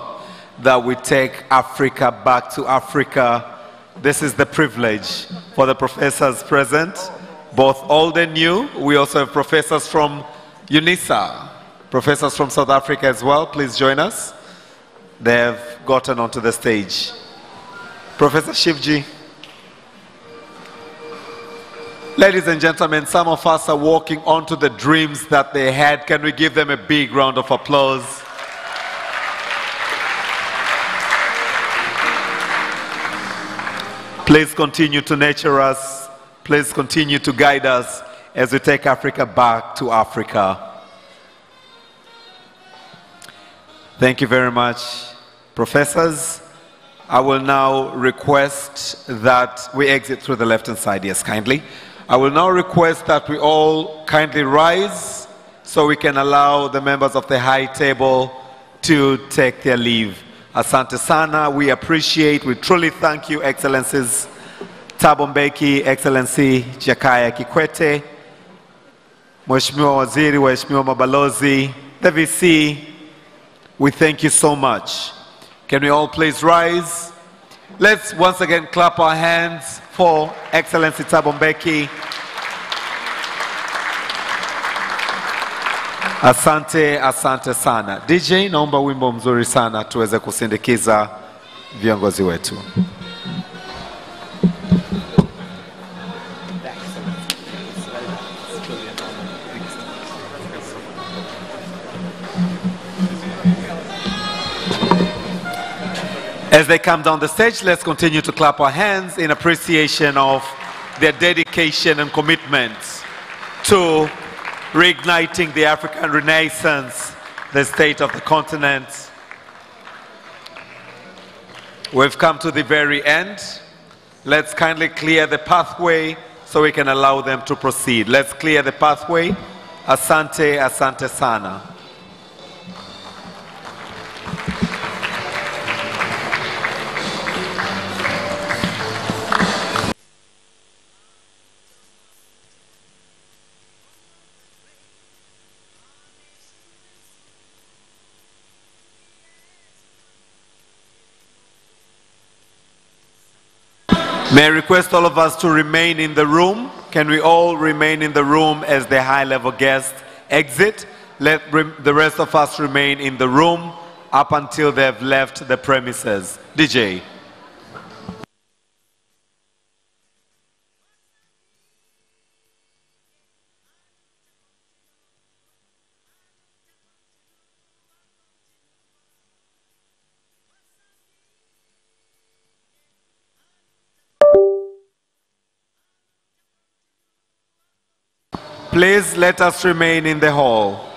that we take Africa back to Africa, this is the privilege for the professors present, both old and new. We also have professors from UNISA, professors from South Africa as well. Please join us. They have gotten onto the stage. Professor Shivji. Ladies and gentlemen, some of us are walking onto the dreams that they had. Can we give them a big round of applause? Please continue to nurture us. Please continue to guide us as we take Africa back to Africa. Thank you very much, professors. I will now request that we exit through the left-hand side, yes, kindly. I will now request that we all kindly rise so we can allow the members of the high table to take their leave. Asante sana, we appreciate, we truly thank you, Excellencies Thabo Mbeki, Excellency Jakaya Kikwete, Mheshimiwa Waziri, Mheshimiwa Mabalozi, the VC, we thank you so much. Can we all please rise? Let's once again clap our hands for Excellency Thabo Mbeki. Asante, asante sana. DJ, naomba wimbo mzuri sana tuweze kusindikiza viongozi wetu. As they come down the stage, let's continue to clap our hands in appreciation of their dedication and commitment to reigniting the African Renaissance, the state of the continent. We've come to the very end. Let's kindly clear the pathway so we can allow them to proceed. Let's clear the pathway. Asante, asante sana. May I request all of us to remain in the room? Can we all remain in the room as the high-level guests exit? Let the rest of us remain in the room up until they've left the premises. DJ. Please let us remain in the hall.